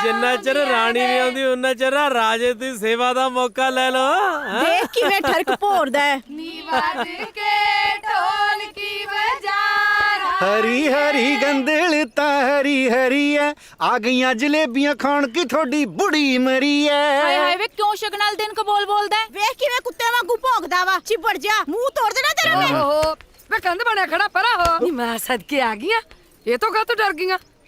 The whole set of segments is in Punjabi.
जिन्ना चिर राणी नहीं आउंदी उन्ना चिर राजे दी सेवा दा मौका ले लो। देख किवें ठरक भोरदा है। हरी हरी गंदल ता हरी हरी है, आ गईयां जलेबियां खाण की थोड़ी बुढ़ी मरी है। हाय हाय वे क्यों शगनाल दिन को बोल बोलदा है? वेख किवें कुत्ते वांगू भौंकदा वा। चिपड़ जा, मुंह तोड़ देना तेरा मैं। ओहो वे कंध बने खड़ा परा हो। नी मैं सदके आ गई ये तो का तो डर गई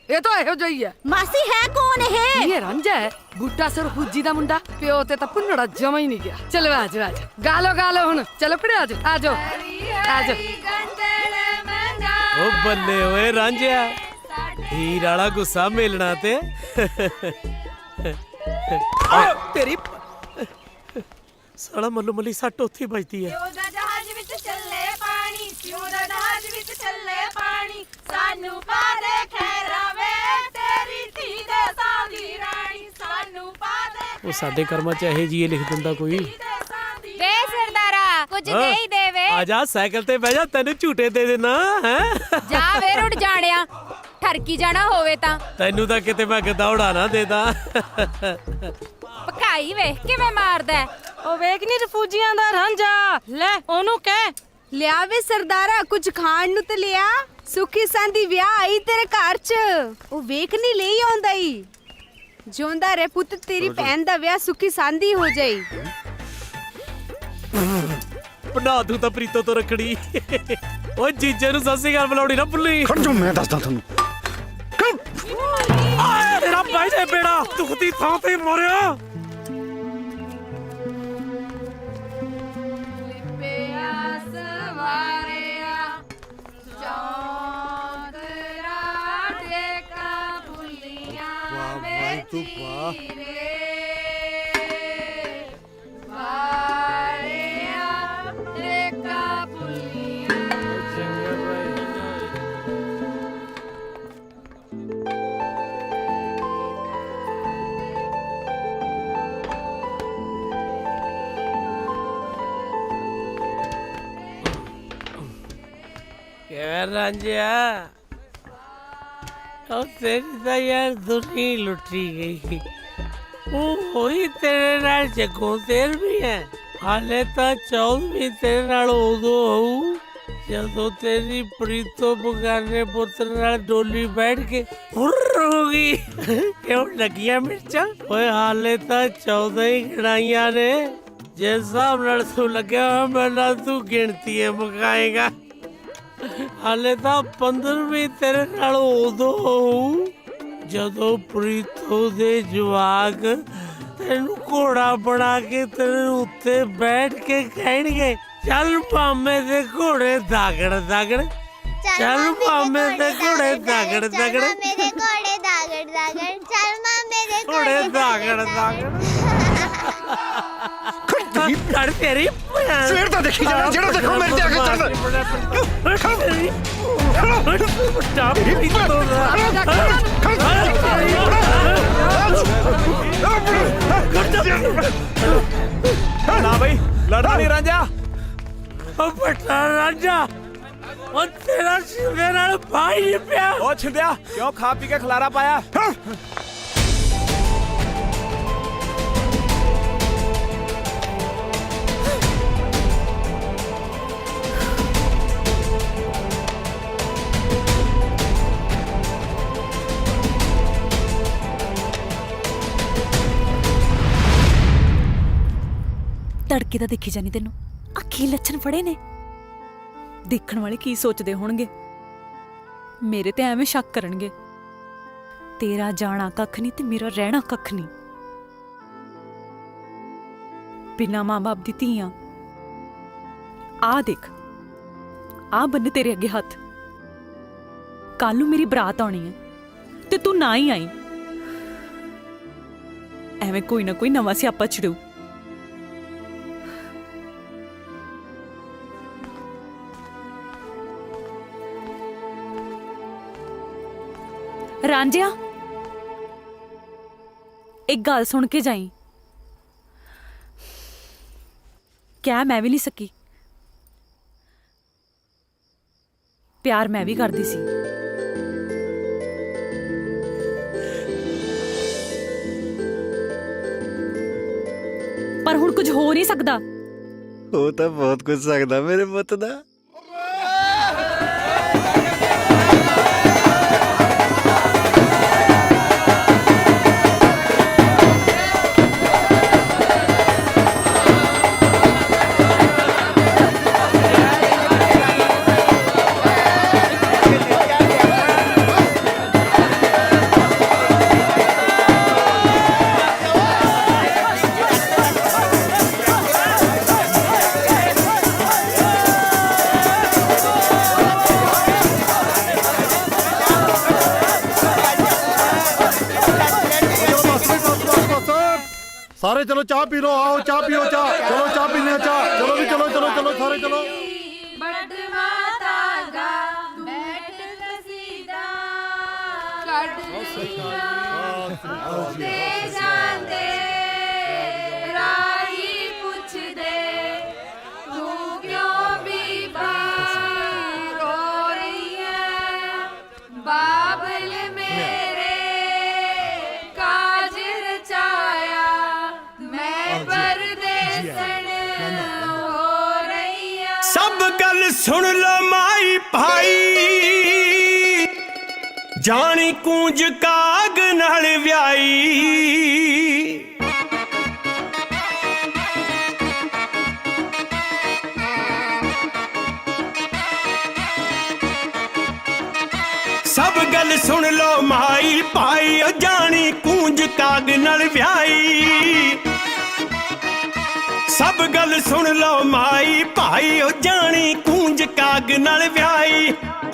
ये तो एहो जई है। मासी है कौन है? ये रंजा है गुड्डा सर फुज्जी दा मुंडा प्यो ते ता पुन्नड़ा जमा ही नहीं गया। चलो आजो आजो गालो गालो हुन चलो खड़े आजो आजो आजो। ओ बल्ले ओए रांझिया हीर वाला गुस्सा मिलना ते तेरी साला मल्लो मल्ली सट उत्थे बजती है। ਉਹ ਸਾਡੇ ਕਰਮਾਂ ਚ ਇਹ ਜੀ ਲਿਖ ਦਿੰਦਾ ਕੋਈ। ਵੇ सरदारा कुछ दे ही दे वे। आजा साइकिल ते बह जा तेनू झूटे दे देना है। जा वे रुड़ जाणिया ठरकी जाना होवे ता तेनू तां किते मैं गदौड़ा ना देदा। पकाई वे किवें मारदा है। ओ वेख नी रफूजियां दा रांझा ले ओनू कह लिया वे सरदारा कुछ खाण नु ते लिया। सुखी सांदी विआह आई तेरे घर च ओ वेख नी ले आਉਂਦਾ ਹੀ। जोंदा रे पुत तेरी भैन दा विआह सुखी सांदी हो जाई। बना दूं तां प्रीतो तो रखड़ी। ओ जीजे नु सत श्री अकाल बुलाउणी ना भुल्ली। खड़ जो मैं दसदा थानू। तेरा भाई दे बेड़ा दुखदी थां ते मरिया। तू वाह रांझिया तेरी तो यार दुनिया लुटी गई। वही तेरे नाल जगों तेर भी है। हाले तो 14वीं तेरे नाल उदो होऊ जदों तेरी प्रीतो बगाने पुत्र नाल डोली बैठ के हुर्र होगी। क्यों लगिया मिर्चा? ओए हाले तो 14 ही गिनाइया ने। जिस हिसाब नाल तू लग्या मेरा तू गिनती मुकाएगा। हाले तो 15वीं तेरे नाल उदो होऊ जदों प्रीतो दे जवाक तेनू घोड़ा बना के तेरे उत्ते बैठ के कहणगे चल मामे दे घोड़े दागड़ दागड़। चल मामे दे घोड़े दागड़ दागड़। घोड़े दागड़ दागड़। कर तेरी फिर तो देखी जाना जेड़ा देखो मेरे ते आके चढ़। ना भाई लड़ना नहीं रांझा। बड़ा रांझा और तेरा शिवे नाल भाई नहीं पिया। ओ छिंदिया क्यों खा पी के खलारा पाया? तड़के दा देखी जानी तेनू अखी लच्छन फड़े ने। देखण वाले की सोचदे होणगे मेरे ते एवें शक करनगे। तेरा जाना कख नहीं ते मेरा रहना कख नहीं। बिना मां बाप दी धीआं आ देख आ बन्ने तेरे अगे हथ। कल नूं मेरी बरात आउणी है ते तू ना ही आई। एवें कोई ना कोई नवां स्यापा छड़ू। रांझिया एक गल सुन के जाई। क्या मैं भी नहीं सकी? प्यार मैं भी करदी सी। ਪਰ ਹੁਣ ਕੁਝ ਹੋ ਨਹੀਂ ਸਕਦਾ। ਉਹ ਤਾਂ ਬਹੁਤ ਕੁਝ ਸਕਦਾ ਮੇਰੇ ਪੁੱਤ ਦਾ। सारे चलो चाह पी लो, आओ चाह पियो, चाह चलो, चाह पीने चाह, चलो भी चलो चलो चलो सारे चलो। सब गल सुन लो माई भाई, जानी कूंज काग नाल व्याई। सब गल सुन लो माई भाई, जानी कूंज काग नाल व्याई। सब गल सुन लो माई भाई, जानी कूंज काग नाल व्याई।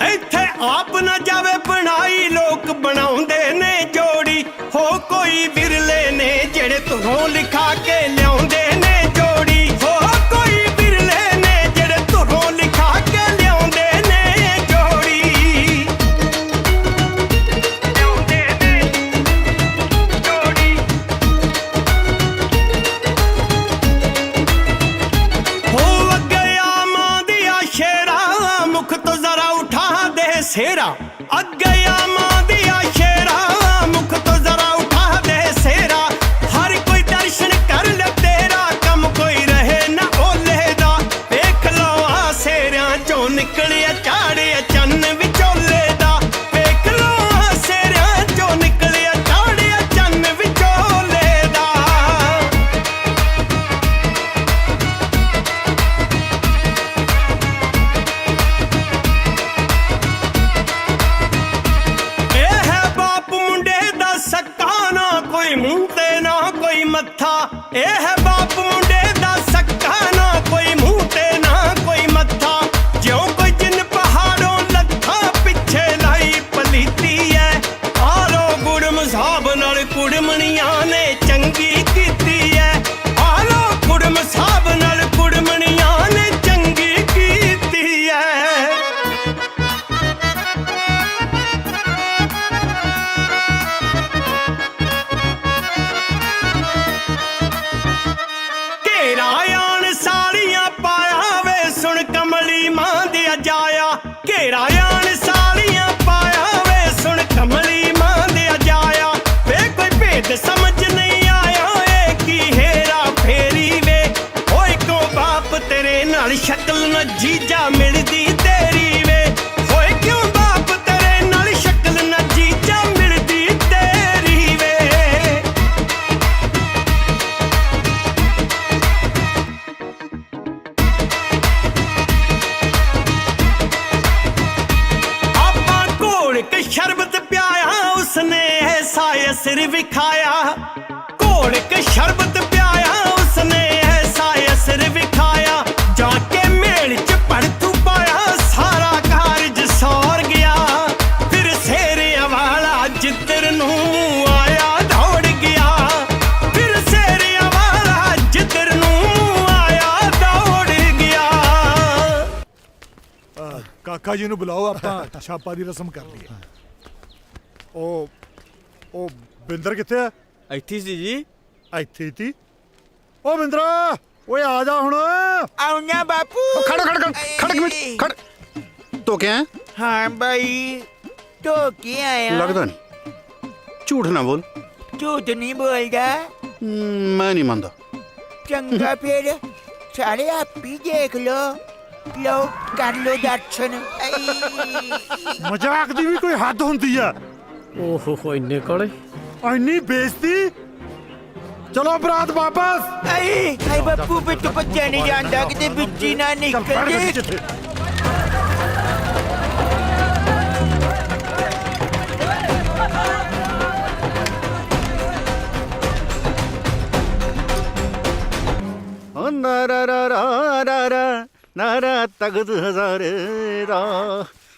इत्थे आप न जावे बनाई, लोक बनाउंदे ने जोड़ी। हो कोई बिरले ने जेड़े तुहों लिखा के लियाउंदे ने जोड़ी। हो कोई बिरले ने जेड़े तुहों लिखा के लियाउंदे ने जोड़ी। लियाउंदे ने जोड़ी। हो गया मां दिया शेरा, मुख तो जरा उठा दे सेरा। अगया मां दिया शेरा, मुख तो जरा उठा दे सेरा। हर कोई दर्शन कर ले तेरा, कम कोई रहे ना ओले दा। देख लो आ सेरिया चों निकलिया चाड़िया चन्न विचोले दा। देख लो आ सेरिया चों निकलिया चाड़िया चन्न विचोले दा। ਇਹ ਹੈ ਬਾਪ ਮੁੰਡੇ ਦਾ ਸਕਾ, ਨਾ ਕੋਈ ਮੂੰਹ ਤੇ ਨਾ ਕੋਈ ਮੱਥਾ। ਇਹ ਹੈ ਬਾਪ ਮੁੰਡੇ ਦਾ ਸਕਾ, ਨਾ ਕੋਈ ਮੂੰਹ ਤੇ ਨਾ ਕੋਈ ਮੱਥਾ। ਜਿਉਂ ਕੋਈ ਜਿੰਨ ਪਹਾੜੋਂ ਲੱਥਾ, ਪਿੱਛੇ ਲਾਈ ਪਲੀਤੀ ਐ। ਆਲੋ ਗੁੜਮ ਸਾਹਿਬ ਨਾਲ ਕੁੜਮਣੀਆਂ ਨੇ ਚੰਗੀ ਕੀਤੀ ਐ। ਆਲੋ ਗੁੜਮ ਸਾਹਿਬ ਨਾਲ ਕੁੜਮਣੀਆਂ ਨੇ ਚੰਗੀ ਕੀਤੀ ਐ। ਘੇਰਾ ਆਣ ਸਾਲੀਆਂ ਪਾਇਆ ਵੇ, ਸੁਣ ਕਮਲੀ ਮਾਂ ਦੇ ਅਜਾਇਆ। ਘੇਰਾ ਆਣ ਸਾਲੀਆਂ ਪਾਇਆ ਵੇ, ਸੁਣ ਕਮਲੀ ਮਾਂ ਦੇ ਅਜਾਇਆ। ਵੇ ਕੋਈ ਭੇਦ ਸਮਝ ਨਹੀਂ ਆਇਆ, ਏ ਕੀ ਹੇਰਾ ਫੇਰੀ ਵੇ। ਓਏ ਕੋ ਬਾਪ ਤੇਰੇ ਨਾਲ ਸ਼ਕਲ ਨਾ ਜੀਜਾ ਮਿਲਦੀ ਤੇਰੀ ਵੇ। ਓਏ ਕਿਉਂ ਬਾਪ ਤੇਰੇ ਨਾਲ ਸ਼ਕਲ ਨਾ ਜੀਜਾ ਮਿਲਦੀ ਤੇਰੀ ਵੇ। ਆਪਾਂ ਘੋਲ ਕੇ ਸ਼ਰਬਤ ਪਿਆਇਆ, ਉਸਨੇ ਐਸਾ ਅਸਰ ਵਿਖਾਇਆ। ਘੋਲ ਕੇ ਸ਼ਰਬਤ ਪਿਆਇਆ, ਉਸਨੇ ਐਸਾ ਅਸਰ ਵਿਖਾਇਆ। ਜਾ ਕੇ ਮੇਲ ਚ ਪੜਤੂ ਪਾਇਆ, ਸਾਰਾ ਕਾਰਜ ਸੌਰ ਗਿਆ। ਫਿਰ ਸੇਰਿਆਂ ਵਾਲਾ ਜਿੱਧਰ ਨੂੰ ਆਇਆ ਦੌੜ ਗਿਆ। ਫਿਰ ਸੇਰਿਆਂ ਵਾਲਾ ਜਿੱਧਰ ਨੂੰ ਆਇਆ ਦੌੜ ਗਿਆ। ਕਾਕਾ ਜੀ ਨੂੰ ਬੁਲਾਓ, ਆਪਾਂ ਛਾਪਾ ਦੀ ਰਸਮ ਕਰ ਲਈਏ। ਉਹ ਬਿੰਦਰ ਕਿੱਥੇ ਆ? ਇੱਥੇ ਸੀ ਜੀ। ਇੱਥੇ ਤੀ। ਓ ਬਿੰਦਰਾ, ਓਏ ਆ ਜਾ ਹੁਣ। ਆਉਣਾ ਬਾਪੂ। ਖੜ ਖੜ ਖੜ ਖੜ ਇੱਕ ਮਿੰਟ ਖੜ। ਤੋ ਕਿਆ ਹੈ? हाँ भाई तो क्या आया ਲੱਗਦਾ ਨਹੀਂ। ਝੂਠ ਨਾ ਬੋਲ। झूठ नहीं बोलता ਮੈਂ ਨਹੀਂ ਮੰਨਦਾ। चंगा फिर सारे आप ही देख लो कर लो दर्शन ਮਜ਼ਾਕ ਦੀ ਵੀ ਕੋਈ ਹੱਦ ਹੁੰਦੀ ਆ ਓਹੋ ਹੋ ਇੰਨੇ ਕੋਲੇ ਇੰਨੀ ਬੇਇੱਜ਼ਤੀ ਚਲੋ ਬਰਾਤ ਵਾਪਸ आई बापू पे तो बच्चा नहीं जानता कि बिच्ची ना निकल दे ਨਾਰਾ ਤਗਦ ਹਜ਼ਾਰੇ ਦਾ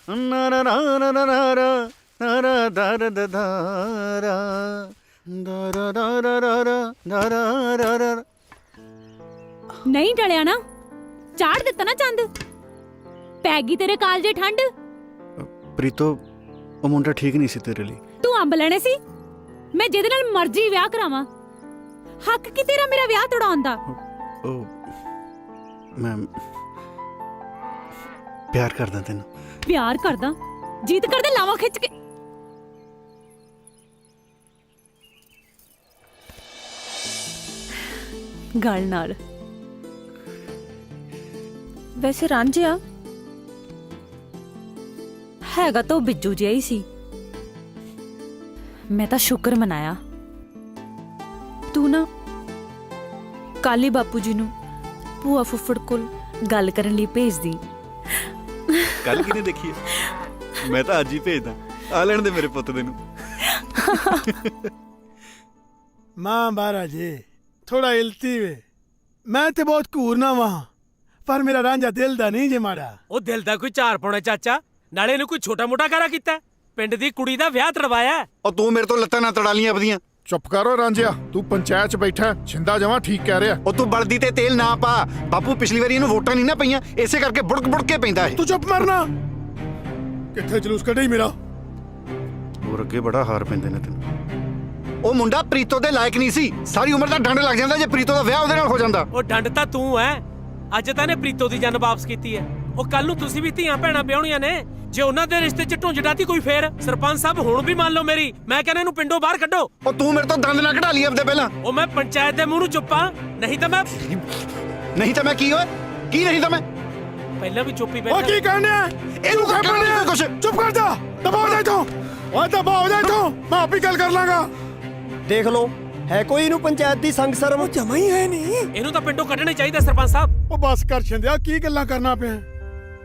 ਨਾਰਾ ਨਾਰਾ ਨਾਰਾ ਨਾਰਾ ਦਰਦ ਧਾਰਾ ਦਾਰਾ ਦਾਰਾ ਦਾਰਾ ਦਾਰਾ ਨਹੀਂ ਟਲਿਆ ਨਾ ਚਾੜ ਦਿੱਤਾ ਨਾ ਚੰਦ ਪੈ ਗਈ ਤੇਰੇ ਕਾਲਜੇ ਠੰਡ ਪ੍ਰੀਤੋ ਉਹ ਮੁੰਡਾ ਠੀਕ ਨਹੀਂ ਸੀ ਤੇਰੇ ਲਈ ਤੂੰ ਅੰਬ ਲੈਣੇ ਸੀ ਮੈਂ ਜਿਹਦੇ ਨਾਲ ਮਰਜ਼ੀ ਵਿਆਹ ਕਰਾਵਾਂ ਹੱਕ ਕੀ ਤੇਰਾ ਮੇਰਾ ਵਿਆਹ ਤੜਾਉਣ ਦਾ ਉਹ ਮੈਂ ਪਿਆਰ ਕਰਦਾ ਤੈਨੂੰ ਪਿਆਰ ਕਰਦਾ ਜੀਤ ਕਰਦੇ ਲਾਵਾ ਖਿੱਚ ਕੇ ਗੱਲ ਨਾਲ ਵੈਸੇ ਰਾਂਝਿਆ ਹੈਗਾ ਤਾਂ ਉਹ ਬਿੱਜੂ ਜਿਹਾ ਹੀ ਸੀ ਮੈਂ ਤਾਂ ਸ਼ੁਕਰ ਮਨਾਇਆ ਤੂੰ ਨਾ ਕਾਲੀ ਬਾਪੂ ਜੀ ਨੂੰ ਭੂਆ ਫੁੱਫੜ ਕੋਲ ਗੱਲ ਕਰਨ ਲਈ ਭੇਜਦੀ ਕੱਲ ਕਿਨੇ ਦੇਖੀ ਹੈ ਮੈਂ ਤਾਂ ਅੱਜ ਹੀ ਭੇਜਦਾ ਆ ਲੈਣ ਦੇ ਮੇਰੇ ਪੁੱਤ ਦੇ ਨੂੰ मां बारा जी थोड़ा इलती वे मैं ते बहुत घूरना वहां पर मेरा रांझा दिल दा नहीं जे माड़ा ਉਹ ਦਿਲ ਦਾ ਕੋਈ ਝਾਰ ਪਾਉਣਾ ਚਾਚਾ ਨਾਲੇ ਇਹਨੂੰ ਕੋਈ ਛੋਟਾ ਮੋਟਾ ਕਾਰਾ ਕੀਤਾ ਪਿੰਡ ਦੀ ਕੁੜੀ ਦਾ ਵਿਆਹ ਤੜਵਾਇਆ ਉਹ ਤੂੰ ਮੇਰੇ ਤੋਂ ਲੱਤਾਂ ਨਾ ਤੜਾ ਲੀਆਂ ਆਪਦੀਆਂ ਚੁੱਪ ਕਰੋ ਰਾਂਝਿਆ ਤੂੰ ਪੰਚਾਇਤ 'ਚ ਬੈਠਾ ਛਿੰਦਾ ਜਮਾ ਠੀਕ ਕਹਿ ਰਿਹਾ ਉਹ ਤੂੰ ਬਲਦੀ ਤੇ ਤੇਲ ਨਾ ਪਾ ਬਾਪੂ ਪਿਛਲੀ ਵਾਰੀ ਇਹਨੂੰ ਵੋਟਾਂ ਨਹੀਂ ਨਾ ਪਈਆਂ ਇਸੇ ਕਰਕੇ ਬੁੜਕ ਬੁੜਕ ਕੇ ਪੈਂਦਾ ਇਹ तू चुप मरना किथे जुलूस कढे मेरा ਹੋਰ ਅੱਗੇ ਬੜਾ ਹਾਰ ਪੈਂਦੇ ਨੇ ਤੈਨੂੰ ਉਹ ਮੁੰਡਾ ਪ੍ਰੀਤੋ ਦੇ ਲਾਇਕ ਨਹੀਂ ਸੀ ਸਾਰੀ ਉਮਰ ਦਾ ਡੰਡ ਲੱਗ ਜਾਂਦਾ ਜੇ ਪ੍ਰੀਤੋ ਦਾ ਵਿਆਹ ਉਹਦੇ ਨਾਲ ਹੋ ਜਾਂਦਾ ਉਹ ਡੰਡ ਤਾਂ ਤੂੰ ਐ ਅੱਜ ਤਾਂ ਨੇ ਪ੍ਰੀਤੋ ਦੀ ਜਾਨ ਵਾਪਸ ਕੀਤੀ ਐ ਉਹ ਕੱਲ ਨੂੰ ਤੁਸੀਂ ਵੀ ਧੀਆਂ ਭੈਣਾਂ ਵਿਆਹਣੀਆਂ ਨੇ ਜੇ ਉਹਨਾਂ ਦੇ ਰਿਸ਼ਤੇ 'ਚ ਢੁੰਝ ਡਾਤੀ ਕੋਈ ਫੇਰ ਸਰਪੰਚ ਸਾਹਿਬ ਹੁਣ ਵੀ ਮੰਨ ਲਓ ਮੇਰੀ ਮੈਂ ਕਹਿੰਦਾ ਇਹਨੂੰ ਪਿੰਡੋਂ ਬਾਹਰ ਕੱਢੋ ਉਹ ਤੂੰ ਮੇਰੇ ਤੋਂ ਦੰਦ ਨਾ ਕਢਾ ਲਈ ਆਪਦੇ ਪਹਿਲਾਂ ਉਹ ਮੈਂ ਪੰਚਾਇਤ ਦੇ ਮੂੰਹ ਨੂੰ ਚੁੱਪਾਂ ਨਹੀਂ ਤਾਂ ਮੈਂ ਕੀ ਓਏ ਕੀ ਨਹੀਂ ਤਾਂ ਮੈਂ ਪਹਿਲਾਂ ਵੀ ਚੁੱਪੀ ओ ਬੈਠਾ की कहने ਇਹਨੂੰ क्या ਕਰਨਾ कहने ਨਹੀਂ ਕੁਛ चुप कर जा दबाओ जाए तो ओए दबाओ जाए तो मैं आप ही गल कर लांगा देख लो है कोई इनू पंचायत दी संग शर्म जमा ही है नहीं ਇਹਨੂੰ ਤਾਂ ਪਿੰਡੋਂ ਕੱਢਣਾ ਚਾਹੀਦਾ ਸਰਪੰਚ ਸਾਹਿਬ ओ बस कर छिंदिया की गल्ला करना पे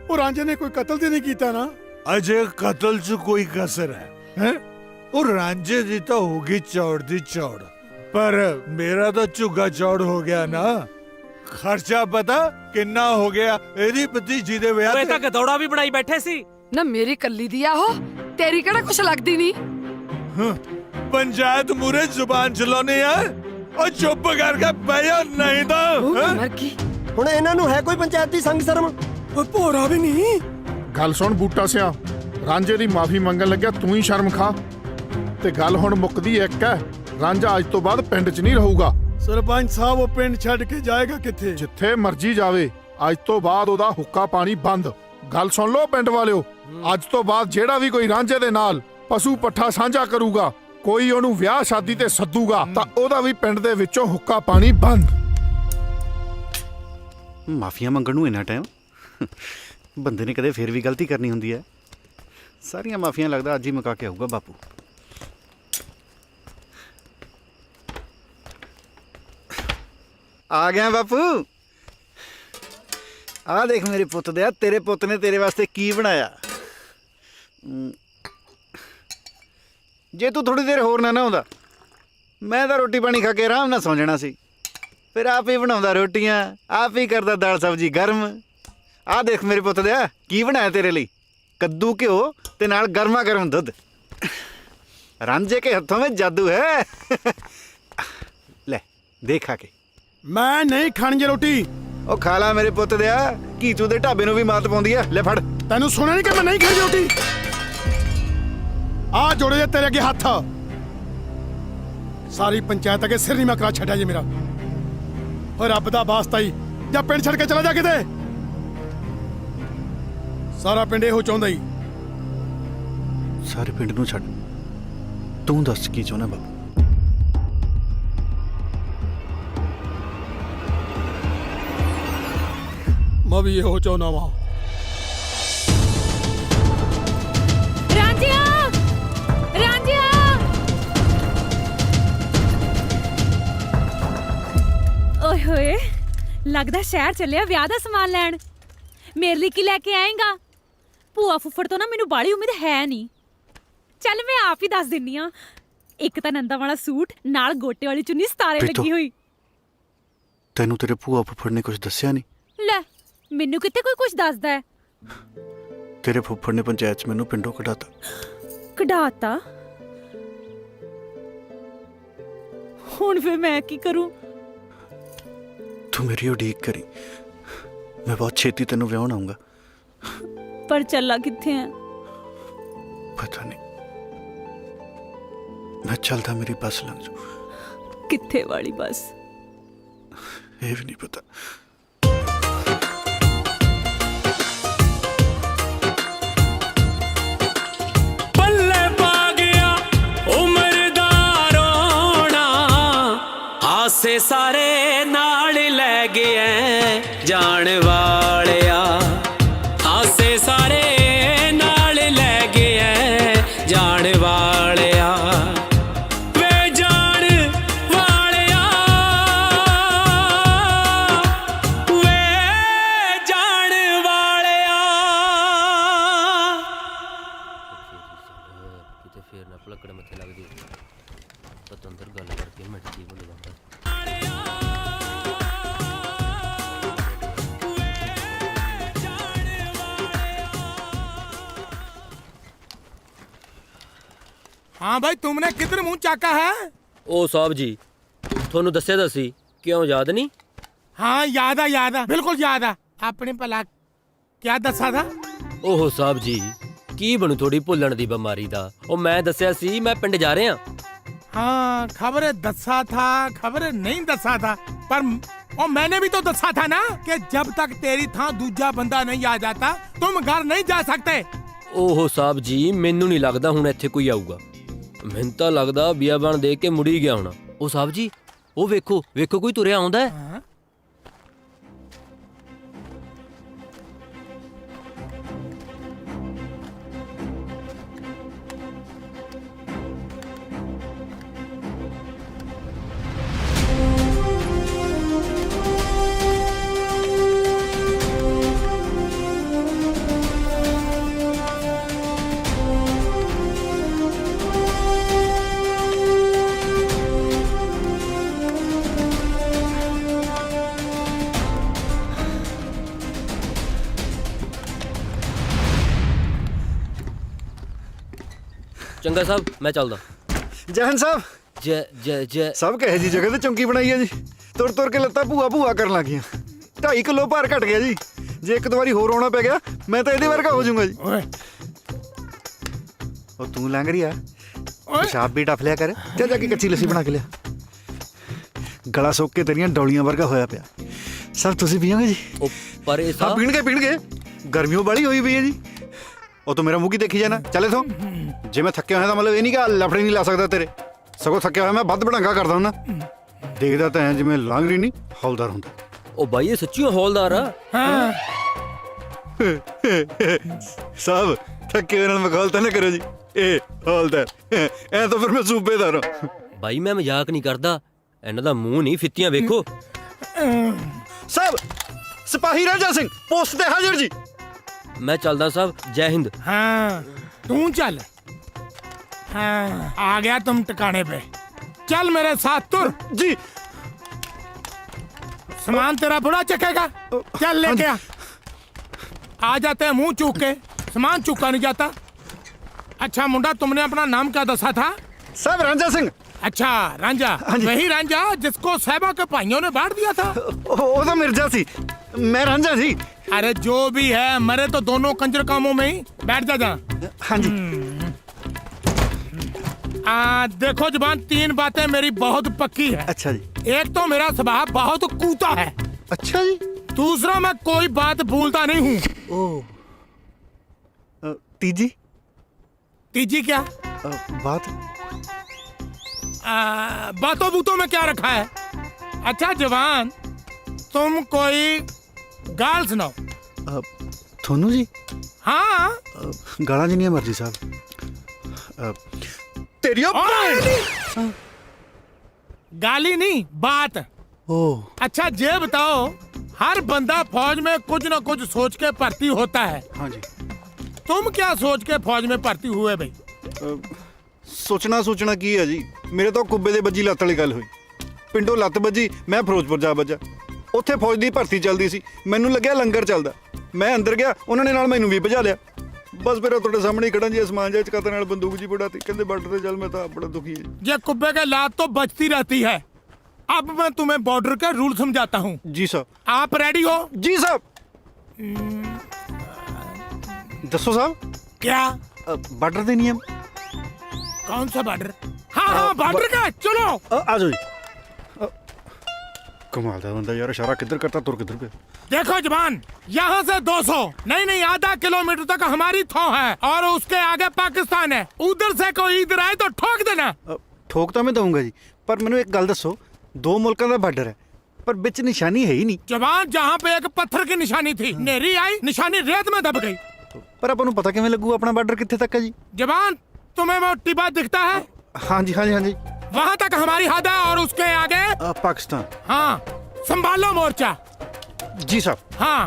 ओ रांझे ने कोई कत्ल ते नहीं कीता ना ਅਜੇ ਕਤਲ 'ਚ ਕੋਈ ਕਸਰ ਹੈ ਉਹ ਰਾਂਝੇ ਦੀ ਤਾਂ ਹੋ ਗਈ ਚੌੜ ਦੀ ਚੌੜ ਪਰ ਮੇਰਾ ਤਾਂ ਝੁੱਗਾ ਚੌੜ ਹੋ ਗਿਆ ਨਾ ਖਰਚਾ ਪਤਾ ਕਿੰਨਾ ਹੋ ਗਿਆ ਇਹਦੀ ਭਤੀਜੀ ਦੇ ਵਿਆਹ ਉਹ ਇਹ ਤੇ ਤਾਂ ਗਦੌੜਾ ਵੀ ਬਣਾਈ ਬੈਠੇ ਸੀ ਨਾ ਮੇਰੀ ਕੱਲੀ ਦੀ ਆਹੋ ਤੇਰੀ ਕਿਹੜਾ ਕੁਛ ਲੱਗਦੀ ਨਹੀਂ ਪੰਚਾਇਤ ਮੂਰੇ ਜ਼ੁਬਾਨ ਚਲਾਉਣੀ ਆ ਉਹ ਚੁੱਪ ਕਰਕੇ ਬਹਿ ਜਾ ਨਹੀਂ ਤਾਂ ਹੈਂ? ਮਰ ਗਈ हुण इन्हां नू है कोई पंचायत दी संग शर्म ओ भोरा भी नहीं ਗੱਲ ਸੁਣ ਬੂਟਾ ਸਿਆ ਰਾਂਝੇ ਦੀ ਮਾਫੀ ਮੰਗਣ ਲੱਗਿਆ ਤੂੰ ਹੀ ਸ਼ਰਮ ਖਾ ਤੇ ਗੱਲ ਹੁਣ ਮੁੱਕਦੀ ਇੱਕ ਹੈ ਰਾਂਝਾ ਅੱਜ ਤੋਂ ਬਾਅਦ ਪਿੰਡ 'ਚ ਨਹੀਂ ਰਹੂਗਾ सरपंच साहब वो पिंड छड़ के जाएगा किथे ਜਿੱਥੇ ਮਰਜ਼ੀ ਜਾਵੇ ਅੱਜ ਤੋਂ ਬਾਅਦ ਉਹਦਾ ਹੁੱਕਾ ਪਾਣੀ ਬੰਦ ਗੱਲ ਸੁਣ ਲਓ ਪਿੰਡ ਵਾਲਿਓ ਅੱਜ ਤੋਂ ਬਾਅਦ ਜਿਹੜਾ ਵੀ ਕੋਈ ਰਾਂਝੇ ਦੇ ਨਾਲ ਪਸ਼ੂ ਪੱਠਾ ਸਾਂਝਾ ਕਰੂਗਾ ਕੋਈ ਉਹਨੂੰ ਵਿਆਹ ਸ਼ਾਦੀ ਤੇ ਸੱਦੂਗਾ ਤਾਂ ਉਹਦਾ ਵੀ ਪਿੰਡ ਦੇ ਵਿੱਚੋਂ ਹੁੱਕਾ ਪਾਣੀ ਬੰਦ ਮਾਫੀਆਂ ਮੰਗਣ ਨੂੰ ਇੰਨਾ ਟਾਈਮ ਬੰਦੇ ਨੇ ਕਦੇ ਫੇਰ ਵੀ ਗਲਤੀ ਕਰਨੀ ਹੁੰਦੀ ਹੈ ਸਾਰੀਆਂ ਮਾਫੀਆਂ ਲੱਗਦਾ ਅੱਜ ਹੀ ਮੁਕਾ ਕੇ ਆਊਗਾ ਬਾਪੂ ਆ ਗਿਆ ਬਾਪੂ ਆ ਦੇਖ ਮੇਰੇ ਪੁੱਤ ਦੇ ਤੇਰੇ ਪੁੱਤ ਨੇ ਤੇਰੇ ਵਾਸਤੇ ਕੀ ਬਣਾਇਆ ਜੇ ਤੂੰ ਥੋੜੀ ਦੇਰ ਹੋਰ ਨਾ ਆਉਂਦਾ ਮੈਂ ਤਾਂ ਰੋਟੀ ਪਾਣੀ ਖਾ ਕੇ ਆਰਾਮ ਨਾਲ ਸੌਂ ਜਾਣਾ ਸੀ ਫਿਰ ਆਪ ਹੀ ਬਣਾਉਂਦਾ ਰੋਟੀਆਂ ਆਪ ਹੀ ਕਰਦਾ ਦਾਲ ਸਬਜ਼ੀ ਗਰਮ ਆ ਦੇਖ ਮੇਰੇ ਪੁੱਤ ਦੇ ਕੀ ਬਣਾਇਆ ਤੇਰੇ ਲਈ ਕੱਦੂ ਘਿਓ ਤੇ ਨਾਲ ਗਰਮਾ ਗਰਮ ਦੁੱਧ ਰਾਂਝੇ ਕੇ ਹੱਥੋਂ ਵਿੱਚ ਜਾਦੂ ਹੈ ਲੈ ਦੇਖ ਖਾ ਕੇ मैं नहीं खानी जे रोटी ਉਹ ਖਾ ਲਾ ਮੇਰੇ ਪੁੱਤ ਦੇ ਘੀਚੂ ਦੇ ਢਾਬੇ ਨੂੰ ਵੀ ਮਾਤ ਪਾਉਂਦੀ ਆ ਲੈ ਫੜ तेनू सुना नहीं कि मैं नहीं खानी रोटी आ जोड़े जे तेरे अगे हाथ सारी पंचायत अगे सिर नहीं मैं करा छड्या जे मेरा और रब दा वास्ता ही जा पिंड छड़ के चला जा किते सारा पिंड ਇਹੋ ਚਾਹੁੰਦਾ ਹੀ ਸਾਰੇ ਪਿੰਡ ਨੂੰ ਛੱਡ ਤੂੰ ਦੱਸ ਕੀ ਚਾਹੁੰਦਾ ਬਾਬੂ मैं भी ਇਹੋ ਚਾਹੁੰਦਾ ਵਾਂ। ਰਾਂਝਿਆ ਰਾਂਝਿਆ ਓਏ ਹੋਏ ਲੱਗਦਾ ਸ਼ਹਿਰ ਚੱਲਿਆ ਵਿਆਹ ਦਾ ਸਮਾਨ ਲੈਣ। ਮੇਰੇ ਲਈ ਕੀ ਲੈ ਕੇ ਆਏਗਾ? ਭੂਆ ਫੁੱਫੜ ਤੋਂ ਨਾ ਮੈਨੂੰ ਬਾੜੀ ਉਮੀਦ ਹੈ ਨਹੀਂ। ਚੱਲ ਮੈਂ ਆਪ ਹੀ ਦੱਸ ਦਿੰਨੀ ਆ। ਇੱਕ ਤਾਂ ਨੰਦਾ ਵਾਲਾ ਸੂਟ ਨਾਲ ਗੋਟੇ ਵਾਲੀ ਚੁੰਨੀ ਸਤਾਰੇ ਲੱਗੀ ਹੋਈ। ਤੈਨੂੰ ਤੇਰੇ ਭੂਆ ਫੁੱਫੜ ਨੇ ਕੁਝ ਦੱਸਿਆ ਨਹੀਂ? ਲੈ ਮੈਨੂੰ ਕਿਤੇ ਕੋਈ ਕੁਝ ਦੱਸਦਾ ਹੈ? ਤੇਰੇ ਫੁੱਫੜ ਨੇ ਪੰਚਾਇਤ 'ਚ ਮੈਨੂੰ ਪਿੰਡੋਂ ਕਢਾਤਾ। ਕਢਾਤਾ? ਹੁਣ ਫਿਰ ਮੈਂ ਕੀ ਕਰੂੰ? ਤੂੰ ਮੇਰੀ ਉਡੀਕ ਕਰੀ, ਮੈਂ ਬਹੁਤ ਛੇਤੀ ਤੈਨੂੰ ਵਿਆਹਣ ਆਉਂਗਾ। ਪਰ ਚੱਲਾ ਕਿੱਥੇ ਹੈ? ਪਤਾ ਨਹੀਂ, ਮੈਂ ਚੱਲਦਾ ਮੇਰੀ ਬੱਸ ਲੰਘ ਜੂ। ਕਿੱਥੇ ਵਾਲੀ ਬੱਸ? ਇਹ ਵੀ ਨਹੀਂ ਪਤਾ। ਪੱਲੇ ਪਾ ਗਿਆ ਉਮਰ ਦਾ ਰੋਣਾ, ਹਾਸੇ ਸਾਰੇ ਨਾਲ ਲੈ ਗਿਆ ਜਾਣ ਵਾਲਿਆ, ਹਾਸੇ ਸਾਰੇ ਨਾਲ ਲੈ ਗਿਆ ਜਾਣ ਵਾਲਿਆ, ਵੇ ਜਾਣ ਵਾਲਿਆ, ਵੇ ਜਾਣ ਵਾਲਿਆ। ਕਿਤੇ ਫੇਰ ਨਾ ਪਲਕੜ ਮੱਥੇ ਲੱਗਦੀ ਪਤੰਦਰ ਗੱਲ ਕਰਕੇ ਮਿੱਟ ਜੀ ਬੋਲ ਜਾਂਦਾ। हाँ भाई, तुमने किधर मुंह चाका है? ओ साहब जी ਤੁਹਾਨੂੰ ਦੱਸਿਆ ਤਾਂ ਸੀ, ਕਿਉਂ ਯਾਦ ਨਹੀਂ? हाँ याद है बिल्कुल याद है। आपने भला क्या दसा था? ਓਹੋ ਸਾਹਿਬ ਜੀ ਕੀ ਬਣੂ ਥੋੜੀ ਭੁੱਲਣ ਦੀ ਬਿਮਾਰੀ ਦਾ। ਉਹ ਮੈਂ ਦੱਸਿਆ ਸੀ ਮੈਂ ਪਿੰਡ ਜਾ ਰਿਹਾ। हाँ खबर दसा था, खबर नहीं दसा था, पर और मैंने भी तो दसा था ना कि जब तक तेरी थां दूजा बंदा नहीं आ जाता तुम घर नहीं जा सकते। ਓਹੋ ਸਾਹਿਬ ਜੀ ਮੈਨੂੰ ਨਹੀਂ ਲੱਗਦਾ ਹੁਣ ਇੱਥੇ ਕੋਈ ਆਊਗਾ। ਮੈਨੂੰ ਤਾਂ ਲੱਗਦਾ ਬੀਆਬਾਨ ਦੇ ਕੇ ਮੁੜੀ ਗਿਆ ਹੋਣਾ। ਉਹ ਸਾਹਿਬ ਜੀ ਉਹ ਵੇਖੋ ਵੇਖੋ ਕੋਈ ਤੁਰਿਆ ਆਉਂਦਾ ਹੈ। हाँ? ਚੰਗਾ ਸਾਹਿਬ ਮੈਂ ਚੱਲਦਾ। ਜਹਨ ਸਾਹਿਬ, ਜੈ ਜੈ ਜੈ। ਸਭ ਕਹੇ ਜੀ ਜਗ੍ਹਾ ਤੇ ਚੌਂਕੀ ਬਣਾਈ ਹੈ ਜੀ। ਤੁਰ ਤੁਰ ਕੇ ਲੱਤਾਂ ਭੂਆ ਭੂਆ ਕਰਨ ਲੱਗ ਗਈਆਂ। 2.5 ਕਿਲੋ ਭਾਰ ਘਟ ਗਿਆ ਜੀ। ਜੇ ਇੱਕ ਦੋ ਵਾਰੀ ਹੋਰ ਆਉਣਾ ਪੈ ਗਿਆ ਮੈਂ ਤਾਂ ਇਹਦੇ ਵਰਗਾ ਹੋ ਜਾਊਂਗਾ ਜੀ। ओए ਉਹ ਤੂੰ ਲੰਘ ਰਹੀ ਆ, ओए ਪਿਸ਼ਾਬ ਵੀ ਡੱਫ ਲਿਆ ਕਰ। ਜਾ ਕੇ ਕੱਚੀ ਲੱਸੀ ਬਣਾ ਕੇ ਲਿਆ। ਗਲਾ ਸੁੱਕ ਕੇ ਤੇਰੀਆਂ ਡੌਲੀਆਂ ਵਰਗਾ ਹੋਇਆ ਪਿਆ। ਸਭ ਤੁਸੀਂ ਪੀਓਗੇ ਜੀ? ਉਹ ਪਰ ਇਹ ਹਾਂ ਸਾਹਿਬ ਪੀਣਗੇ। ਗਰਮੀਓ ਵਾਲੀ ਹੋਈ ਪਈ ਹੈ ਜੀ। ਉਹ ਤੂੰ ਮੇਰਾ ਮੂੰਹ ਕੀ ਦੇਖੀ ਜਾਣਾ? ਚੱਲ ਇਥੋਂ। ਜੇ ਮੈਂ ਥੱਕਿਆ ਹੋਇਆ ਤਾਂ ਮਤਲਬ ਇਹ ਨਹੀਂ ਕਿ ਲਫੜੇ ਨਹੀਂ ਲਾ ਸਕਦਾ ਤੇਰੇ। ਸਗੋਂ ਥੱਕਿਆ ਹੋਇਆ ਮੈਂ ਵੱਧ ਬੜਾਂਗਾ ਕਰਦਾ ਹੁੰਦਾ। ਦੇਖਦਾ ਤਾਂ ਐ ਜਿਵੇਂ ਲਾਂਗਰੀ ਨਹੀਂ ਹੌਲਦਾਰ ਹੁੰਦਾ। ਉਹ ਬਾਈ ਇਹ ਸੱਚੀ ਹੌਲਦਾਰ ਆ। हाँ ਸਾਹਿਬ ਥੱਕੇ ਹੋਏ ਨਾਲ ਮਖੌਲ ਤਾਂ ਨਾ ਕਰੋ ਜੀ। ਇਹ ਹੌਲਦਾਰ ਐ ਤਾਂ ਫਿਰ ਮੈਂ ਸੂਬੇਦਾਰ ਹਾਂ। ਬਾਈ ਮੈਂ ਮਜ਼ਾਕ ਨਹੀਂ ਕਰਦਾ। ਇਹਨਾਂ ਦਾ ਮੂੰਹ ਨਹੀਂ ਫਿੱਤੀਆਂ ਵੇਖੋ। ਸਾਹਿਬ ਸਿਪਾਹੀ ਰਾਜਾ ਸਿੰਘ ਪੋਸਟ ਤੇ ਹਾਜ਼ਰ ਜੀ। ਮੈਂ ਚੱਲਦਾ ਸਾਹਿਬ। ਜੈ ਹਿੰਦ। हाँ तू चल। हाँ आ गया तुम ठिकाने पे। चल मेरे साथ तुर। जी सामान तेरा बुरा चकेगा। चल लेके आ जाते हैं मुंह चूक के, सामान चूका नहीं जाता। अच्छा मुंडा, तुमने अपना नाम क्या दसा था? ਸਾਹਿਬ ਰਾਂਝਾ ਸਿੰਘ। अच्छा रांझा, हाँ जी। वही रांझा जिसको साहबा के भाइयों ने बांट दिया था। ਉਹ ਤਾਂ ਮਿਰਜ਼ਾ ਸੀ, ਮੈਂ ਰਾਂਝਾ ਸੀ। अरे जो भी है, मरे तो दोनों कंजर कामों में ही। बैठ जा जा। हाँ जी। देखो जुबान, 3 बातें मेरी बहुत पक्की है। अच्छा जी। एक तो मेरा स्वभाव बहुत कूता है। अच्छा जी। दूसरा मैं कोई बात भूलता नहीं हूँ। ओह तीजी? तीजी क्या? बात बातों बूतों में क्या रखा है? अच्छा जवान, तुम कोई गाल सुनाओ। ਤੁਹਾਨੂੰ ਜੀ हाँ ਗਾਲਾਂ ਜਿੰਨੀਆਂ ਮਰਜ਼ੀ ਸਾਹਿਬ ਤੇਰੀਆਂ गाली नहीं बात। ਓਹ अच्छा ये बताओ, हर बंदा फौज में कुछ न कुछ सोच के भर्ती होता है। ਹਾਂਜੀ तुम क्या सोच के फौज में भर्ती हुए भाई? ਸੋਚਣਾ ਕੀ ਹੈ ਜੀ, ਮੇਰੇ ਤੋਂ ਕੁੱਬੇ ਦੇ ਵੱਜੀ ਲੱਤ ਵਾਲੀ ਗੱਲ ਹੋਈ। ਪਿੰਡੋਂ ਲੱਤ ਵੱਜੀ, ਮੈਂ ਫਿਰੋਜ਼ਪੁਰ ਜਾ ਵੱਜਾ। ਉੱਥੇ ਫੌਜ ਦੀ ਭਰਤੀ ਚੱਲਦੀ ਸੀ, ਮੈਨੂੰ ਲੱਗਿਆ ਲੰਗਰ ਚੱਲਦਾ। ਮੈਂ ਅੰਦਰ ਗਿਆ, ਉਹਨਾਂ ਨੇ ਨਾਲ ਮੈਨੂੰ ਵੀ ਭਜਾ ਲਿਆ। ਬਸ ਫਿਰ ਤੁਹਾਡੇ ਸਾਹਮਣੇ ਹੀ ਖੜਾ ਜੀ, ਅਸਮਾਨ ਜਿਹਾ ਚਕਾਤੇ ਨਾਲ ਬੰਦੂਕ ਜੀ ਫੜਾਤੀ, ਕਹਿੰਦੇ ਬਾਰਡਰ ਤੇ ਚੱਲ। मैं तो बड़ा दुखी है। ये कुब्बे के लात तो बचती रहती है। अब मैं तुम्हें बॉर्डर के रूल समझाता हूँ। जी साहब। आप रेडी हो? जी साहब। दसो साहब। क्या? बार्डर दे नियम। कौन सा बॉर्डर? हाँ बॉर्डर का। चलो आ जाओ जी। कमाल दा बंदा यार, इशारा किधर करता तुर किधर पे। देखो जवान, यहाँ से 200 नहीं आधा किलोमीटर तक हमारी थौ है और उसके आगे पाकिस्तान है। उधर से कोई इधर आए तो ठोक देना। ठोक तो मैं दूंगा जी, पर मैंने एक गल दसो, 2 मुल्कों का बार्डर है पर बिच निशानी है ही नहीं। जवान, जहाँ पे एक पत्थर की निशानी थी, नेरी आई, निशानी रेत में दब गई। पर अपन पता किवें लगू अपना बार्डर कित्थे तक है जी? जवान, तुम्हें वो टिब्बा दिखता है? हाँ जी हाँ जी हाँ जी। वहाँ तक हमारी हद है और उसके आगे पाकिस्तान। हाँ, संभालो मोर्चा। जी साहब। हाँ।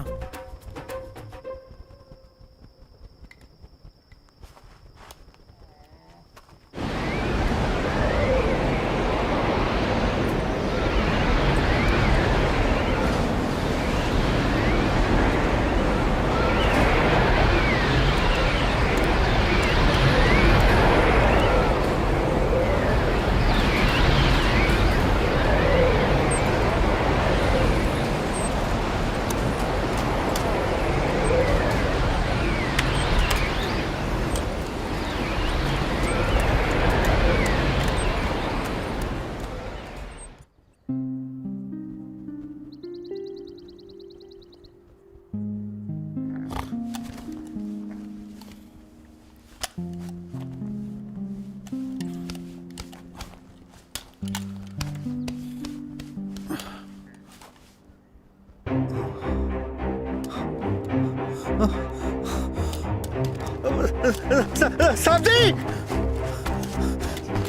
साहब जी,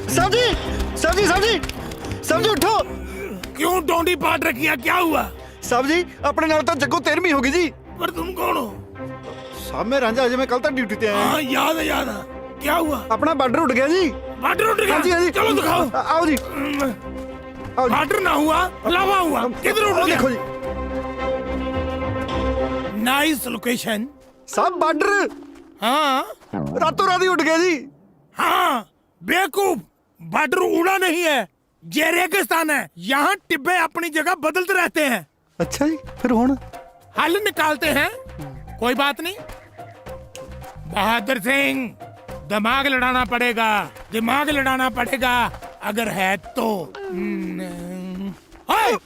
साहब जी, साहब जी, साहब जी, साहब जी उठो। क्यों डोंडी पाट रखी है? क्या हुआ? साहब जी, अपने नाल तो जग्गू 13वीं होगी जी। पर तुम कौन हो? साहब मैं रांझा, अजय मैं कल तक ड्यूटी पे आया। हाँ याद है याद है। क्या हुआ? अपना बार्डर उठ गया जी। बार्डर उठ गया? हाँ जी हाँ जी। चलो दिखाओ। आओ जी। आओ जी। बार्डर ना हुआ, लावा हुआ। किधर उठ गया? देखो जी। Nice location. साहब बार्डर। हाँ रातों रात ही उठ गया जी। हाँ बेवकूफ, बार्डर उड़ा नहीं है, ये रेगिस्तान है। यहाँ टिब्बे अपनी जगह बदलते रहते हैं। अच्छा जी, फिर हुण हल निकालते हैं। कोई बात नहीं बहादुर सिंह, दिमाग लड़ाना पड़ेगा, दिमाग लड़ाना पड़ेगा अगर है तो। ओए,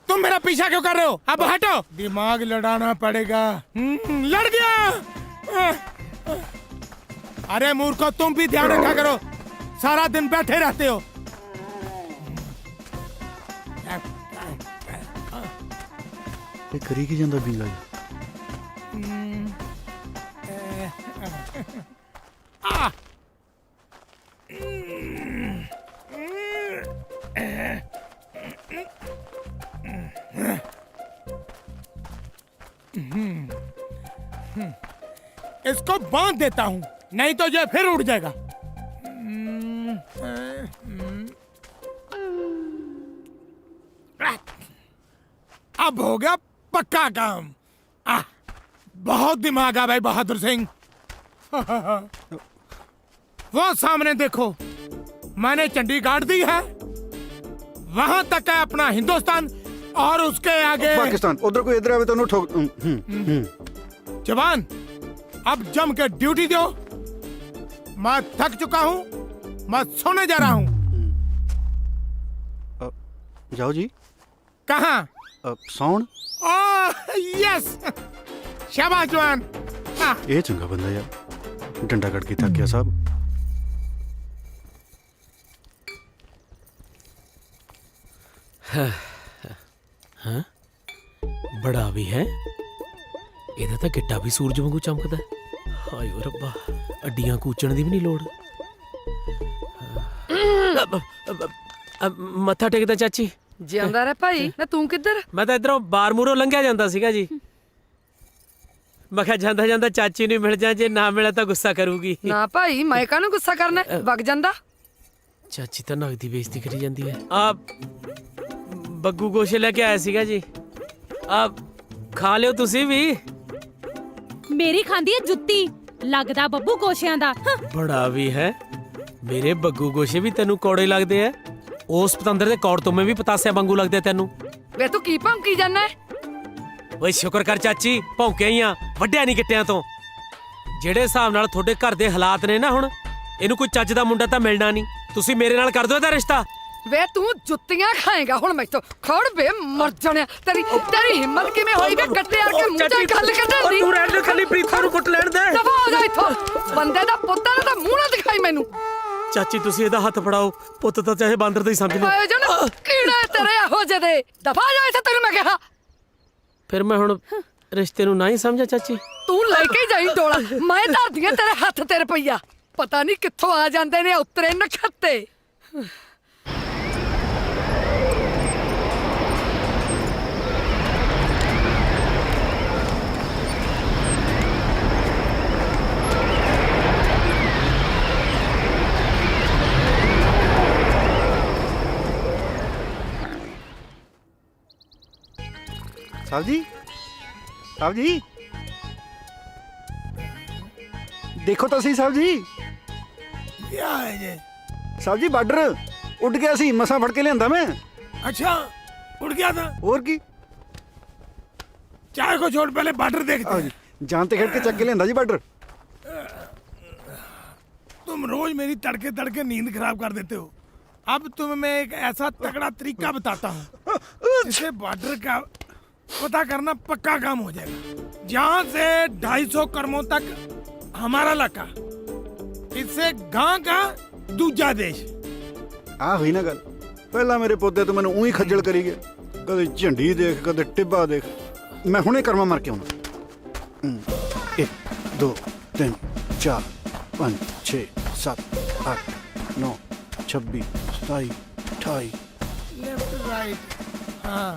तुम मेरा पीछा क्यों कर रहे हो? अब हटो। दिमाग लड़ाना पड़ेगा। लड़ गया। अरे मूर्खो, तुम भी ध्यान रखा करो, सारा दिन बैठे रहते हो। ये करी की ਜਾਂਦਾ ਬਿੰਗਾ ਜੀ। इसको बांध देता हूँ, नहीं तो ये फिर उड़ जाएगा। अब हो गया पक्का काम। बहुत दिमाग आ भाई बहादुर सिंह। वो सामने देखो, मैंने चंडी गाड़ दी है। वहां तक है अपना हिंदुस्तान और उसके आगे पाकिस्तान। उधर कोई इधर आवे तो ठोक। जवान, अब जम के ड्यूटी दो। मैं थक चुका हूँ, मैं सोने जा रहा हूँ। जाओ जी। कहाँ? सौन। यस, शाबाश जवान। ये चंगा बंदा यार, डंडा कट के थक गया साहब। हाँ? बड़ा भी है, ਇਹਦਾ ਤਾਂ ਗਿੱਟਾ ਵੀ ਸੂਰਜ ਵਾਂਗੂ ਚਮਕਦਾ ਹੈ। ਹਾਏ ਓ ਰੱਬਾ, ਅੱਡੀਆਂ ਕੂਚਣ ਦੀ ਵੀ ਨਹੀਂ ਲੋੜ। ਮੱਥਾ ਟੇਕਦਾ ਚਾਚੀ। ਜਿਉਂਦਾ ਰਹਿ ਭਾਈ। ਨਾ ਤੂੰ ਕਿੱਧਰ? ਮੈਂ ਤਾਂ ਇਧਰੋਂ ਬਾਰ ਮੂਹਰੋਂ ਲੰਘਿਆ ਜਾਂਦਾ ਸੀਗਾ ਜੀ। ਮੈਂ ਕਿਹਾ ਜਾਂਦਾ ਜਾਂਦਾ ਚਾਚੀ ਨੂੰ ਮਿਲ ਜਾ, ਜੇ ਨਾ ਮਿਲਿਆ ਤਾਂ ਗੁੱਸਾ ਕਰੂਗੀ। ਨਾ ਭਾਈ, ਮੈਂ ਕਾਹਨੂੰ ਗੁੱਸਾ ਕਰਨਾ, ਵਗ ਜਾਂਦਾ। ਚਾਚੀ ਤਾਂ ਨਗਦੀ ਬੇਇੱਜ਼ਤੀ ਕਰੀ ਜਾਂਦੀ ਹੈ। ਆ ਬੱਗੂ ਗੋਸ਼ੇ ਲੈ ਕੇ ਆਇਆ ਸੀਗਾ ਜੀ, ਆ ਖਾ ਲਿਓ ਤੁਸੀਂ ਵੀ। ਮੇਰੀ ਖਾਂਦੀ ਹੈ ਜੁੱਤੀ, ਲੱਗਦਾ ਬੱਬੂ ਗੋਸ਼ਿਆਂ ਦਾ। ਬੜਾ ਵੀ ਹੈ, ਮੇਰੇ ਬੱਗੂ ਗੋਸ਼ੇ ਵੀ ਤੈਨੂੰ ਕੌੜੇ ਲੱਗਦੇ ਆ। ਉਸ ਪਤੰਦਰ ਦੇ ਕੌੜ ਤੋਂ ਮੈਂ ਵੀ ਪਤਾਸਿਆਂ ਵਾਂਗੂ ਲੱਗਦੇ ਆ ਤੈਨੂੰ। ਵੇ ਤੂੰ ਕੀ ਭੌਂਕੀ ਜਾਂਦਾ? ਓਏ ਸ਼ੁਕਰ ਕਰ ਚਾਚੀ, ਭੌਂਕਿਆ ਹੀ ਆ, ਵੱਡਿਆ ਨਹੀਂ ਗਿੱਟਿਆਂ ਤੋਂ। ਜਿਹੜੇ ਹਿਸਾਬ ਨਾਲ ਤੁਹਾਡੇ ਘਰ ਦੇ ਹਾਲਾਤ ਨੇ ਨਾ ਹੁਣ, ਇਹਨੂੰ ਕੋਈ ਚੱਜ ਦਾ ਮੁੰਡਾ ਤਾਂ ਮਿਲਣਾ ਨਹੀਂ। ਤੁਸੀਂ ਮੇਰੇ ਨਾਲ ਕਰ ਦਿਓ ਇਹਦਾ ਰਿਸ਼ਤਾ। ਵੇ ਤੂੰ ਜੁੱਤੀਆਂ ਖਾਏਗਾ ਹੁਣ ਮੈਥੋਂ। ਖੜ ਵੇ ਮਰ ਜਾਣਿਆ, ਤੇਰੀ ਹਿੰਮਤ ਕਿਵੇਂ ਹੋਈ ਵੇ ਗੱਟੇ ਆ ਕੇ ਮੂੰਹ ਤੇ ਗੱਲ ਕੱਢਣ ਦੀ? ਤੂੰ ਰਹਿਣ ਦੇ, ਖਾਲੀ ਪ੍ਰੀਤ ਨੂੰ ਕੁੱਟ ਲੈਣ ਦੇ। ਦਫਾ ਹੋ ਜਾ ਇੱਥੋਂ, ਬੰਦੇ ਦਾ ਪੁੱਤ ਨਾ ਤਾਂ ਮੂੰਹ ਨਾ ਦਿਖਾਈ ਮੈਨੂੰ। ਚਾਚੀ ਤੁਸੀਂ ਇਹਦਾ ਹੱਥ ਫੜਾਓ, ਪੁੱਤ ਤਾਂ ਚਾਹੇ ਬਾਂਦਰ ਦਾ ਹੀ ਸਮਝ ਲਓ। ਆਏ ਜਨ ਕੀੜਾ ਤੇਰੇ ਇਹੋ ਜਿਹੇ ਦੇ। ਦਫਾ ਜਾ ਇੱਥੇ, ਤੈਨੂੰ ਮੈਂ ਕਿਹਾ। ਫਿਰ ਮੈਂ ਹੁਣ ਰਿਸ਼ਤੇ ਨੂੰ ਨਾ ਹੀ ਸਮਝਾ ਚਾਚੀ? ਤੂੰ ਲੈ ਕੇ ਜਾਈ ਡੋਲਾ, ਮੈਂ ਧਰਦੀਆਂ ਤੇਰੇ ਹੱਥ ਤੇ ਰੁਪਈਆ। ਪਤਾ ਨਹੀਂ ਕਿੱਥੋਂ ਆ ਜਾਂਦੇ ਨੇ ਉਤਰੇ ਨਖੱਤੇ। ਸਾਹਿਬ ਜੀ, ਸਾਹਿਬ ਜੀ, ਦੇਖੋ ਤਾਂ ਸਹੀ ਸਾਹਿਬ ਜੀ। क्या है ये? ਸਾਹਿਬ ਜੀ ਬਾਰਡਰ ਉੱਡ ਗਿਆ ਸੀ, ਮਸਾਂ ਫੜ ਕੇ ਲਿਆਂਦਾ ਮੈਂ। अच्छा, उड़ गया था। ਹੋਰ ਕੀ, चाय को छोड़, पहले बॉर्डर देखते हैं। ਜਾਨ ਤੇ ਖੜ ਕੇ ਚੱਕ ਕੇ ਲਿਆਂਦਾ ਜੀ ਬਾਰਡਰ। तुम रोज मेरी तड़के तड़के नींद खराब कर देते हो। अब तुम्हें मैं एक ऐसा तगड़ा तरीका बताता हूँ जिससे बॉर्डर का पता करना पक्का काम हो जाएगा। जहाँ से 250 करमों तक हमारा इलाका, इससे गांव का दूजा देश। ਆ ਹੋਈ ਨਾ ਗੱਲ। ਪਹਿਲਾਂ ਮੇਰੇ ਪੋਤੇ ਤੋਂ ਮੈਨੂੰ ਉਹੀ ਖੱਜਲ ਕਰੀ ਗਏ, ਕਦੇ ਝੰਡੀ ਦੇਖ, ਕਦੇ ਟਿੱਬਾ ਦੇਖ। ਮੈਂ ਹੁਣੇ ਕਰਮਾ ਮਾਰ ਕੇ ਆਉਣਾ। 1 2 3 4 5 6 7 8 9 26 27 28 लेफ्ट राइट, हाँ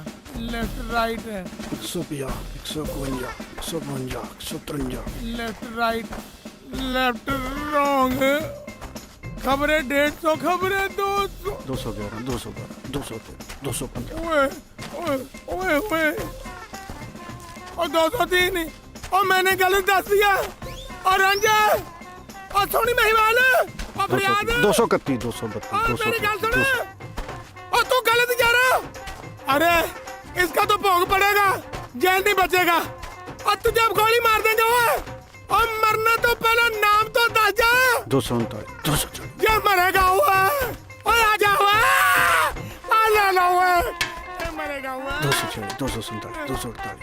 लेफ्ट राइट है। 150 152 152 153 लेफ्ट राइट, लेफ्ट रॉन्ग। खबरें 150, खबरें 200। 211 212 213 215। ओए ओए ओए ओए, और 203। और मैंने गलत दस दिया। और रंजन, और सोनी महिवाल, और फरियाद, 231 232 और मेरी गल सुन। 233। और तू गलत जा रहा। अरे इसका तो भोग पड़ेगा, जेल नहीं बचेगा। और तुझे अब गोली मार देंगे वो। और मरने तो पहले नाम तो दस जा। 239 240। ये मरेगा हुआ। ओए आ जा हुआ, आ जाना हुआ, ये मरेगा हुआ। 240 247 248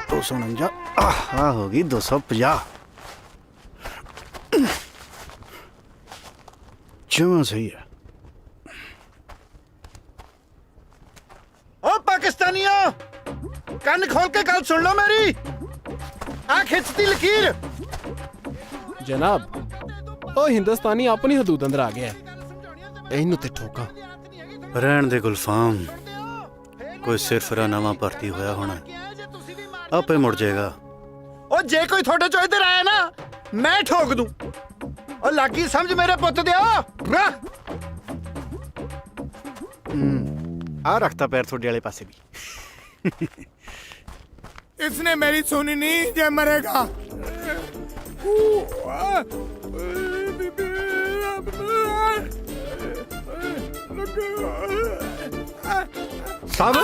249। आ होगी 250। जमा सही है। ओ पाकिस्तानियों, कान खोल के गल सुन लो मेरी। आ खिंचती लकीर। जनाब, ਉਹ ਹਿੰਦੁਸਤਾਨੀ ਆਪਣੀ ਹਦੂਦ ਅੰਦਰ ਆ ਗਿਆ। ਇਹਨੂੰ ਤੇ ਠੋਕਾ। ਰਹਿਣ ਦੇ ਗੁਲਫਾਮ, ਕੋਈ ਸਿਰਫਰਾ ਨਵਾਂ ਭਰਤੀ ਹੋਇਆ ਹੋਣਾ, ਆਪੇ ਮੁੜ ਜਾਏਗਾ। ਉਹ ਜੇ ਕੋਈ ਤੁਹਾਡੇ ਚੋਂ ਇੱਧਰ ਆਇਆ ਨਾ, ਮੈਂ ਠੋਕ ਦੂੰ। ਉਹ ਲੱਗੀ ਸਮਝ ਮੇਰੇ ਪੁੱਤ ਦਿਓ। ਆ ਰੱਖਤਾ ਪੈਰ ਤੁਹਾਡੇ ਵਾਲੇ ਪਾਸੇ ਵੀ। इसने मेरी सुनी नहीं, जे मरेगा। साहब,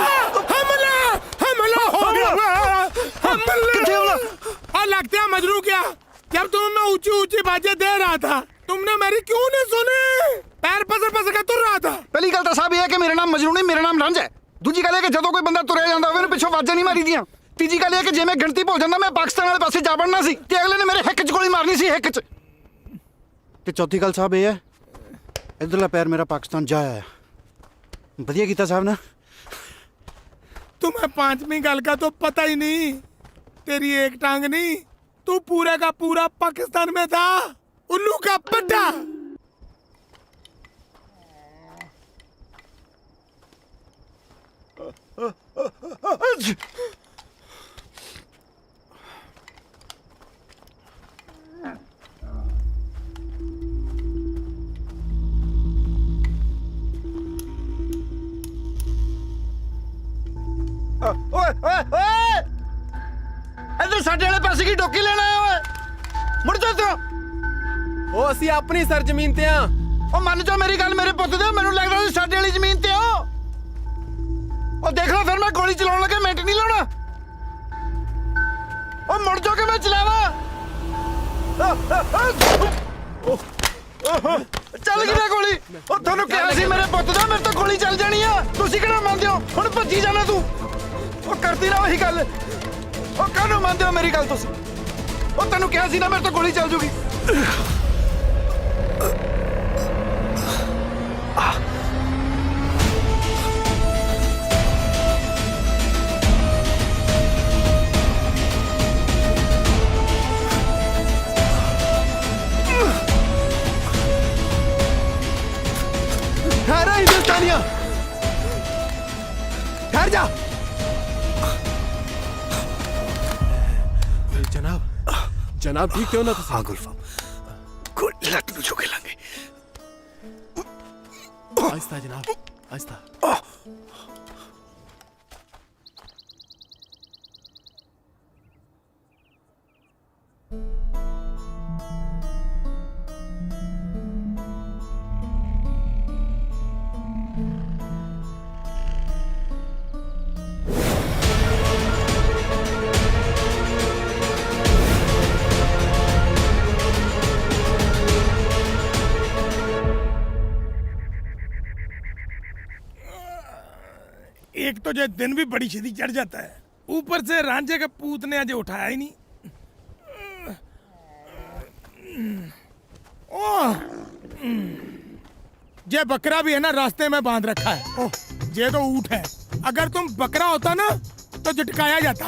हमला हमला हो गया। हमला और लगता है मजरू क्या। जब तुम्हें मैं ऊंची ऊंची बातें दे रहा था, तुमने मेरी क्यों नहीं सुनी? पैर पसर पसर के तुर रहा था। ਪਹਿਲੀ ਗੱਲ ਤਾਂ ਸਾਹਿਬ ਇਹ ਹੈ ਕਿ ਮੇਰਾ ਨਾਮ ਮਜਨੂ ਨਹੀਂ, ਮੇਰਾ ਨਾਮ ਰੰਜ ਹੈ। ਦੂਜੀ ਗੱਲ ਇਹ ਕਿ ਜਦੋਂ ਕੋਈ ਬੰਦਾ ਤੁਰਿਆ ਜਾਂਦਾ ਹੋਵੇ, ਉਹਨੂੰ ਪਿੱਛੋਂ ਆਵਾਜ਼ਾਂ ਨਹੀਂ ਮਾਰੀ ਦੀਆਂ। ਤੀਜੀ ਗੱਲ ਇਹ ਕਿ ਜੇ ਮੈਂ ਗਿਣਤੀ ਭੁੱਲ ਜਾਂਦਾ, ਮੈਂ ਪਾਕਿਸਤਾਨ ਵਾਲੇ ਪਾਸੇ ਜਾ ਵੜਨਾ ਸੀ ਤੇ ਅਗਲੇ ਨੇ ਮੇਰੇ ਹਿੱਕ 'ਚ ਗੋਲੀ ਮਾਰਨੀ ਸੀ, ਹਿੱਕ 'ਚ। ਤੇ ਚੌਥੀ ਗੱਲ ਸਾਹਿਬ ਇਹ ਹੈ, ਇਧਰਲਾ ਪੈਰ ਮੇਰਾ ਪਾਕਿਸਤਾਨ ਜਾ ਆਇਆ। ਵਧੀਆ ਕੀਤਾ ਸਾਹਿਬ ਨੇ। तुम्हें पांचवी गल का तो पता ही नहीं। तेरी एक टांग नहीं, तू पूरे का पूरा पाकिस्तान में था, उल्लू का पट्टा। ਓਏ ਓਏ ਓਏ ਇੱਧਰ ਸਾਡੇ ਵਾਲੇ ਪਾਸੇ ਕੀ ਡੋਕੀ ਲੈਣਾ ਆਇਆ ਓਏ ਮੁੜ ਜਾ ਤੂੰ ਉਹ ਅਸੀਂ ਆਪਣੀ ਸਰਜ਼ਮੀਨ ਤੇ ਆ। ਉਹ ਮੰਨ ਜਾ ਮੇਰੀ ਗੱਲ ਮੇਰੇ ਪੁੱਤ ਦੇ, ਮੈਨੂੰ ਲੱਗਦਾ ਤੁਸੀਂ ਸਾਡੇ ਵਾਲੀ ਜ਼ਮੀਨ ਤੇ ਹੋ। ਉਹ ਦੇਖ ਲਓ ਫਿਰ ਮੈਂ ਗੋਲੀ ਚਲਾਉਣ ਲੱਗੇ ਮਿੰਟ ਨਹੀਂ ਲਾਉਣਾ। ਉਹ ਮੁੜ ਜਾ ਕੇ ਮੈਂ ਚਲਾਵਾ। ਚੱਲ ਗਈ ਨਾ ਗੋਲੀ। ਉਹ ਤੁਹਾਨੂੰ ਕਿਹਾ ਸੀ ਮੇਰੇ ਪੁੱਤ ਦਾ, ਮੇਰੇ ਤੋਂ ਗੋਲੀ ਚੱਲ ਜਾਣੀ ਆ। ਤੁਸੀਂ ਕਿਹੜਾ ਮੰਨਦੇ ਹੋ? ਹੁਣ ਭੱਜੀ ਜਾਣਾ ਤੂੰ। ਉਹ ਕਰਦੀ ਨਾ ਉਹੀ ਗੱਲ। ਉਹ ਕਾਹਨੂੰ ਮੰਨਦੇ ਹੋ ਮੇਰੀ ਗੱਲ ਤੁਸੀਂ? ਉਹ ਤੈਨੂੰ ਕਿਹਾ ਸੀ ਨਾ ਮੇਰੇ ਤੋਂ ਗੋਲੀ ਚੱਲ ਜੂਗੀ। ठहरा हिंदुस्तानिया, ठहर जा। जनाब, जनाब ठीक क्यों ना? हाँ गुलफाम, कोई लट नु झुके लांगे। आहिस्ता जनाब, आहिस्ता। एक तो जो दिन भी बड़ी छेती चढ़ जाता है, ऊपर से रांझे के पूत ने आज उठाया ही नहीं। ओह, ये बकरा भी है ना रास्ते में बांध रखा है। ओह, ये तो ऊँट है। अगर तुम बकरा होता ना तो झटकाया जाता।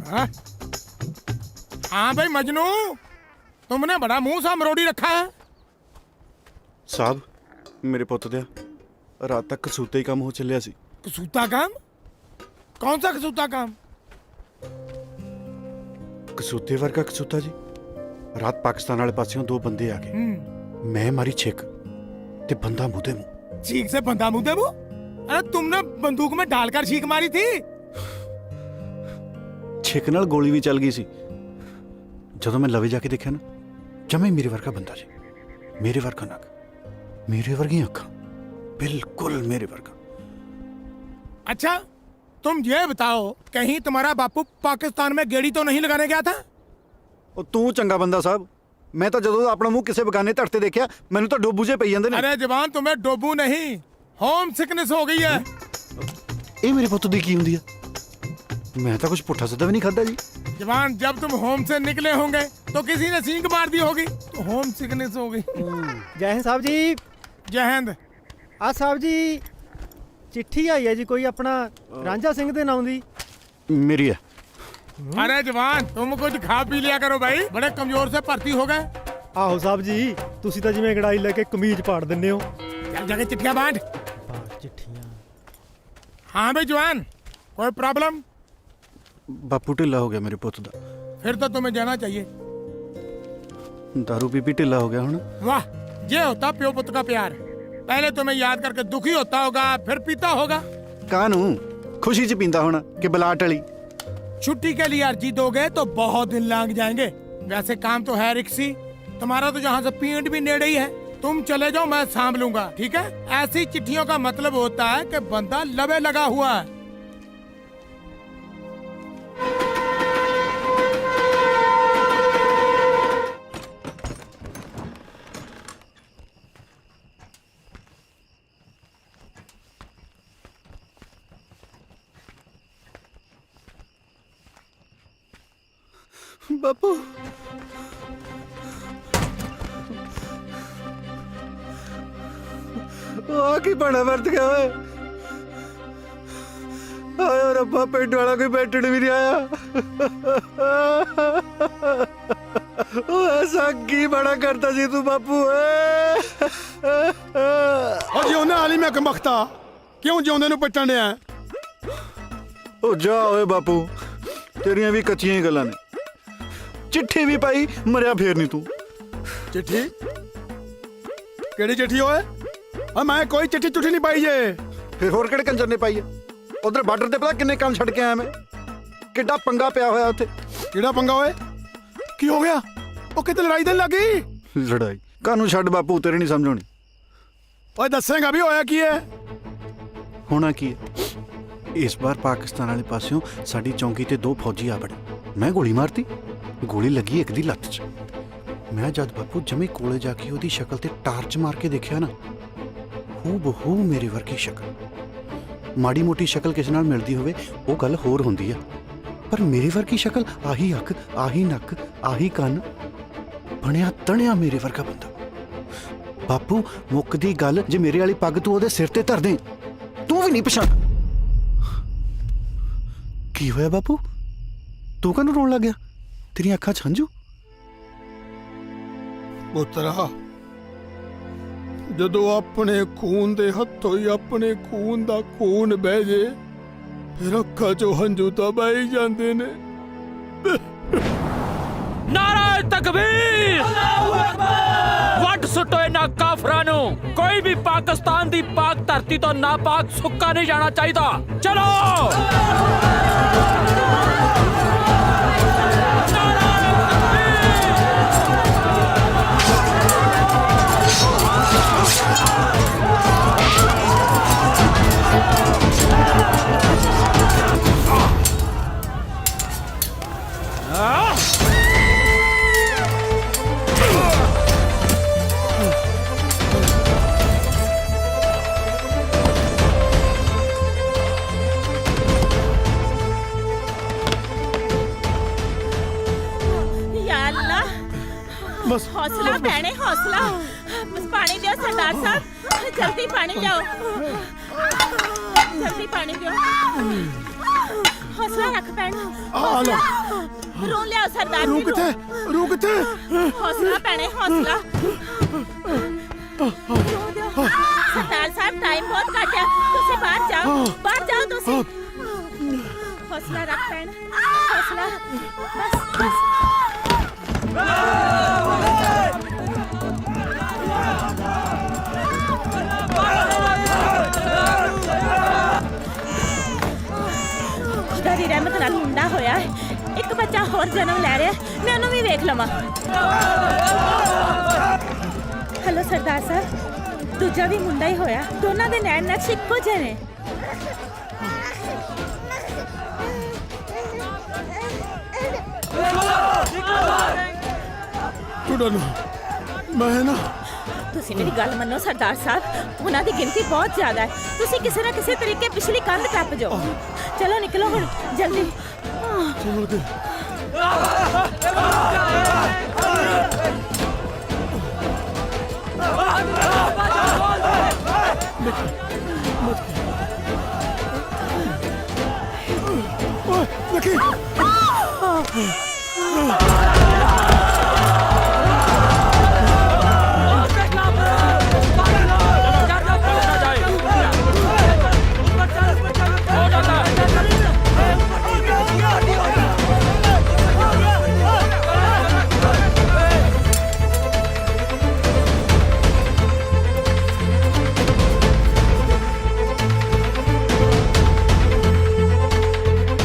हाँ? हाँ भाई मजनू, तुमने बड़ा मुंह सा मरोड़ी रखा है। साहब मेरे पुत दिया रात तक कसूते ही काम हो चलिया सी। कसूता काम? कौन सा कसूता काम? कसूते वर्गा कसूता जी। रात पाकिस्तान वाले पासियों दो बंदे आ गए। मैं मारी छिक ते बंदा मुंह मुंह। छीक से बंदा मुंह दे मुंह? अरे तुमने बंदूक में डालकर छीक मारी थी। छिक नाल गोली भी चल गई सी। जदों मैं लवे जाके देखा ना, जमे मेरे वर्गा बंदा जी, मेरे वर्गा नक, मेरे वर्गी अखा, बिल्कुल मेरे वर्गा। अच्छा तुम ये बताओ, कहीं तुम्हारा बापू पाकिस्तान में गेड़ी तो नहीं लगाने गया था? ਉਹ ਤੂੰ ਚੰਗਾ ਬੰਦਾ ਸਾਹਿਬ। ਮੈਂ ਤਾਂ ਜਦੋਂ ਆਪਣਾ ਮੂੰਹ ਕਿਸੇ ਬਗਾਨੇ ਧੜ ਤੇ ਦੇਖਿਆ, ਮੈਨੂੰ ਤਾਂ ਡੋਬੂ ਜੇ ਪਈ ਜਾਂਦੇ ਨੇ। अरे जवान, तुम्हें डोबू नहीं, होम सिकनेस हो गई है। ਇਹ ਮੇਰੇ ਪੁੱਤ ਦੀ ਕੀ ਹੁੰਦੀ ਆ? मैं तो कुछ पुट्ठा सीधा भी नहीं खाता जी। जवान, जब तुम होम से निकले होंगे तो किसी ने सींग मार दी होगी तो होम सिकनेस हो गई। जय हिंद साहब जी। जय हिंद। आ साहब जी चिट्ठी आई है जी कोई अपना रांझा सिंह दे नाम दी। मेरी है। अरे जवान, तुम कुछ खा पी लिया करो भाई, बड़े कमजोर से भर्ती हो गए। ਆਹੋ ਸਾਹਿਬ ਜੀ, ਤੁਸੀਂ ਤਾਂ ਜਿਵੇਂ ਗੜਾਈ ਲੈ ਕੇ ਕਮੀਜ਼ ਪਾੜ ਦਿੰਦੇ ਹੋ। चल जाके चिट्ठियां बांट। चिट्ठियां। हाँ भाई जवान, कोई प्रॉब्लम? बापू ढिला हो गया मेरे पुत दा। फिर तो तुम्हें जाना चाहिए। दारू पी पी ढिला हो गया हुण। वाह, ये होता प्यो पुत का प्यार। पहले तुम्हें याद करके दुखी होता होगा, फिर पीता होगा। कानू खुशी च पींदा होना कि बलाट वाली। छुट्टी के लिए अर्जी दोगे तो बहुत दिन लग जाएंगे। वैसे काम तो है रिक्सी, तुम्हारा तो जहाँ से पीएंट भी नेड़े ही है। तुम चले जाओ, मैं सांभ लूंगा, ठीक है? ऐसी चिट्ठियों का मतलब होता है कि बंदा लबे लगा हुआ है। बापू आ की बना वर्त गया है। ਹਾਏ ਰੱਬਾ, ਪਿੰਡ ਵਾਲਾ ਕੋਈ ਬੈਠਣ ਵੀ ਨਹੀਂ ਆਇਆ। ਉਹ ਐਸਾ ਕੀ ਬੜਾ ਕਰਦਾ ਸੀ ਤੂੰ ਬਾਪੂ ਓਏ। ਉਹ ਜਿਉਂਦੇ ਵਾਲੀ ਮੈਂ ਕਮਖਤਾ, ਕਿਉਂ ਜਿਉਂਦੇ ਨੂੰ ਪੱਟਣ ਡਿਆ? ਉਹ ਜਾ ਓਏ ਬਾਪੂ, ਤੇਰੀਆਂ ਵੀ ਕੱਚੀਆਂ ਹੀ ਗੱਲਾਂ ਨੇ। ਚਿੱਠੀ ਵੀ ਪਾਈ, ਮਰਿਆ ਫੇਰ ਨਹੀਂ ਤੂੰ। ਚਿੱਠੀ? ਕਿਹੜੀ ਚਿੱਠੀ ਓਏ? ਆ ਮੈਂ ਕੋਈ ਚਿੱਠੀ ਚੁੱਠੀ ਨਹੀਂ ਪਾਈ ਜੇ। ਫਿਰ ਹੋਰ ਕਿਹੜੇ ਕੰਜਰ ਨੇ ਪਾਈ ਹੈ? ਉਧਰ ਬਾਰਡਰ ਤੇ ਪਤਾ ਕਿੰਨੇ ਕੰਮ ਛੱਡ ਕੇ ਆਇਆ ਮੈਂ। ਕਿੱਡਾ ਪੰਗਾ ਪਿਆ ਹੋਇਆ ਉੱਥੇ। ਕਿਹੜਾ ਪੰਗਾ ਓਏ? ਕੀ ਹੋ ਗਿਆ? ਉਹ ਕਿਤੇ ਲੜਾਈ ਦੇਣ ਲੱਗੀ? ਲੜਾਈ ਕਾਹਨੂੰ ਛੱਡ ਬਾਪੂ, ਤੇਰੇ ਨਹੀਂ ਸਮਝ ਆਉਣੀ। ਓਏ ਦੱਸੇਗਾ ਵੀ ਹੋਇਆ ਕੀ ਹੈ? ਹੋਣਾ ਕੀ ਹੈ, ਇਸ ਵਾਰ ਪਾਕਿਸਤਾਨ ਵਾਲੇ ਪਾਸਿਓਂ ਸਾਡੀ ਚੌਂਕੀ ਤੇ 2 ਫੌਜੀ ਆ ਬੜੇ। ਮੈਂ ਗੋਲੀ ਮਾਰਤੀ, ਗੋਲੀ ਲੱਗੀ ਇੱਕ ਦੀ ਲੱਤ 'ਚ। ਮੈਂ ਜਦ ਬਾਪੂ ਜਮੇ ਕੋਲੇ ਜਾ ਕੇ ਉਹਦੀ ਸ਼ਕਲ ਤੇ ਟਾਰਚ ਮਾਰ ਕੇ ਦੇਖਿਆ ਨਾ, ਹੂ ਬਹੂ ਮੇਰੇ ਵਰਗੀ ਸ਼ਕਲ। ਮਾੜੀ ਮੋਟੀ ਸ਼ਕਲ ਕਿਸੇ ਨਾਲ ਮਿਲਦੀ ਹੋਵੇ ਉਹ ਗੱਲ ਹੋਰ ਹੁੰਦੀ ਆ, ਪਰ ਮੇਰੇ ਵਰਗੀ ਸ਼ਕਲ, ਆਹੀ ਅੱਖ, ਆਹੀ ਨੱਕ, ਆਹੀ ਕੰਨ, ਬਣਿਆ ਤਣਿਆ ਮੇਰੇ ਵਰਗਾ ਬੰਦਾ। ਬਾਪੂ ਮੁੱਕਦੀ ਗੱਲ, ਜੇ ਮੇਰੇ ਵਾਲੀ ਪੱਗ ਤੂੰ ਉਹਦੇ ਸਿਰ ਤੇ ਧਰ ਦੇ, ਤੂੰ ਵੀ ਨਹੀਂ ਪਛਾਣ। ਕੀ ਹੋਇਆ ਬਾਪੂ, ਤੂੰ ਕਾਹਨੂੰ ਰੋਣ ਲੱਗ ਗਿਆ? ਤੇਰੀਆਂ ਅੱਖਾਂ 'ਚ ਹੰਝੂ? ਪੁੱਤਰਾ, ਜਦੋਂ ਆਪਣੇ ਖੂਨ ਦੇ ਹੱਥੋਂ ਹੀ ਆਪਣੇ ਖੂਨ ਦਾ ਖੂਨ ਬਹਿ ਜੇ, ਫਿਰ ਅੱਖਾਂ 'ਚੋਂ ਹੰਝੂ ਤਾਂ ਬਹਿ ਹੀ ਜਾਂਦੇ ਨੇ। ਨਾਰਾ ਤਕਬੀਰ, ਵੱਡ ਸੁੱਟੋ ਇਹਨਾਂ ਕਾਫਰਾਂ ਨੂੰ। ਕੋਈ ਵੀ ਪਾਕਿਸਤਾਨ ਦੀ ਪਾਕ ਧਰਤੀ ਤੋਂ ਨਾਪਾਕ ਸੁੱਕਾ ਨਹੀਂ ਜਾਣਾ ਚਾਹੀਦਾ। ਚਲੋ हौसला बहने, हौसला। बस पानी दियो सरदार साहब, जल्दी पानी लियो, जल्दी पानी दियो। हौसला रख भैन, हौसला। रू लिया सरदार जी, रू किथे? हौसला भैने, हौसला। सरदार साहब टाइम बहुत घट है, तुसी बाहर जाओ तुसी। हौसला रख भैन, हौसला। बस बस। खुदा दी रहमत नाल मुंडा होया है, एक बच्चा होर जन्म लै रहा है, मैं उन्होंने भी वेख लवां। हेलो सरदार साहब, दूजा भी मुंडा ही होया, दोनों दे नैन नक्श इक्को जिहे ने। मैं ना, तुसी मेरी गल मनो सरदार साहब, उन्हां दी गिनती बहुत ज्यादा है, तुसी किसी ना किसी तरीके पिछली कंध टप जाओ। चलो निकलो हुण जल्दी।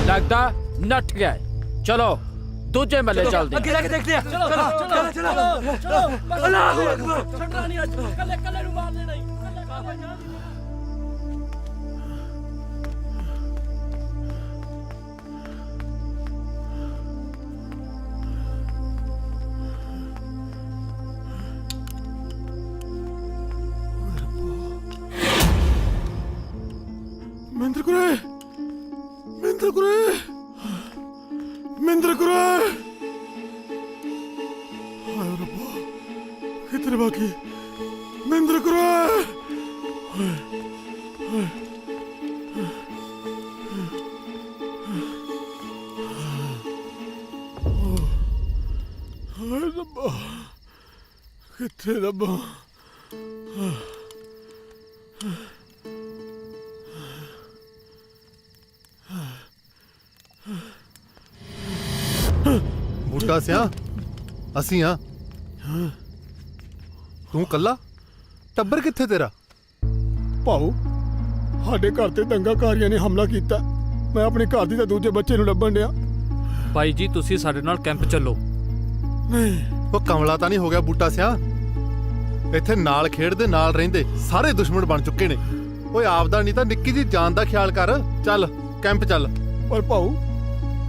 लगता नट गया है। चलो दूजे मल्ले चलते हैं। अगे जाके देखते हैं। चलो चलो चलो चलो। अल्लाहू अकबर। छटना नहीं आज, कल्ले कल्ले नु मार देना ही। मिंद्र कुरे, मिंद्र कुरे, मिंद्र कुरे। हाय रब्बा, कितने बाकी? मिंद्र कुरे। ਕਿੱਥੇ ਲੱਭਾਂ? ਬੂਟਾ ਸਿਆ ਅਸੀਂ ਆ। ਤੂੰ ਕੱਲਾ? ਟੱਬਰ ਕਿੱਥੇ ਤੇਰਾ? ਭਾਊ, ਸਾਡੇ ਘਰ ਤੇ ਦੰਗਾਕਾਰੀਆਂ ਨੇ ਹਮਲਾ ਕੀਤਾ। ਮੈਂ ਆਪਣੇ ਘਰ ਦੀ ਤੇ ਦੂਜੇ ਬੱਚੇ ਨੂੰ ਲੱਭਣ ਡਿਆ। ਬਾਈ ਜੀ ਤੁਸੀਂ ਸਾਡੇ ਨਾਲ ਕੈਂਪ ਚੱਲੋ। ਉਹ ਕਮਲਾ ਤਾਂ ਨਹੀਂ ਹੋ ਗਿਆ ਬੂਟਾ ਸਿਆ? ਇੱਥੇ ਨਾਲ ਖੇਡਦੇ ਨਾਲ ਰਹਿੰਦੇ ਸਾਰੇ ਦੁਸ਼ਮਣ ਬਣ ਚੁੱਕੇ ਨੇ। ਓਏ ਆਪਦਾ ਨਹੀਂ ਤਾਂ ਨਿੱਕੀ ਜੀ ਜਾਨ ਦਾ ਖਿਆਲ ਕਰ। ਚੱਲ ਕੈਂਪ ਚੱਲ। ਪਰ ਭਾਊ,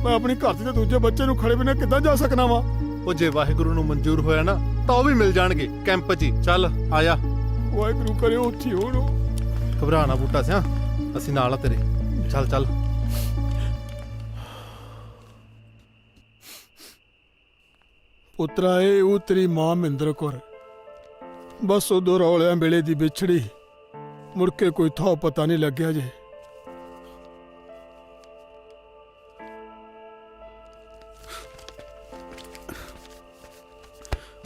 ਮੈਂ ਆਪਣੀ ਘਰ ਦੀ ਤੇ ਦੂਜੇ ਬੱਚੇ ਨੂੰ ਖੜੇ ਬਿਨਾਂ ਕਿੱਦਾਂ ਜਾ ਸਕਣਾ ਵਾ? ਉਹ ਜੇ ਵਾਹਿਗੁਰੂ ਨੂੰ ਮਨਜ਼ੂਰ ਹੋਇਆ ਨਾ ਤਾਂ ਉਹ ਵੀ ਮਿਲ ਜਾਣਗੇ ਕੈਂਪ 'ਚ ਹੀ। ਚੱਲ ਆਇਆ। ਵਾਹਿਗੁਰੂ ਕਰੇ ਉੱਥੇ ਹੋਣ। ਘਬਰਾ ਨਾ ਬੂਟਾ ਸਿਆ, ਅਸੀਂ ਨਾਲ ਆ ਤੇਰੇ। ਚੱਲ ਚੱਲ। ਪੁੱਤਰਾ, ਇਹ ਉਹ ਤੇਰੀ ਮਾਂ ਮਹਿੰਦਰ ਕੌਰ। ਬਸ ਉਦੋਂ ਰੌਲਿਆਂ ਵੇਲੇ ਦੀ ਵਿਛੜੀ, ਮੁੜ ਕੇ ਕੋਈ ਥਾਂ ਪਤਾ ਨਹੀਂ ਲੱਗਿਆ ਜੇ।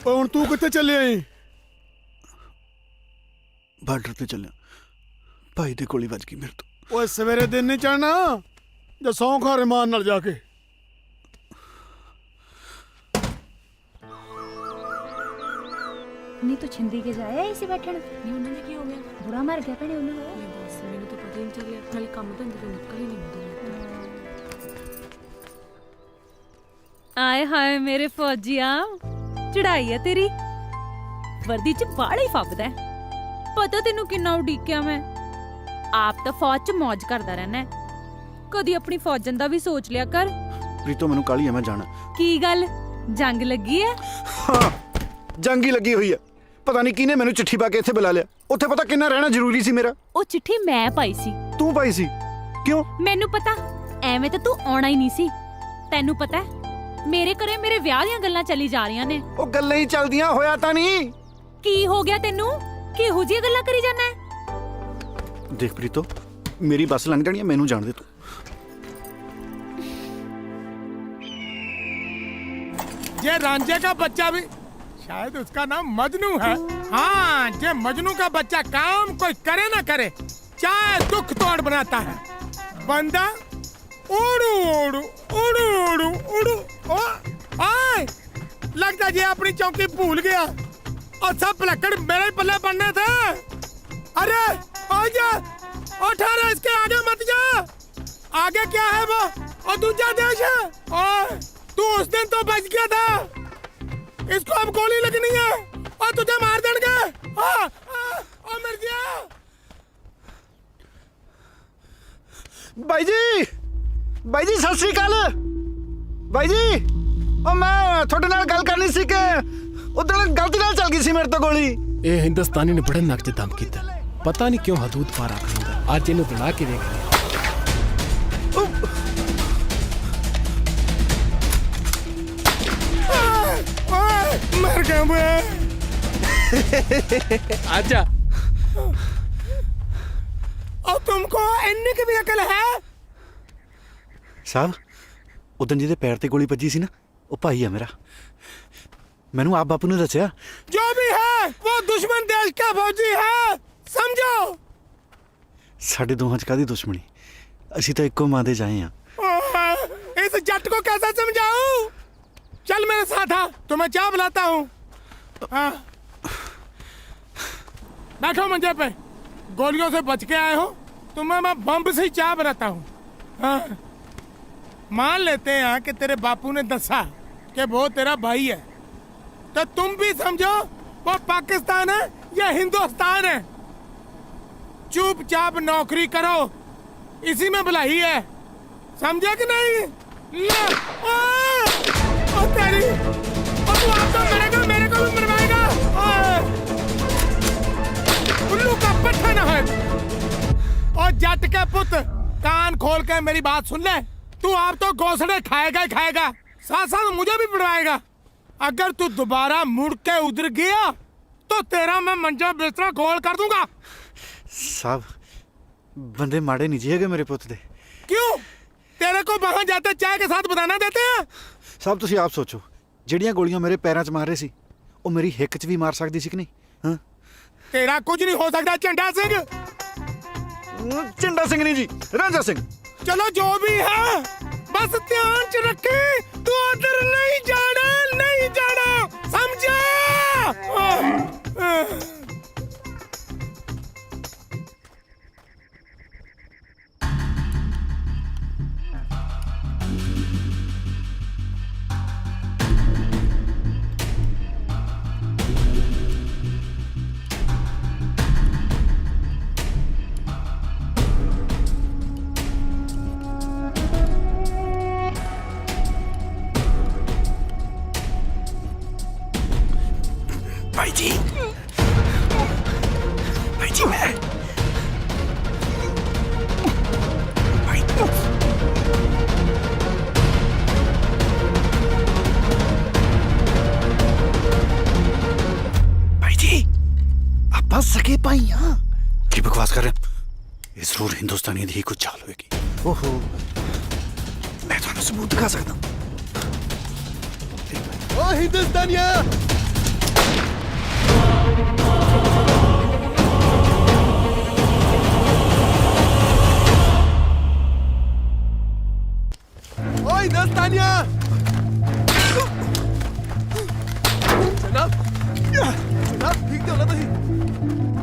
ਹੁਣ ਤੂੰ ਕਿੱਥੇ ਚੱਲਿਆ ਈ? ਬਾਰਡਰ ਤੇ ਚੱਲਿਆ, ਭਾਈ ਦੇ ਗੋਲੀ ਵੱਜ ਗਈ ਮੇਰੇ ਤੋਂ। ਓਏ ਸਵੇਰੇ ਦਿਨ ਨਹੀਂ ਚੜਨਾ, ਜਾਂ ਸੌਂ ਖਾ ਰਮਾਨ ਨਾਲ ਜਾ ਕੇ। नहीं तो छिंदी के जाया इसी बैठन नहीं उन्होंने की हो गया बुरा मर गया भैने उन्होंने बस मैंने तो पता ही नहीं चलिया खाली काम धंधे तो निकल ही नहीं होता। ਆਏ ਹਾਏ ਮੇਰੇ ਫੌਜੀਆ, ਚੜਾਈ ਆ ਤੇਰੀ। ਵਰਦੀ ਚ ਬਾਹਲਾ ਹੀ ਫੱਬਦਾ ਹੈ। ਪਤਾ ਤੈਨੂੰ ਕਿੰਨਾ ਉਡੀਕਿਆ ਮੈਂ। ਆਪ ਤਾਂ ਫੌਜ ਚ ਮौज ਕਰਦਾ ਰਹਿਣਾ। ਕਦੀ ਆਪਣੀ ਫੌਜਨ ਦਾ ਵੀ ਸੋਚ ਲਿਆ ਕਰ। ਪ੍ਰੀਤੋ, ਮੈਨੂੰ ਕਾਹਲੀ ਆ, ਮੈਂ ਜਾਣਾ। ਕੀ ਗੱਲ, ਜੰਗ ਲੱਗੀ ਹੈ? ਹਾਂ, ਜੰਗ ਹੀ ਲੱਗੀ ਹੋਈ ਹੈ। ਪਤਾ ਨਹੀਂ ਕਿਹਨੇ ਮੈਨੂੰ ਚਿੱਠੀ ਪਾ ਕੇ ਇੱਥੇ ਬੁਲਾ ਲਿਆ। ਉੱਥੇ ਪਤਾ ਕਿੰਨਾ ਰਹਿਣਾ ਜ਼ਰੂਰੀ ਸੀ ਮੇਰਾ। ਉਹ ਚਿੱਠੀ ਮੈਂ ਪਾਈ ਸੀ। ਤੂੰ ਪਾਈ ਸੀ? ਕਿਉਂ? ਮੈਨੂੰ ਪਤਾ, ਐਵੇਂ ਤਾਂ ਤੂੰ ਆਉਣਾ ਹੀ ਨਹੀਂ ਸੀ। ਤੈਨੂੰ ਪਤਾ ਮੇਰੇ ਘਰੇ ਮੇਰੇ ਵਿਆਹ ਦੀਆਂ ਗੱਲਾਂ ਚੱਲੀ ਜਾ ਰਹੀਆਂ ਨੇ। ਉਹ ਗੱਲਾਂ ਹੀ ਚੱਲਦੀਆਂ, ਹੋਇਆ ਤਾਂ ਨਹੀਂ। ਕੀ ਹੋ ਗਿਆ ਤੈਨੂੰ? ਕਿਹੋ ਜਿਹੀਆਂ ਗੱਲਾਂ ਕਰੀ ਜਾਂਦਾ ਹੈ? ਦੇਖ ਪ੍ਰੀਤੋ, ਮੇਰੀ ਬੱਸ ਲੰਘ ਜਾਣੀ ਹੈ, ਮੈਨੂੰ ਜਾਣ ਦੇ ਤੂੰ। ये रांझे का बच्चा भी, शायद उसका नाम मजनू है। हाँ, ये मजनू का बच्चा काम कोई करे ना करे, चाहे दुख तोड़ बनाता है। बंदा उड़ू उड़ू उड़ू उड़ू उड़ू आए, लगता ये अपनी चौकी भूल गया और सब लकड़ मेरे ही पल्ले पड़ने थे। अरे आजा, उठा रे, इसके आगे मत जा। आगे क्या है वो? और दूसरा देश है। ओए, तू उस दिन तो बच गया था, इसको अब गोली लगनी है और तुझे मार देंगे। और मर गया। ਬਾਈ ਜੀ, ਬਾਈ ਜੀ ਸਤਿ ਸ੍ਰੀ ਅਕਾਲ। ਬਾਈ ਜੀ, ਉਹ ਮੈਂ ਤੁਹਾਡੇ ਨਾਲ ਗੱਲ ਕਰਨੀ ਸੀ ਕਿ ਉਦੋਂ ਗਲਤੀ ਨਾਲ ਚੱਲ ਗਈ ਸੀ ਮੇਰੇ ਤੋਂ ਗੋਲੀ। ਇਹ ਹਿੰਦੁਸਤਾਨੀ ਨੇ ਬੜੇ ਨੱਕ 'ਚ ਦਮ ਕੀਤਾ। ਪਤਾ ਨਹੀਂ ਕਿਉਂ ਹਦੂਦ ਪਾਰ ਆਖਦਾ। ਅੱਜ ਇਹਨੂੰ ਬਣਾ ਕੇ ਦੇਖ। मर गए मैं। आजा। और तुमको इन्नी की भी अकल है? ਸਾਹਿਬ, ਉਦੋਂ ਜਿਹਦੇ ਪੈਰ ਤੇ ਗੋਲੀ ਵੱਜੀ ਸੀ ਨਾ, ਉਹ ਭਾਈ ਆ ਮੇਰਾ। ਮੈਨੂੰ ਆਪ ਬਾਪੂ ਨੇ ਦੱਸਿਆ। जो भी है वो दुश्मन देश का फौजी है, समझो। ਸਾਡੇ ਦੋਹਾਂ 'ਚ ਕਾਹਦੀ ਦੁਸ਼ਮਣੀ? ਅਸੀਂ ਤਾਂ ਇੱਕੋ ਮਾਂ ਦੇ ਜਾਏ ਆ। इस जट को कैसे समझाऊं? चल मेरे साथ आ, तुम्हें चाय बुलाता हूँ। हाँ, बैठो मंजे पे। गोलियों से बच के आए हो, तुम्हें मैं बम से ही चाय बनाता हूँ। हाँ, मान लेते हैं कि तेरे बापू ने दसा कि वो तेरा भाई है, तो तुम भी समझो वो पाकिस्तान है या हिंदुस्तान है। चुपचाप नौकरी करो, इसी में भलाई है, समझे कि नहीं? ले, तेरी, तू आप तो मरेगा, मेरे को भी मरवाएगा। उल्लू का पट्टा न है। और जट के पुत, कान खोल के मेरी बात सुन ले। तू आप तो घोंसड़े खाएगा ही खाएगा, साथ साथ मुझे भी पड़वाएगा। अगर तू दोबारा मुड़ के उधर गया तो तेरा मैं मंजा बिस्तरा गोल कर दूंगा। ਸਾਹਿਬ, ਬੰਦੇ ਮਾੜੇ ਨਹੀਂ ਜੀ ਹੈਗੇ ਮੇਰੇ ਪੁੱਤ ਦੇ। क्यों? तेरे को वहां जाते चाय के साथ बताना देते हैं? ਸਾਹਿਬ, ਤੁਸੀਂ ਆਪ ਸੋਚੋ, ਜਿਹੜੀਆਂ ਗੋਲੀਆਂ ਮੇਰੇ ਪੈਰਾਂ 'ਚ ਮਾਰ ਰਹੇ ਸੀ, ਉਹ ਮੇਰੀ ਹਿੱਕ 'ਚ ਵੀ ਮਾਰ ਸਕਦੀ ਸੀ ਕਿ ਨਹੀਂ? ਹਾਂ ਤੇਰਾ ਕੁਝ ਨਹੀਂ ਹੋ ਸਕਦਾ ਝੰਡਾ ਸਿੰਘ। ਝੰਡਾ ਸਿੰਘ ਨਹੀਂ ਜੀ, ਰਾਂਝਾ ਸਿੰਘ। ਚਲੋ ਜੋ ਵੀ ਹੈ, ਬਸ ਧਿਆਨ ਚ ਰੱਖੀ ਤੂੰ ਉਧਰ ਨਹੀਂ ਜਾਣਾ, ਨਹੀਂ ਜਾਣਾ, ਸਮਝਿਆ? भाई जी, भाई जी मैं भाई भाई जी आप सके भाई यहाँ की बकवास कर रहे हैं? ये जरूर हिंदुस्तानी दी कुछ चाल होगी। ओहो मैं थानू सबूत दिखा सकता हूँ। ओ हिंदुस्तानिया ओए हिंदुस्तानिया जनाब जनाब ठीक तो तुसी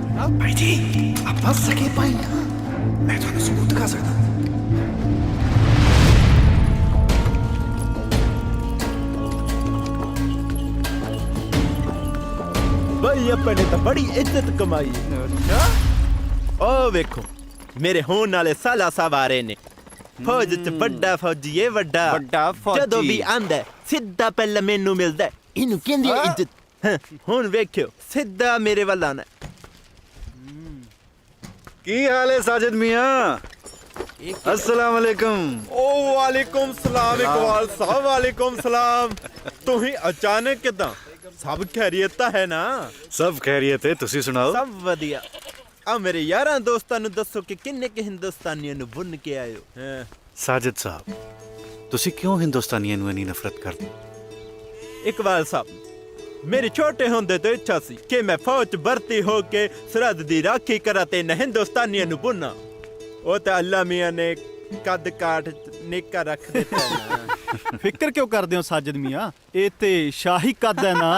जनाब। भाई जी आप बस सके भाई यहाँ मैं थानू सबूत दिखा सकता हूँ। भाई अपने तो बड़ी इज्जत कमाई। ओ वेखो मेरे होने वाले साला साहब आ रहे ने। फौज च बड़ा फौजी है, बड़ा फौजी जदों भी आंदा सीधा पहले मेनू मिलदा है। इनू कहंदी है इज्जत। हुन वेखियो सीधा मेरे वाल आना। की हाल है साजिद मियाँ? अस्सलाम वालेकुम। ओ वालेकुम सलाम इकबाल साहब, वालेकुम सलाम। तू ही अचानक किदां? सब खैरियत है ना? सब खैरियत है, तुसी सुनाओ? सब वधिया। आ मेरे यारां दोस्तां नु दसो कि किन्ने के हिंदुस्तानियां नु बुन के आए हो? साजिद साहब तुसी क्यों हिंदुस्तानियां नु इन्नी नफरत करदे? इकबाल साहब मेरी छोटे होंदे तो इच्छा सी कि मैं फौज भर्ती होके सरहद दी राखी करा ते न हिंदुस्तानियां नु बुना। ओ ते अल्लाह मियां ने कद काठ निक्का रख दिता है ना। फिक्र क्यों करदे हो साजिद मियां? ए ते शाही कद है ना।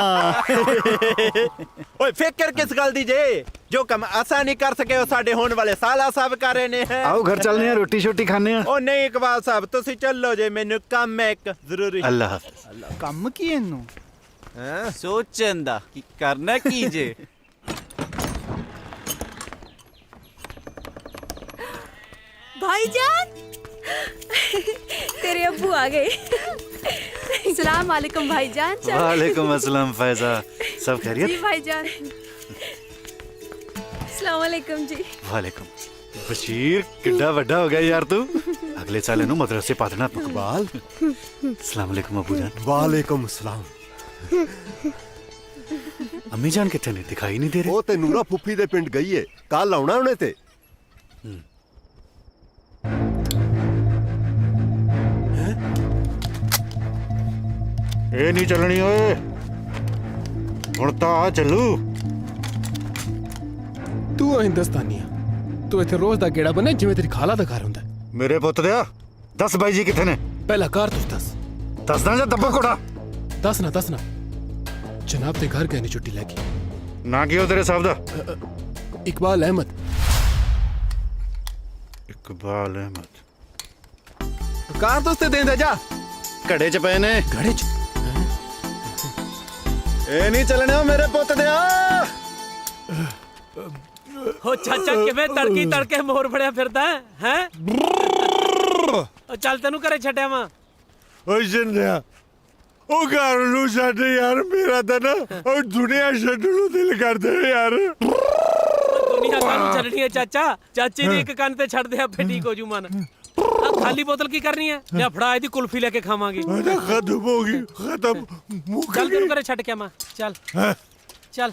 ओए फिक्र किस गल दी जे? जो कम असा नहीं कर सके वो साडे होने वाले साला साहब कर रहे ने। आओ घर चलने हैं, रोटी शोटी खाने हैं। ओ नहीं इकबाल साहब तुसी चलो जे, मैनू काम है एक जरूरी। अल्लाह हाफिज। अल्लाह कम की इन्नू सोचन दा की करना की जे। भाईजान तेरे अब्बू आ गए। सलाम वालेकुम भाईजान। वालेकुम अस्सलाम फैजा, सब खैरियत? जी भाईजान। सलाम वालेकुम जी। वालेकुम। बशीर किड्डा वड्डा हो गया यार तू। अगले साल इनू मदरसे पा देना। इकबाल अस्सलाम वालेकुम अबू जान। वालेकुम सलाम। अम्मी जान किथे ने? दिखाई नहीं दे रहे। ओ ते नूरा फुफी दे पिंड गई है, कल आउणा उन्हें ते। ए नहीं चलनी ओए, हुण तां आ चलू। तू हिंदुस्तानिया तू इत्थे रोज दा गेड़ा बने जिवें तेरी खाला दा घर हुंदा। मेरे पुत्त दिया दस बाई जी किथे ने? पहला घर तुस दस। दसदा जा दब्बा कोड़ा? दसना जनाब ते घर गए ने छुट्टी लैके। ना की हो तेरे साहब दा? इकबाल अहमद। इकबाल अहमद कार दोस्ते देंदा जा। घड़े च पे ने। घड़े च ए नहीं चलने हो मेरे पुत्त दिया। हो चाचा किवें तड़की तड़के मोर फड़िया फिरदा है? चल तेनू घरे छड्डिया वा। ओ जिंदया ओ घर नू छड्ड यार, मेरा तां ना ओ दुनिया छड्डण नू दिल करदा यार। दुनिया कानू छड्डनी है चाचा? चाची दी एक कंन ते छड्ड दे, आपे ठीक हो जू मन। खाली बोतल की करनी है? या फड़ा दी कुल्फी लेके खावांगे। खत्म होगी, खत्म। चल तेनू घरे छड्ड के आवां। चल चल।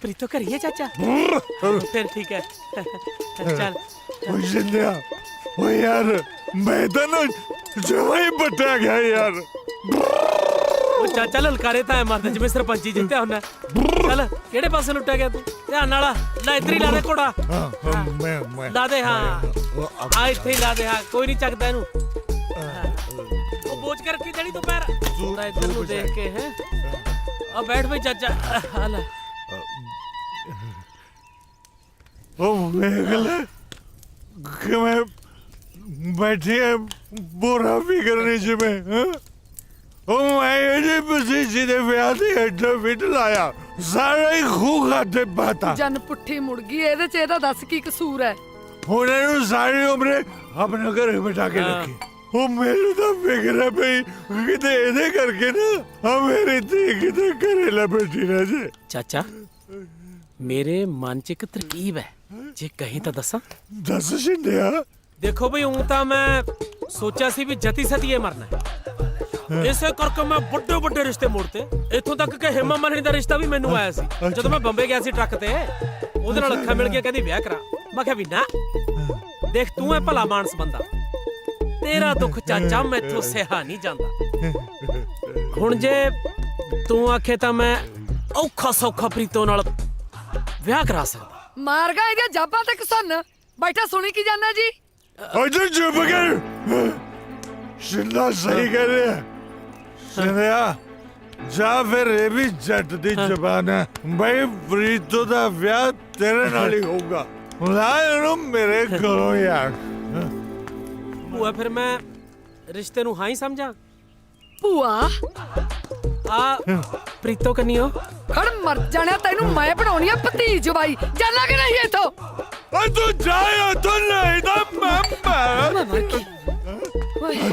प्रीतो करिए चाचा। फिर ठीक है। चल ओ जिंदया ओ यार मैं तो ना जमा ही बटा गया यार। ਉਹ ਚਾਚਾ ਲਲਕਾਰੇ ਤਾਂ ਐ ਮਰਦੇ ਜਿਵੇਂ ਸਰਪੰਚੀ ਜਿੱਤਿਆ ਹੁੰਦਾ। ਚੱਲ ਕਿਹੜੇ ਪਾਸੇ ਲੁੱਟਿਆ ਗਿਆ ਤੂੰ? ਧਿਆਨ ਨਾਲ ਲੈ ਇੱਧਰ ਹੀ ਲਾ ਦੇ ਘੋੜਾ। ਮੈਂ ਲਾ ਦੇ ਹਾਂ, ਆ ਇੱਥੇ ਹੀ ਲਾ ਦੇ ਹਾਂ, ਕੋਈ ਨਹੀਂ ਚੱਕਦਾ ਇਹਨੂੰ। ਉਹ ਬੋਝ ਕੇ ਰੱਖੀ ਜਣੀ ਤੂੰ ਪੈਰ ਤਾਂ ਇੱਧਰ ਨੂੰ ਦੇਖ ਕੇ ਹੈ। ਆ ਬੈਠ ਬਈ ਚਾਚਾ, ਆ ਲੈ। ਉਹ ਵੇਖ ਲੈ ਕਿਵੇਂ ਬੈਠੇ ਬੋਰਾ ਵੀ ਕਰਨੇ ਜਿਵੇਂ ਹਾਂ। ਉਹ ਮੈਂ ਇਹਦੇ ਪਸੀਨੇ ਦੇ ਵਿਆਹ ਤੇ ਐਡਾ ਫਿੱਟ ਲਾਇਆ, ਸਾਰਾ ਹੀ ਖੂਹ ਖਾਤੇ ਪਾਤਾ। ਜਨ ਪੁੱਠੀ ਮੁੜ ਗਈ, ਇਹਦੇ ਚ ਇਹਦਾ ਦੱਸ ਕੀ ਕਸੂਰ ਹੈ? ਹੁਣ ਇਹਨੂੰ ਸਾਰੀ ਉਮਰ ਆਪਣੇ ਘਰੇ ਬਿਠਾ ਕੇ ਰੱਖੀ। ਉਹ ਮੈਨੂੰ ਤਾਂ ਫਿਕਰ ਹੈ ਪਈ ਕਿਤੇ ਇਹਦੇ ਕਰਕੇ ਨਾ ਆ ਮੇਰੀ ਧੀ ਕਿਤੇ ਘਰੇ ਲੈ ਬੈਠੀ ਨਾ ਜੇ। ਚਾਚਾ ਮੇਰੇ ਮਨ 'ਚ ਇੱਕ ਤਰਕੀਬ ਹੈ, ਜੇ ਕਹੀਂ ਤਾਂ ਦੱਸਾਂ? ਦੱਸ ਛਿੰਦਿਆ। ਦੇਖੋ ਬਈ ਊਂ ਤਾਂ ਮੈਂ ਸੋਚਿਆ ਸੀ ਵੀ ਜਤੀ ਸਤੀਏ ਮਰਨਾ ਹੈ, ਇਸੇ ਕਰਕੇ ਮੈਂ ਵੱਡੇ ਵੱਡੇ ਰਿਸ਼ਤੇ ਮੋੜਤੇ। ਇੱਥੋਂ ਤੱਕ ਕਿ ਹੇਮਾ ਮਾਲਿਨੀ ਦਾ ਰਿਸ਼ਤਾ ਵੀ ਮੈਨੂੰ ਆਇਆ ਸੀ ਜਦੋਂ ਮੈਂ ਬੰਬੇ ਗਿਆ ਸੀ ਟਰੱਕ ਤੇ। ਉਹਦੇ ਨਾਲ ਅੱਖਾਂ ਮਿਲ ਕੇ ਕਹਿੰਦੀ ਵਿਆਹ ਕਰਾ। ਮੈਂ ਕਿਹਾ ਵੀ ਨਾ, ਦੇਖ ਤੂੰ ਐ ਭਲਾ ਮਾਨਸ ਬੰਦਾ, ਤੇਰਾ ਦੁੱਖ ਚਾਚਾ ਮੈਥੋਂ ਸਹਾ ਨਹੀਂ ਜਾਂਦਾ। ਹੁਣ ਜੇ ਤੂੰ ਆਖੇ ਤਾਂ ਮੈਂ ਔਖਾ ਸੌਖਾ ਪ੍ਰੀਤੋਂ ਨਾਲ ਵਿਆਹ ਕਰਾ ਸਕਦਾ। ਮਾਰ ਗਾ ਇਹਦੀਆਂ ਜਾਬਾਂ ਤੇ ਕਿਸਨ ਬੈਠਾ ਸੁਣੀ ਕੀ ਜਾਂਦਾ ਜੀ? ਅਜੇ ਚੁੱਪ ਕਰ, ਸ਼ਿੰਦਾ ਸਹੀ ਕਹਿ ਰਿਹਾ। ਸ਼ਿੰਦਿਆ ਜਾਂ ਫਿਰ ਇਹ ਵੀ ਜੱਟ ਦੀ ਜ਼ਬਾਨ ਹੈ ਬਈ ਪ੍ਰੀਤੋ ਦਾ ਵਿਆਹ ਤੇਰੇ ਨਾਲ ਹੀ ਹੋਊਗਾ। ਲਾ ਇਹਨੂੰ ਮੇਰੇ ਕੋਲੋਂ ਯਾਰ। ਭੂਆ ਫਿਰ ਮੈਂ ਰਿਸ਼ਤੇ ਨੂੰ ਹਾਂ ਹੀ ਸਮਝਾਂ? ਭੂਆ ਆ ਪ੍ਰੀਤੋ ਕੰਨੀਓ ਖੜ ਮਰ ਜਾਣਾ, ਤੈਨੂੰ ਮੈਂ ਬਣਾਉਣੀ ਆ ਭਤੀਜ ਬਾਈ। ਜਾਣਾ ਕਿ ਨਹੀਂ ਇਥੋਂ? ਓ ਤੂੰ ਜਾਇਆ ਤੂੰ ਨਹੀਂ ਤਾਂ ਮੈਂ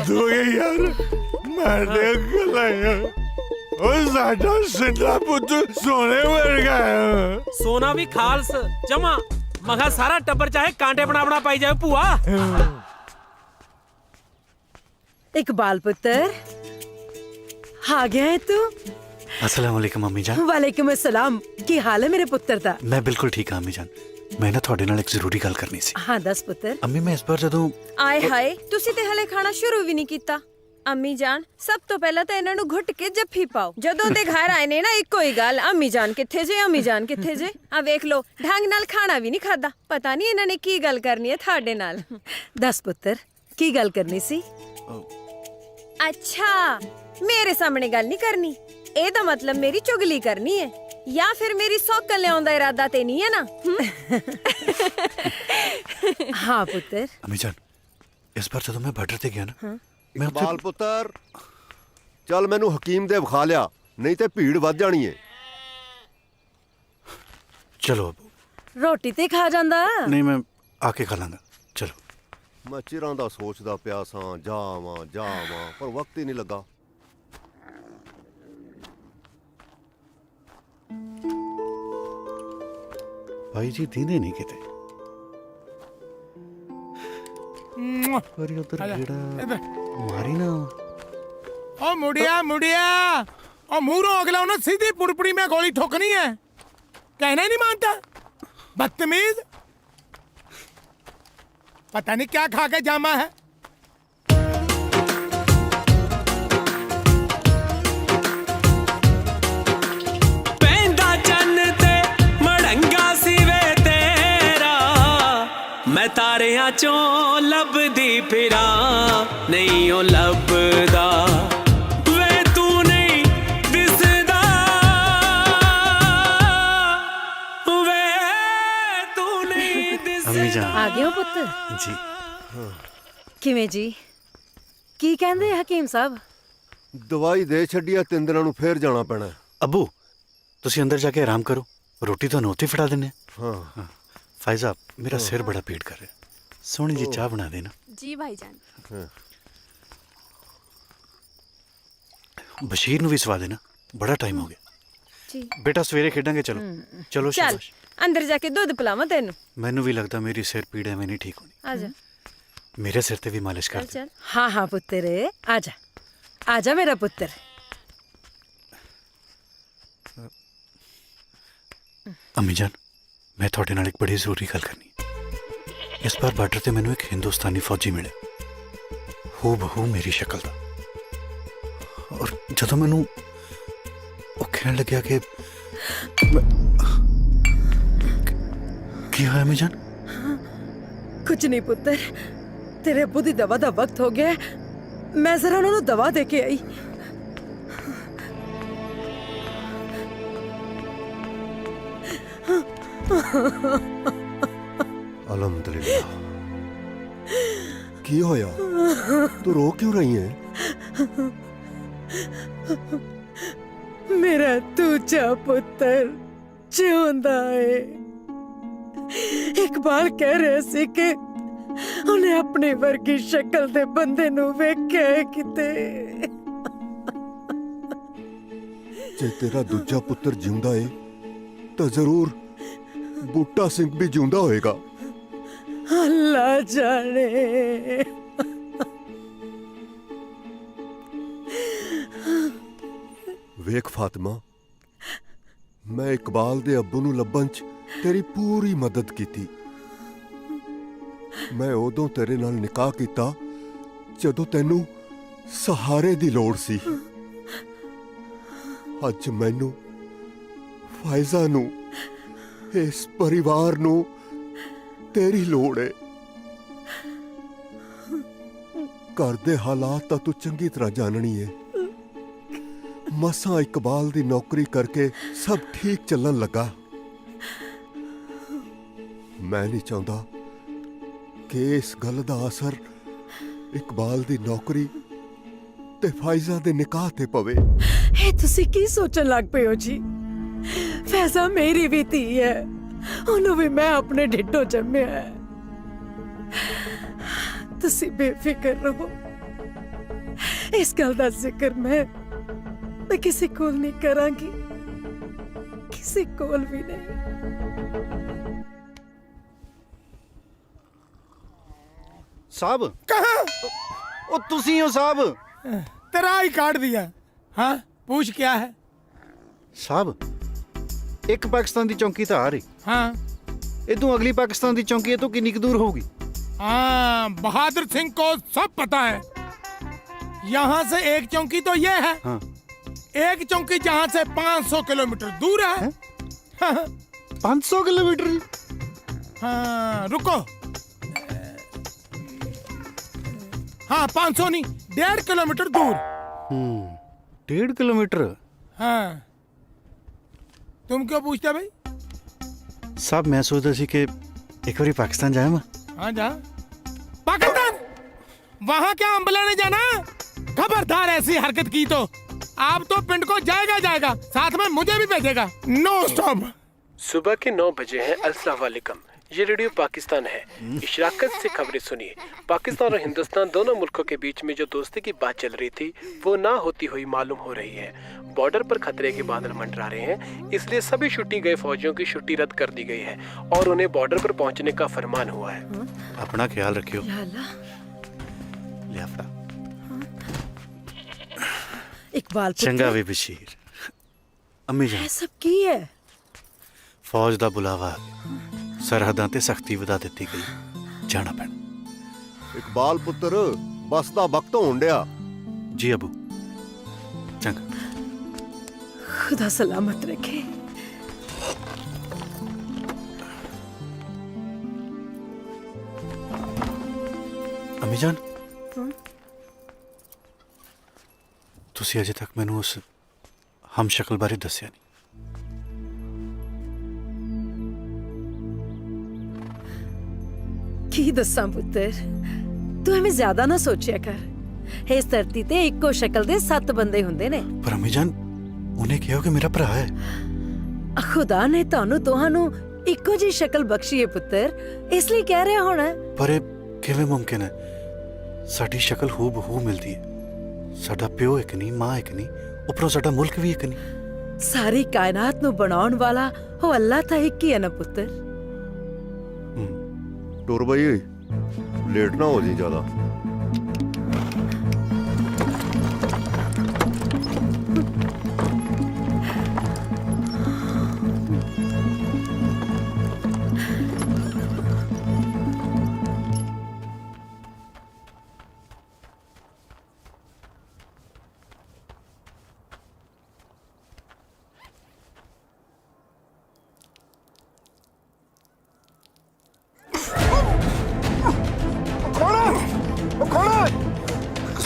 ਤੂੰ ਯਾਰ ਮੈਂ ਦੇ ਗਲਾਇਆ। ਉਹ ਸਾਡਾ ਸਿੰਦਾ ਪੁੱਤ ਸੋਨੇ ਵਰਗਾ ਹੈ। ਸੋਨਾ ਵੀ ਖਾਲਸ ਜਮਾ। ਮਗਾ ਸਾਰਾ ਟੱਬਰ ਚਾਹੇ ਕਾਂਟੇ ਬਣਾ ਪਾਈ ਜਾਵੇ ਭੂਆ। इकबाल पुत्र आ गया है तू? अस्सलाम वालेकुम अम्मी जान। वालेकुम अस्सलाम। की हाल है मेरे पुत्र दा? मैं बिल्कुल ठीक हाँ अम्मी जान। मैं ना ਤੁਹਾਡੇ ਨਾਲ ਇੱਕ ਜ਼ਰੂਰੀ ਗੱਲ ਕਰਨੀ ਸੀ। हाँ दस पुत्र। ਅੰਮੀ ਮੈਂ ਇਸ ਵਾਰ ਜਦੋਂ ਆਏ ਹਾਏ, ਤੁਸੀਂ ਤੇ ਹਲੇ ਖਾਣਾ ਸ਼ੁਰੂ ਵੀ ਨਹੀਂ ਕੀਤਾ। ਅੰਮੀ ਜਾਨ, ਸਭ ਤੋਂ ਪਹਿਲਾਂ ਤਾਂ ਇਹਨਾਂ ਨੂੰ ਘੁੱਟ ਕੇ ਜੱਫੀ ਪਾਓ। ਜਦੋਂ ਦੇ ਘਰ ਆਏ ਨੇ ਨਾ ਇੱਕੋ ਹੀ ਗੱਲ, ਅੰਮੀ ਜਾਨ ਕਿੱਥੇ ਜੇ, ਅੰਮੀ ਜਾਨ ਕਿੱਥੇ ਜੇ। ਆ ਵੇਖ ਲਓ, ਢੰਗ ਨਾਲ ਖਾਣਾ ਵੀ ਨਹੀਂ ਖਾਦਾ। ਪਤਾ ਨਹੀਂ ਇਹਨਾਂ ਨੇ ਕੀ ਗੱਲ ਕਰਨੀ ਹੈ ਤੁਹਾਡੇ ਨਾਲ। दस पुत्र की गल करनी सी? अच्छा, मेरे सामने गल नहीं करनी, ਇਹਦਾ मतलब मेरी चुगली करनी है या फिर मेरी सौकल लियाउण दा इरादा ते नहीं है ना? हाँ पुत्र। अम्मी जान इस बार ਜਦੋਂ ਮੈਂ ਬਾਰਡਰ ਤੇ ਗਿਆ ਨਾ ਮੈਂ ਇਕਬਾਲ ਪੁੱਤਰ ਚੱਲ ਮੈਨੂੰ ਹਕੀਮ ਦੇ ਵਿਖਾ ਲਿਆ, ਨਹੀਂ ਤੇ ਭੀੜ ਵੱਧ ਜਾਣੀ ਏ। ਚਲੋ ਅਬੂ। रोटी ते खा जांदा? ਨਹੀਂ ਮੈਂ ਆ ਕੇ ਖਾ ਲਾਂਗਾ। ਚਲੋ। ਮੈਂ ਚਿਰਾਂ ਦਾ ਸੋਚਦਾ ਪਿਆ ਸਾਂ ਜਾਵਾਂ ਪਰ ਵਕਤ ਹੀ ਨਹੀਂ ਲੱਗਾ। ਭਾਈ ਜੀ ਦੀਨੇ ਨਹੀਂ ਕਿਤੇ। ਪਰ ਉਧਰ ਜਿਹੜਾ ਮਾਰੀ ਨਾ। ओ मुड़िया मुड़िया, ओ मुंह अगला ना सीधी पुड़पुड़ी में गोली ठोकनी है, कहना ही नहीं मानता, बदतमीज। पता नहीं क्या खा के जामा है। ਪੈਂਦਾ ਚੰਨ ਤੇ ਮੜੰਗਾ ਸੀ ਵੇ ਤੇਰਾ, ਮੈਂ ਤਾਰਿਆਂ ਚੋਂ ਲੱਭਦੀ ਫਿਰਾਂ, ਨਹੀਂ ਉਹ ਲੱਭਦਾ ਵੇ ਤੂੰ ਨਹੀਂ ਦਿਸਦਾ, ਵੇ ਤੂੰ ਨਹੀਂ ਦਿਸਦਾ। ਅੰਮੀ ਜਾਨ आ गए हो पुत्र? जी। किवें जी? की कहंदे हकीम साहब? ਦਵਾਈ ਦੇ ਛੱਡੀਆ, 3 ਦਿਨਾਂ ਨੂੰ ਫੇਰ ਜਾਣਾ ਪੈਣਾ। ਅੱਬੂ ਤੁਸੀਂ ਅੰਦਰ ਜਾ ਕੇ ਆਰਾਮ ਕਰੋ, ਰੋਟੀ ਤੁਹਾਨੂੰ ਉੱਥੇ ਫੜਾ ਦਿੰਨੇ। ਹਾਂ ਫਾਇਜ਼ਾ ਮੇਰਾ ਸਿਰ ਬੜਾ ਪੀੜ ਕਰ ਰਿਹਾ, ਸੋਹਣੀ ਜੀ ਚਾਹ ਬਣਾ ਦੇਣਾ। जी भाईजान। ਬਸ਼ੀਰ ਨੂੰ ਵੀ ਸਵਾ ਦੇਣਾ, ਬੜਾ ਟਾਈਮ ਹੋ ਗਿਆ। जी ਬੇਟਾ ਸਵੇਰੇ ਖੇਡਾਂਗੇ। ਚਲੋ ਚਲੋ चल ਸ਼ਾਬਾਸ਼। अंदर जाके दूध पिलावा तेनू। ਮੈਨੂੰ ਵੀ ਲੱਗਦਾ ਮੇਰੀ ਸਿਰ ਪੀੜ ਐਵੇਂ ਨਹੀਂ ਠੀਕ ਹੋਣੀ। आजा ਮੇਰੇ ਸਿਰ ਤੇ ਵੀ ਮਾਲਿਸ਼ ਕਰ चल ਦੇ। चल। हाँ हाँ पुत्र आजा आजा मेरा पुत्र। ਅੰਮੀ ਜਾਨ ਮੈਂ ਤੁਹਾਡੇ ਨਾਲ ਇੱਕ ਬੜੀ ਜ਼ਰੂਰੀ ਗੱਲ ਕਰਨੀ ਹੈ। ਇਸ ਵਾਰ ਬਾਰਡਰ ਤੇ ਮੈਨੂੰ ਇੱਕ ਹਿੰਦੁਸਤਾਨੀ ਫੌਜੀ ਮਿਲੇ, ਹੂ ਬਹੂ ਮੇਰੀ ਸ਼ਕਲ ਦਾ। ਔਰ ਜਦੋਂ ਮੈਨੂੰ ਕਹਿਣ ਲੱਗਿਆ ਕਿ ਕੀ ਹੋਇਆ ਅਮੀ ਜਾਨ? कुछ नहीं पुत्र, तेरे अब्बू दी दवा दा वक्त हो गया है। मैं जरा उन्होंने दवा दे के आई। अल्हम्दुलिल्लाह। की होया? तू रो क्यों रही है? मेरा दूजा पुत्र जिਉਂਦਾ है। इकबाल कह रहे सी कि उन्हें अपनी वर्गी शक्ल दे बंदे नू वेख्या है किते। जे तेरा दूजा पुत्र जिंदा है तो जरूर बूटा सिंह भी जिंदा होएगा। अल्लाह जाने। वेख फातिमा, मैं इकबाल दे अब्बू नू लब्भण च तेरी पूरी मदद कीती। मैं उदों तेरे नाल निकाह कीता जदों तैनू सहारे दी लोड़ सी। अज मैनू, फायजा नू, इस परिवार नू तेरी लोड़ है। घर दे हालात तां तू चंगी तरह जाननी है। मसा इकबाल दी नौकरी करके सब ठीक चलन लगा। मैं नहीं चाहता कि इस गल दा असर इकबाल दी नौकरी ते फायजा दे निकाह ते पवे। ए तुसी की सोचन लग पे हो जी? फैजा मेरी भी धी है, उन्हों भी मैं अपने ढिड्डों जम्मिया है। तुसी बेफिक्र रहो। इस गल दा जिक्र मैं किसी कोल नहीं करांगी, किसी कोल भी नहीं। साहब ओ तुसी हो साहब? तेरा ही काट दिया। हाँ पूछ क्या है? साहब एक पाकिस्तान दी चौकी तो आ रही। हाँ इदों अगली पाकिस्तान दी चौकी तो कितनी दूर होगी? हाँ बहादुर सिंह को सब पता है। यहाँ से एक चौकी तो ये है। हाँ। एक चौकी जहाँ से 500 किलोमीटर दूर है। हाँ। 500 किलोमीटर? हाँ रुको। हाँ 500 नहीं, 1.5 किलोमीटर दूर। 1.5 किलोमीटर? हाँ तुम क्यों पूछते भाई? साहब मैं सोचता सी कि एक बारी पाकिस्तान जाए मैं। हाँ जा। पाकिस्तान वहाँ क्या अम्बला ने जाना? खबरदार ऐसी हरकत की तो आप तो पिंड को जाएगा, साथ में मुझे भी भेजेगा। No stop. सुबह के 9 बजे हैं। अस्सलाम वालेकुम। ये रेडियो पाकिस्तान है। इशराकत से खबरें सुनिए। पाकिस्तान और हिंदुस्तान दोनों मुल्कों के बीच में जो दोस्ती की बात चल रही थी वो ना होती हुई मालूम हो रही है। बॉर्डर पर खतरे के बादल मंडरा रहे हैं, इसलिए सभी छुट्टी गए फौजियों की छुट्टी रद्द कर दी गई है और उन्हें बॉर्डर पर पहुंचने का फरमान हुआ है। अपना ख्याल रखियो। इकबाल चंगा वे बशीर। अम्मी जान सब की है? फौज दा बुलावा, सरहदां ते सख्ती वधा दित्ती गई, जाना पैना। इकबाल पुत्र बस दा वक्त होण डिया। जी अबू। चंगा। खुदा सलामत रखे। अम्मी जान तुसी अजे तक मैनू उस हम शक्ल बारे दस्या नहीं। की दस्सां पुत्तर, तू एवें ज्यादा ना सोचिया कर। इस धरती ते इक्को शक्ल दे 7 बंदे हुंदे ने। पर अम्मी जान उन्हें कहो कि मेरा भरा है। खुदा ने तानू तोहानू इक्को जी शक्ल बख्शी है पुत्तर, इसलिए कह रहा होना। पर किवें मुमकिन है? साडी शक्ल हूबहू मिलती है। साडा प्यो एक नहीं, मां एक नहीं, उपरों साडा मुल्क भी एक नहीं। सारी कायनात नू बनाउण वाला हो अल्लाह ता एक ही है ना पुत्तर। टुर बई, लेट ना हो जी ज्यादा।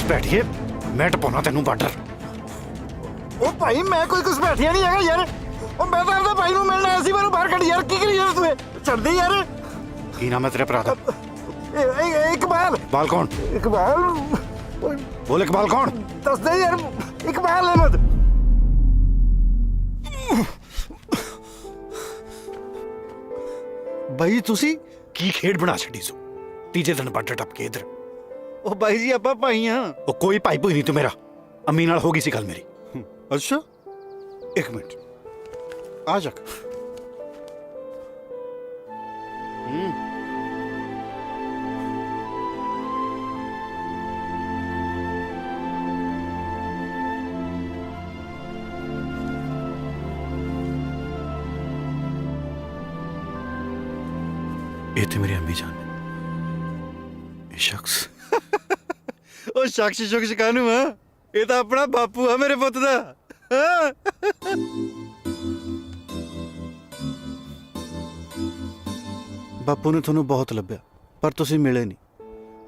घुसपैठिए मैं टपाਉਣਾ ਤੈਨੂੰ ਬਾਰਡਰ। ਉਹ ਭਾਈ ਮੈਂ ਕੋਈ ਘੁਸਪੈਠੀਆ ਨਹੀਂ ਹੈਗਾ ਯਾਰ। ਉਹ ਮੈਂ ਤਾਂ ਆਪਣੇ ਭਾਈ ਨੂੰ ਮਿਲਣ ਆਇਆ ਸੀ, ਮੈਨੂੰ ਬਾਹਰ ਕੱਢ ਯਾਰ। ਕੀ ਕਰੀ ਯਾਰ ਤੂੰ? ਛੱਡ ਦੇ ਯਾਰ। ਕੀ ਨਾਮ ਹੈ ਤੇਰੇ ਭਰਾ ਦਾ? इकबाल। इकबाल कौन? इकबाल बोल, इकबाल कौन? दस दे यार। इकबाल अहमद। ਬਾਈ ਤੁਸੀਂ ਕੀ ਖੇਡ ਬਣਾ ਛੱਡੀ ਸੋ? ਤੀਜੇ ਦਿਨ ਬਾਰਡਰ ਟੱਪ ਕੇ ਇਧਰ। ਉਹ ਬਾਈ ਜੀ ਆਪਾਂ ਭਾਈ ਆ। ਉਹ ਕੋਈ ਭਾਈ ਭੂਈ ਨਹੀਂ ਤੂੰ ਮੇਰਾ। ਅੰਮੀ ਨਾਲ ਹੋ ਗਈ ਸੀ ਗੱਲ ਮੇਰੀ। ਅੱਛਾ ਇੱਕ ਮਿੰਟ ਆ ਜਾ। ਇਹ ਤੇ ਮੇਰੀ ਅੰਮੀ ਜਾਨ ਨੇ। ਇਹ ਸ਼ਖਸ ਉਹ ਸ਼ਖਸ ਕਾਹਨੂੰ ਆ? ਇਹ ਤਾਂ ਆਪਣਾ ਬਾਪੂ ਆ ਮੇਰੇ ਪੁੱਤ ਦਾ। ਬਾਪੂ ਨੇ ਤੁਹਾਨੂੰ ਬਹੁਤ ਲੱਭਿਆ ਪਰ ਤੁਸੀਂ ਮਿਲੇ ਨਹੀਂ।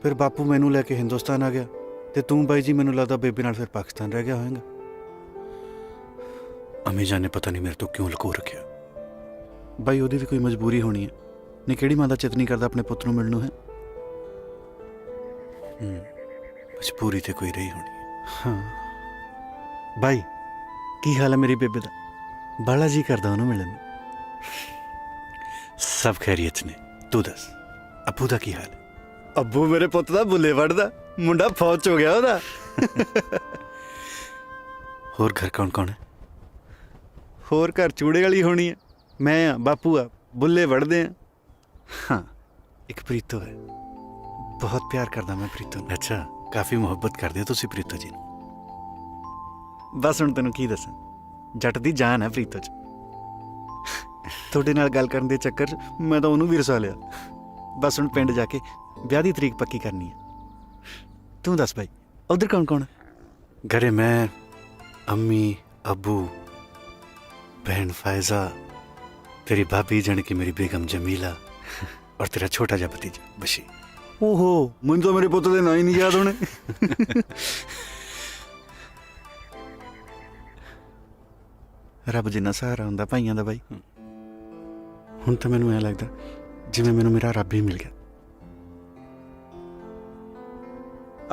ਫਿਰ ਬਾਪੂ ਮੈਨੂੰ ਲੈ ਕੇ ਹਿੰਦੁਸਤਾਨ ਆ ਗਿਆ ਤੇ ਤੂੰ ਬਾਈ ਜੀ ਮੈਨੂੰ ਲੱਗਦਾ ਬੇਬੀ ਨਾਲ ਫਿਰ ਪਾਕਿਸਤਾਨ ਰਹਿ ਗਿਆ ਹੋਵੇਗਾ। ਅੰਮੀ ਜਾਨ ਨੇ ਪਤਾ ਨਹੀਂ ਮੇਰੇ ਤੋਂ ਕਿਉਂ ਲੁਕੋ ਰੱਖਿਆ। ਬਾਈ ਉਹਦੀ ਵੀ ਕੋਈ ਮਜਬੂਰੀ ਹੋਣੀ ਹੈ। ਨਹੀਂ ਕਿਹੜੀ ਮਾਂ ਦਾ ਚਿੱਤ ਨਹੀਂ ਕਰਦਾ ਆਪਣੇ ਪੁੱਤ ਨੂੰ ਮਿਲਣ ਨੂੰ ਹੈ। ਮਜਬੂਰੀ ਤੇ ਕੋਈ ਰਹੀ ਹੋਣੀ ਹੈ। ਹਾਂ ਬਾਈ ਕੀ ਹਾਲ ਹੈ ਮੇਰੀ ਬੇਬੇ ਦਾ? ਬਾਲਾ ਜੀ ਕਰਦਾ ਉਹਨੂੰ ਮਿਲਣ ਨੂੰ। ਸਭ ਖੈਰੀਅਤ ਨੇ। ਤੂੰ ਦੱਸ ਅੱਬੂ ਦਾ ਕੀ ਹਾਲ ਹੈ? ਅੱਬੂ ਮੇਰੇ ਪੁੱਤ ਦਾ ਬੁੱਲੇ ਵੜਦਾ। ਮੁੰਡਾ ਫੌਜ ਚ ਹੋ ਗਿਆ ਉਹਦਾ। ਹੋਰ ਘਰ ਕੌਣ ਕੌਣ ਹੈ? ਹੋਰ ਘਰ ਚੂੜੇ ਵਾਲੀ ਹੋਣੀ ਹੈ। ਮੈਂ ਆ, ਬਾਪੂ ਆ, ਬੁੱਲੇ ਵੜਦੇ ਆ। हाँ एक प्रीतो है। बहुत प्यार करदा मैं प्रीतो। अच्छा काफ़ी मुहब्बत करदे हो तुसीं प्रीतो जी नूं। बस हुण तैनूं की दसां, जट दी जान है प्रीतो च। तुहाडे नाल गल करन दे चक्कर च मैं तां ओनूं भी रसा लिया। बस हुण पिंड जाके विआह दी तरीक पक्की करनी है। तूं दस भाई उधर कौन कौन है? घरे मैं, अम्मी, अब्बू, बहन फायजा, तेरी भाभी जाने की मेरी बेगम जमीला और तेरा छोटा जा भतीजा बशी। ओहो मुझे तो मेरे पुत्र दे ना ही नहीं याद होने। रब जिन्ना सहारा हुंदा भाइयां दा बाई। हुण तां मैनूं ऐ लगदा जिवें मैनूं मेरा रब ही मिल गया।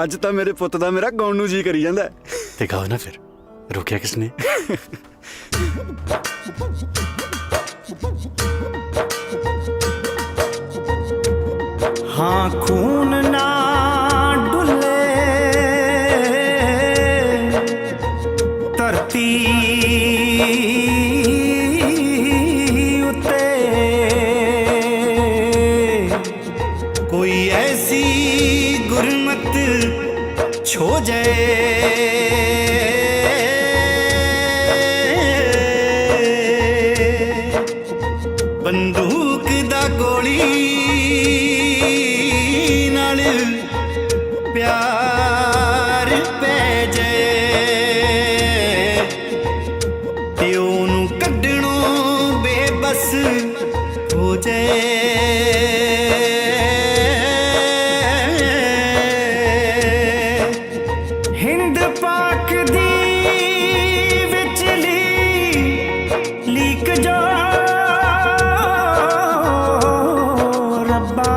अज तां मेरे पुत दा मेरा गाउण नूं जी करी जांदा है। ते गाओ ना फिर, रोकिया किसने? हाँ खून ना डुले धरती उते, कोई ऐसी गुरमत छो जाए बंदूक दा गोली प्यार पै जाए ते ओनू कड्ढणों बेबस हो जाए। हिंद पाक दी विचली लीक जो रब्बा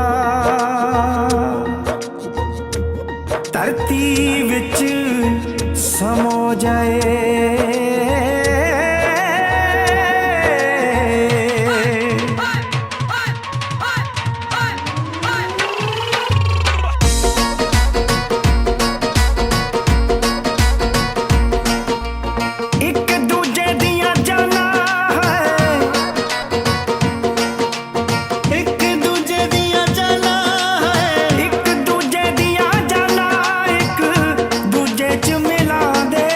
धरती विच समो जाए। एक दूजे दियां जाना है, एक दूजे दियां जाना है, एक दूजे दियां जाना एक दूजे च मिला दे।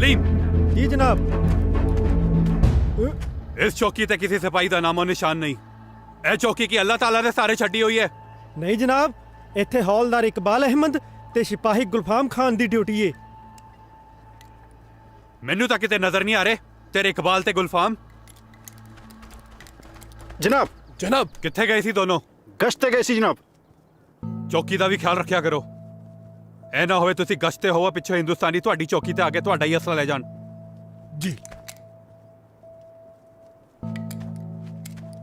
सलीम जी जनाब। इस चौकी ते किसी सिपाही दा नामो निशान नहीं। ए चौकी की अल्लाह ताला ने सारे छड्डी हुई है। नहीं जनाब, इत्थे हौलदार इकबाल अहमद ते सिपाही गुलफाम खान दी ड्यूटी है। मैनू तां किते नजर नहीं आ रहे तेरे इकबाल ते गुलफाम। जनाब जनाब कित्थे गए सी दोनों? गश्त ते गए सी जनाब। चौकी दा भी ख्याल रखिया करो। ए ना होवे तुसी गश्त ते होवो पिछे हिंदुस्तानी तुहाडी चौकी ते आके तुहाडा ही असला ले जान। जी।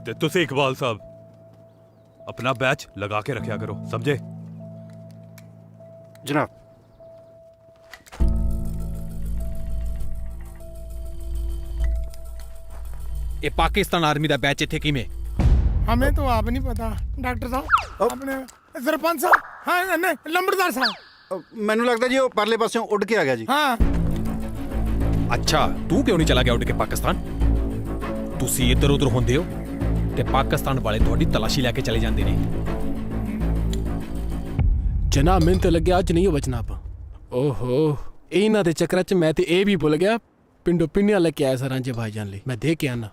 ते तुसी इकबाल साहब अपना बैच लगा के रखिया करो, समझे? जनाब। ये पाकिस्तान आर्मी दा बैच इत्थे किवें? हमें तो आप नहीं पता डॉक्टर साहब। अपने सरपंच साहब, हाँ नहीं लंबड़दार साहब। मैनू लगता जी वो परले पासों उड़ के आ गया जी। हाँ। अच्छा तू क्यों नहीं चला गया उड़ के पाकिस्तान? तुसी इधर उधर होंदे हो ते पाकिस्तान वाले थोड़ी तलाशी लेके चले जांदे ने। जनाब मैंने तो लगे अज नहीं हो जनाब। ओहो इन्हां दे चक्कर च मैं ते ए भी भुल गया पिंडो पिन्नियां लेके आया सा रांझे भाईजान ਲਈ। मैं दे के आना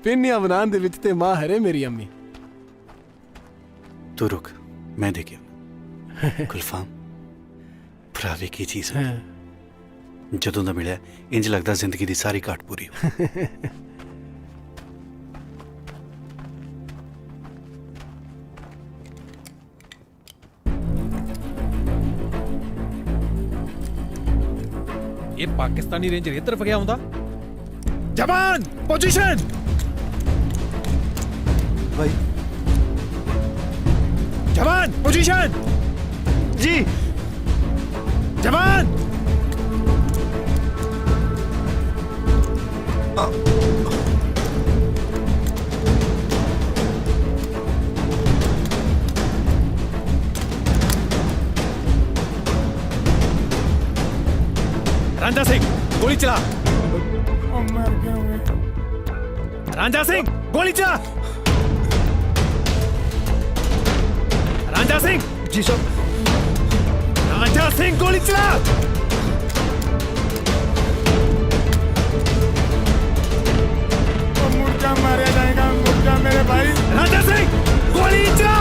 पिन्नियां बनाने दे विच ते मां हरे मेरी अम्मी। तू रुक मैं दे के गुलफाम भरावे की चीज है। जदों दा मिलिया इंज लगदा जिंदगी दी सारी घाट पूरी हो। ये पाकिस्तानी रेंजर इस तरफ गया होंदा। जवान पोजीशन। भाई जवान पोजीशन। जी जवान। रांझा सिंह गोली चला। मर गए। रांझा सिंह गोली चला। रांझा सिंह। जी साहब। रांझा सिंह गोली चला। मुर्गा मारा जाएगा, मुर्गा मेरे भाई। रांझा सिंह गोली चला।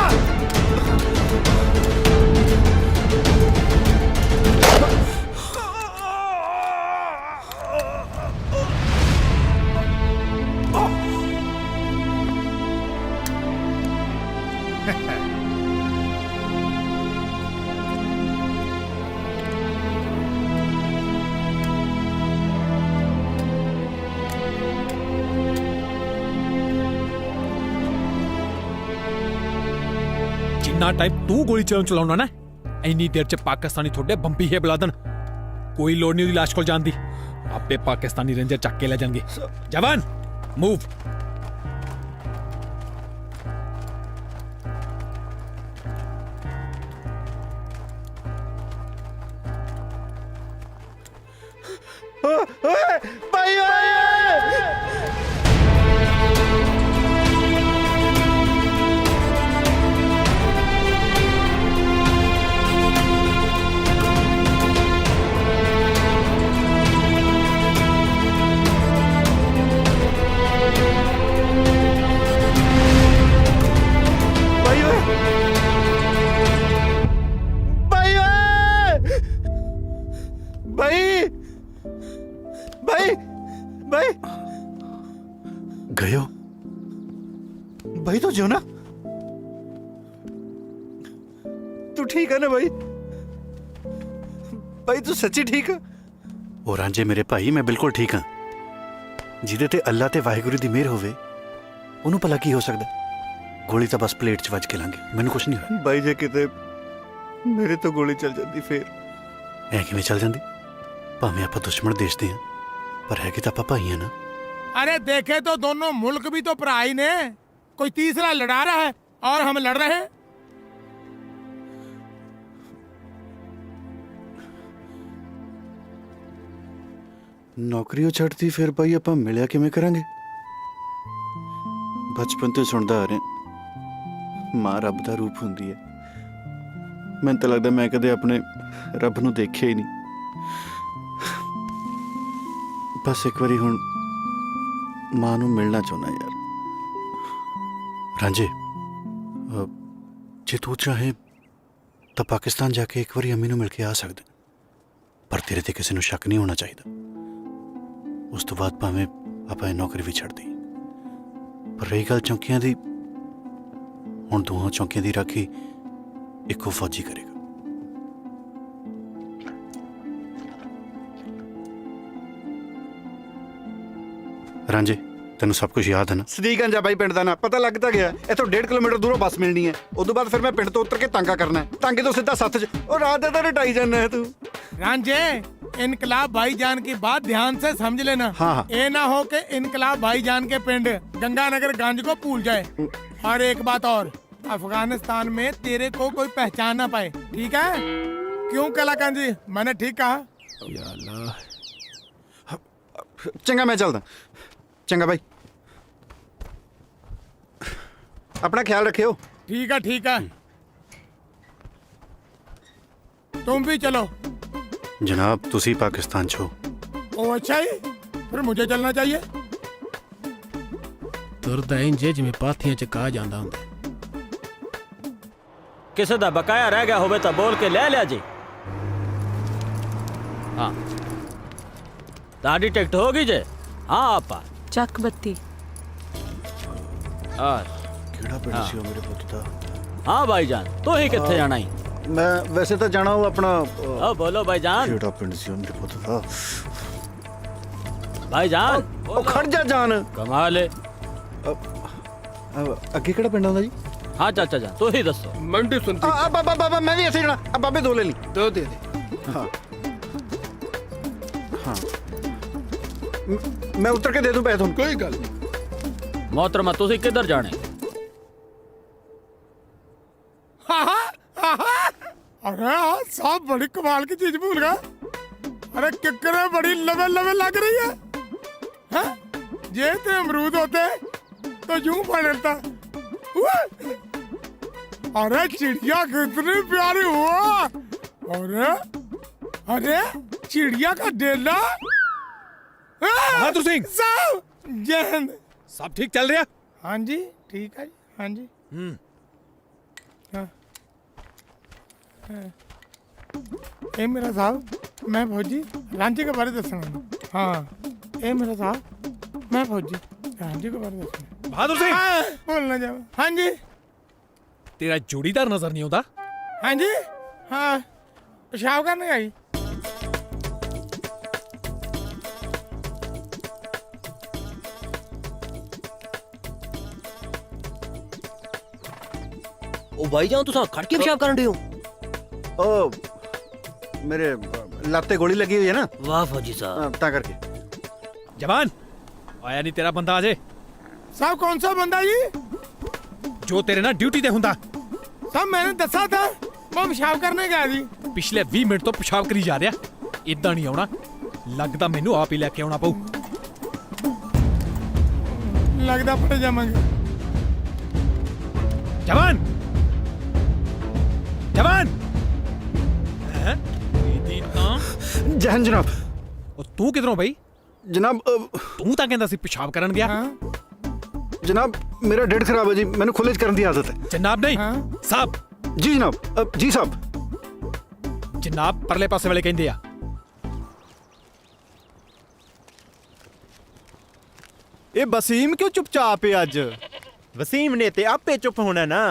जिन्ना टाइम तू गोली चलाउना ना इन्नी देर च पाकिस्तानी थोड़े बंबी है बुला देन। कोई लोड़ नहीं लाश को जान दी। आपे पाकिस्तानी रेंजर चक के ले जाएंगे। जवान मूव। भाई गए हो भाई? तो जो ना तू ठीक है ना भाई? भाई तू सच्ची ठीक है? और रांझे मेरे भाई मैं बिल्कुल ठीक हाँ। जिदे ते अल्लाह ते वाहिगुरू दी मेहर होवे ओनू भला की हो सकदा। गोली तो बस प्लेट च वज के लांगे, मैनू कुछ नहीं होया। भाई जे किते मेरे तो गोली चल जाती फिर ऐ किवें चल जांदी? भावें आपां दुश्मन देश दे हां पर है कि तां आपां भाई हां ना। अरे देखे तो दोनों मुल्क भी तो पराई ने। कोई तीसरा लड़ा रहा है और हम लड़ रहे हैं। नौकरी छड्डती फिर भाई आपां मिलिया किवें करांगे? बचपन तो सुनदा आ रहे मां रब दा रूप हुंदी है। मैनूं तां लगदा मैं कदे अपने रब नूं देखिया ही नहीं। ਬਸ ਇੱਕ ਵਾਰੀ ਹੁਣ ਮਾਂ ਨੂੰ ਮਿਲਣਾ ਚਾਹੁੰਦਾ ਯਾਰ। ਰਾਂਝੇ ਜੇ ਤੂੰ ਚਾਹੇ ਤਾਂ ਪਾਕਿਸਤਾਨ ਜਾ ਕੇ ਇੱਕ ਵਾਰੀ ਅੰਮੀ ਨੂੰ ਮਿਲ ਕੇ ਆ ਸਕਦੇ, ਪਰ ਤੇਰੇ ਤੇ ਕਿਸੇ ਨੂੰ ਸ਼ੱਕ ਨਹੀਂ ਹੋਣਾ ਚਾਹੀਦਾ। ਉਸ ਤੋਂ ਬਾਅਦ ਭਾਵੇਂ ਆਪਾਂ ਇਹ ਨੌਕਰੀ ਵੀ ਛੱਡ ਦੇਈਏ। ਪਰ ਰਹੀ ਗੱਲ ਚੌਂਕੀਆਂ ਦੀ, ਹੁਣ ਦੋਹਾਂ ਚੌਂਕੀਆਂ ਦੀ ਰਾਖੀ ਇੱਕੋ ਫੌਜੀ ਕਰੇਗਾ। ਰਾਂਝੇ ਤੈਨੂੰ ਸਭ ਕੁਝ ਯਾਦ ਹੈ ਨਾ? ਸਦੀਕਗੰਜ ਆ ਬਾਈ ਪਿੰਡ ਦਾ ਨਾ, ਪਤਾ ਲੱਗ ਤਾਂ ਗਿਆ। ਇੱਥੋਂ 1.5 ਕਿਲੋਮੀਟਰ ਦੂਰੋਂ ਬੱਸ ਮਿਲਣੀ ਹੈ। ਉਦੋਂ ਬਾਅਦ ਫਿਰ ਮੈਂ ਪਿੰਡ ਤੋਂ ਉਤਰ ਕੇ ਤਾਂਗਾ ਕਰਨਾ ਹੈ। ਤਾਂਗੇ ਤੋਂ ਸਿੱਧਾ ਸੱਥ 'ਚ। ਉਹ ਰਾਤ ਦੇ ਤਾਂ ਰਟਾਈ ਜਾਂਦਾ ਹੈ ਤੂੰ। रांझे इनकलाब भाईजान की बात ध्यान से समझ लेना। हाँ। ये ना हो कि इनकलाब भाईजान के पिंड गंगानगर गंज को भूल जाए। और एक बात और, अफगानिस्तान में तेरे को कोई पहचान ना पाए, ठीक है? क्यों कलाकंद जी, मैंने ठीक कहा? चंगा मैं चलदा। चंगा भाई, अपना ख्याल रखियो। ठीक है ठीक है, तुम भी चलो। जनाब तुसी पाकिस्तान छो। ओ अच्छा ही, फिर मुझे चलना चाहिए। ਤੁਰਦਾ ਇੰਜੇ ਜਿਵੇਂ ਪਾਥੀਆਂ ਚ ਕਾ ਜਾਂਦਾ ਹੁੰਦਾ। ਕਿਸੇ ਦਾ ਬਕਾਇਆ ਰਹਿ ਗਿਆ ਹੋਵੇ ਤਾਂ ਬੋਲ ਕੇ ਲੈ ਲਿਆ ਜੀ। ਹਾਂ ਤੁਹਾਡੀ ਟਿਕਟ ਹੋ ਗਈ ਜੇ? ਹਾਂ ਆਪਾ ਚੱਕ ਬੱਤੀ। ਆ ਕਿਹੜਾ ਪਿੰਡ ਸੀ ਉਹ ਮੇਰੇ ਪੁੱਤ ਦਾ? ਹਾਂ ਭਾਈਜਾਨ, ਤੂੰ ਹੀ ਕਿੱਥੇ ਜਾਣਾ ਹੀ? मैं वैसे तो जाना हूँ अपना। बोलो भाईजान। केड़ा पिंड सी मेरे पुत दा? भाईजान ओ खड़ जा जान। कमाल है। अगे केड़ा पिंड आंदा जी? हाँ चाचा जान तू ही दसो। मंडी सुनती। बाबा मैं भी ऐसे जाना। अब बाबे दो ले ली। दो दे दे। हाँ हाँ मैं उतर के दे दूं पैसे तुम। कोई गल नहीं। मोहतरमा तुसी किधर जाने? अरे साहब बड़ी कमाल की चीज भूल गया। अरे किकरे बड़ी लवे लवे लग रही है, हैं? ये तो अमरूद होते तो यूं पड़ता। अरे चिड़िया कितनी प्यारी हुआ। अरे अरे चिड़िया का डेला। बहादुर सिंह साहब जय हिंद। सब ठीक चल रहा? हाँ जी ठीक है जी। हाँ जी। हाँ। ए मेरा साहब मैं फौजी रांझे के बारे दसना। हाँ ए मेरा साहब मैं फौजी रांझे के बारे दसना। बहादुर सिंह बोलना जाओ। हाँ जी। तेरा जोड़ीदार नजर नहीं होता? हाँ जी। हाँ पेशाब करने आई। ओ भाईजान तुसा खड़ के पेशाब करन दे हो? ओ मेरे लाते गोली लगी हुई है ना। वाह फौजी साहब। ता करके जवान आया नहीं तेरा बंदा अजे? साहब कौन सा बंदा जी? जो तेरे ना ड्यूटी ते हुंदा। साहब मैंने दसा था मैं पेशाब करने गया जी। पिछले 20 मिनट तो पेशाब करी जा रहा। इदां नहीं आउणा, लगदा मैनू आप ही लेके आउणा पऊ। लगदा पड़ जावांगे। जवान जवान जहन जनाब। तू किधरों भाई? जनाब तू तां कहंदा सी पेशाब करन गया। जनाब मेरा डेढ़ खराब है जी, मैंने खुले करने की आदत है। जनाब नहीं साहब। जी जनाब। जी साहब। जनाब परले पासे वाले कहंदे आ। ये वसीम क्यों चुपचाप है अज? वसीम ने ते आपे चुप होना ना।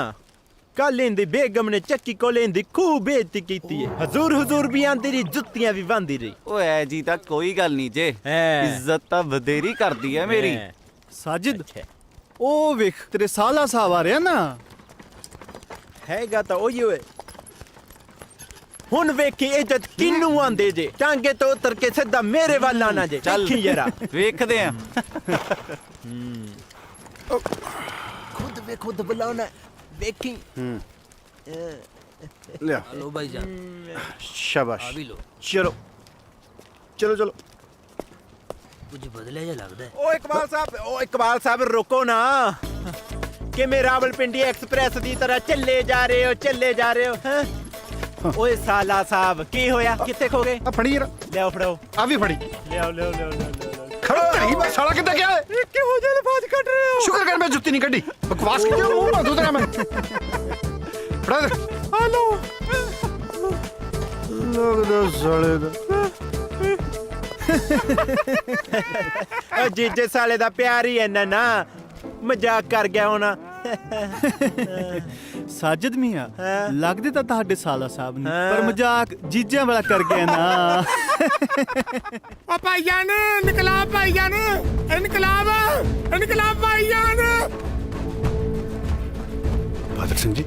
कल इंदी बेगम ने चक्की को लेंदी खूब बेइज्जती कीती है। हजूर हुजूर भी आंदी रही, जुत्तियां भी बांधी रही। ओए जी ता कोई गल नहीं जे, इज्जत ता बधेरी करदी है मेरी। साजिद ओ वेख तेरे साला साहब आ रहा ना। हैगा तो ओही होए। हुन वेखी इज्जत किन्नू आंदे जे। टांगे तो उतर के सीधा मेरे वाल आना जे। चल देखी जरा वेखदे हैं। खुद वे खुद बुलाना देखी। ले लो भाईजान। शाबाश। आ भी लो। चलो चलो चलो। कुछ बदले जा लगदा है। ओ इकबाल साहब रुको ना। कि मैं रावलपिंडी एक्सप्रेस दी तरह चले जा रहे हो हैं? ओए साला साहब की होया? किथे खो गए? आ फड़ी जरा। ले आओ फड़ाओ। आ भी फड़ी। ले आओ। खड़ा नहीं मैं साला कितना क्या है ਕਿਹੋ ਜਿਹੇ ਲਫਾਜ਼ ਕੱਢ ਰਹੇ ਹੋ शुक्र कर मैं जुत्ती नहीं कड्डी बकवास की मुंह मार दूं तेरा मैं फड़ा दे ਹਲੋ लगदा साले दा ਓ ਜੀਜੇ ਸਾਲੇ ਦਾ ਪਿਆਰ ਹੀ ਇੰਨਾ ਨਾ ਮਜ਼ਾਕ ਕਰ ਗਿਆ ਹੋਣਾ ਸਾਜਦ ਮੀਆਂ ਲੱਗਦੇ ਤਾਂ ਤੁਹਾਡੇ ਸਾਲਾ ਸਾਹਿਬ ਨੇ ਪਰ ਮਜ਼ਾਕ ਜੀਜਿਆਂ ਵਾਲਾ ਕਰ ਗਏ ਨਾ ओ भाईजान इनकलाब भाईजान इनकलाब इनकलाब भाईजान बहादुर सिंह जी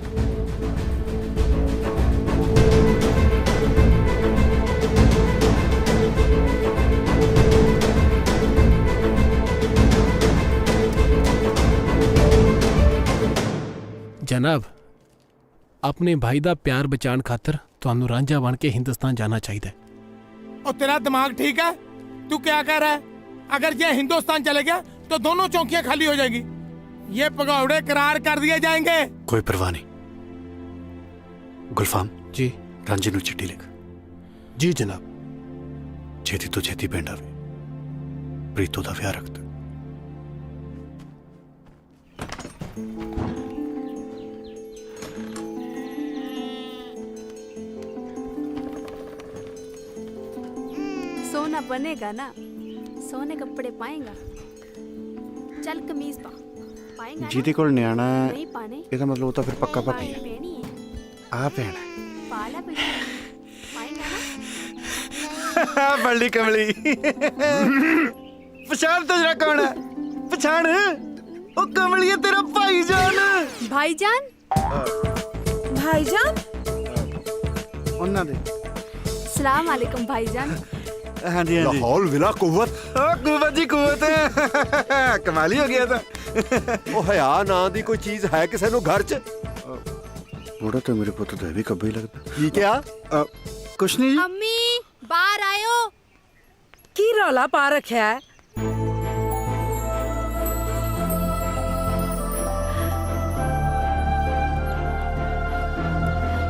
ਜਨਾਬ ਆਪਣੇ ਭਾਈ ਦਾ ਪਿਆਰ ਬਚਾਉਣ ਖਾਤਰ ਤੁਹਾਨੂੰ ਰਾਂਝਾ ਬਣ ਕੇ ਹਿੰਦੁਸਤਾਨ ਜਾਣਾ ਚਾਹੀਦਾ ਹੈ और तेरा दिमाग ठीक है तू क्या कह रहा है अगर ये हिंदुस्तान चले गया तो दोनों चौकियां खाली हो जाएगी ये पगौड़े करार कर दिए जाएंगे कोई परवाह नहीं गुलफाम जी रांझे ਨੂੰ चिट्ठी लिख जी जनाब ਛੇਤੀ ਤੋਂ ਛੇਤੀ ਪਿੰਡ ਆਵੇ ਪ੍ਰੀਤੋ ਦਾ ਵਿਆਹ ਰੱਖ ਦੇ सोना बनेगा ना सोने कपड़े पाएगा चल कमीज पा पाएगा ना? ਜਿਹਦੇ ਕੋਲ ਨਿਆਣਾ ਹੈ नहीं पाने ਇਹਦਾ ਮਤਲਬ ਉਹ ਤਾਂ ਫਿਰ ਪੱਕਾ ਭਾਪੀ ਹੈ पहनी है ਆ ਭੈਣ पाला पहनी पाएगा ना ਹੈ ਬੜੀ ਕਮਲੀ ਪਛਾਣ ਤਾਂ ਜਰਾ ਕੌਣ ਹੈ ਪਛਾਣ ਉਹ ਕਮਲੀ ਹੈ ਤੇਰਾ ਭਾਈਜਾਨ भाईजान भाईजान ਉਹਨਾਂ ਦੇ सलाम वालेकुम भाईजान ਹਾਂਜੀ ਹਾਂਜੀ ਲਾਹੌਲ ਵਿਲਾ ਕੁਵਤ ਕੁਵਤ ਜੀ ਕੁਵਤ ਕਮਾਲ ਹੀ ਹੋ ਗਿਆ ਤਾਂ ਉਹ ਹਿਆ ਨਾਂ ਦੀ ਕੋਈ ਚੀਜ਼ ਹੈ ਕਿਸੇ ਨੂੰ ਘਰ 'ਚ ਬੁੜਾ ਤਾਂ ਮੇਰੇ ਪੁੱਤ ਦਾ ਵੀ ਕੱਬਾ ਹੀ ਲੱਗਦਾ ਕੀ ਕਿਹਾ ਕੁਛ ਨਹੀਂ ਜੀ अम्मी बाहर आयो ਕੀ ਰੌਲਾ ਪਾ ਰੱਖਿਆ ਹੈ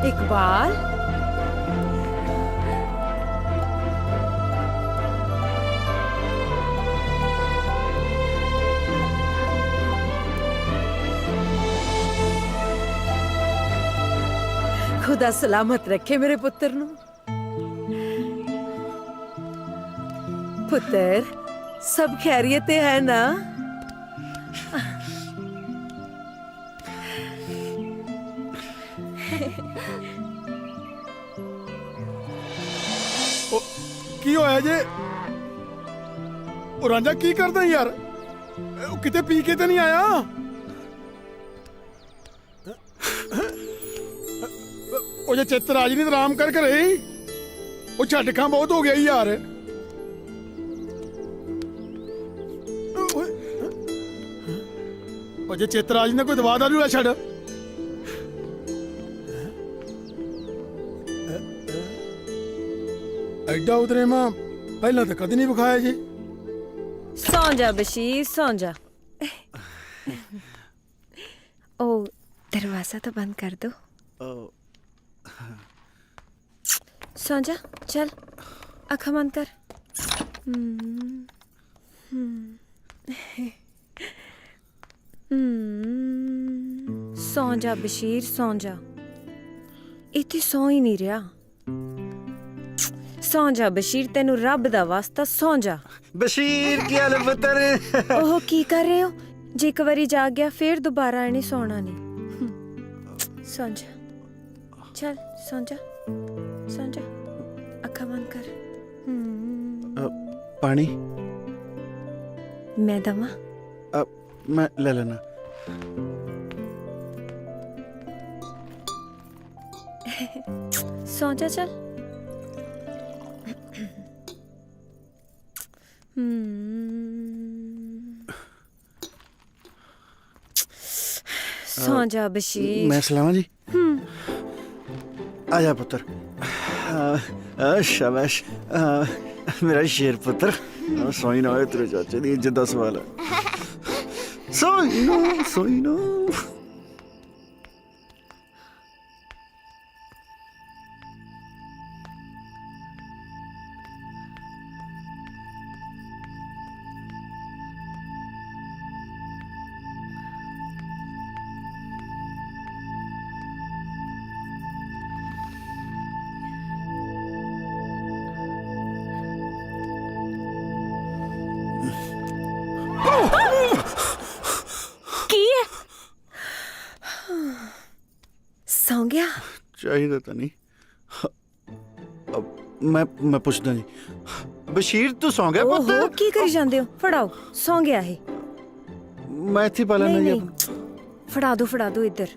ਇਕਬਾਲ खुदा सलामत रखे मेरे पुत्र नु पुत्र सब खैरियत है ना ਕੀ ਹੋਇਆ ਜੇ ਉਹ ਰਾਂਝਾ ਕੀ ਕਰਦਾ ਯਾਰ ਉਹ ਕਿਤੇ ਪੀ ਕੇ ਤੇ ਨਹੀਂ ਆਇਆ ਉਹ ਜੇ ਚਿੱਤ ਰਾਜ ਨਹੀਂ ਆਰਾਮ ਕਰ ਘਰੇ ਉਹ ਝਟਕਾਂ ਬਹੁਤ ਹੋ ਗਿਆ ਯਾਰ ਉਹ ਜੇ ਚਿੱਤ ਰਾਜ ਨੇ ਕੋਈ ਦਵਾ ਦਾਰੂ ਆ ਛੱਡ ਐਡਾ ਉਤਰੇ ਮਾਂ ਪਹਿਲਾਂ ਤਾਂ ਕਦੇ ਨਹੀਂ ਵਿਖਾਇਆ ਜੀ सौ जा बशीर सौ जा ओ दरवाजा तो बंद कर दो सो जा चल आँखें बंद कर सौ जा बशीर सौ जा इत्थे सौ ही नहीं रहा सौ जा बशीर तेनू रब दा वास्ता सौ जा ਬਸ਼ੀਰ ਕੀ ਹਾਲ ਪੁੱਤਰ ओह की कर रहे हो जे एक बारी जाग गया फिर दोबारा इन्हें सोना नहीं सो जा चल सो जा अखा बंद कर ਪਾਣੀ मैं दवा ਮੈਂ ਲੈ ਲੈਣਾ सो जा चल सो जा बशीर ਮੈਂ ਸਲਾਵਾਂ ਜੀ ਆ ਜਾ ਪੁੱਤਰ ਸ਼ਾਬਾਸ਼ ਮੇਰਾ ਸ਼ੇਰ ਪੁੱਤਰ ਸੋਈ ਨਾ ਹੋਏ ਤੇਰੇ ਚਾਚੇ ਦੀ ਇੱਜ਼ਤ ਦਾ ਸਵਾਲ ਹੈ ਸੋਈ ਨਾ ਚਾਹੀਦਾ ਤਾਂ ਨਹੀਂ। ਮੈਂ ਪੁੱਛਦਾ ਜੀ, ਬਸ਼ੀਰ ਤੂੰ ਸੌਂ ਗਿਆ ਪੁੱਤ? ਓਹੋ ਕੀ ਕਰੀ ਜਾਂਦੇ ਹੋ? ਫੜਾਓ, ਸੌਂ ਗਿਆ ਇਹ। ਮੈਂ ਇੱਥੇ ਪਾ ਲੈਣਾ ਨਹੀਂ ਜੀ। ਫੜਾ ਦੋ ਇੱਧਰ।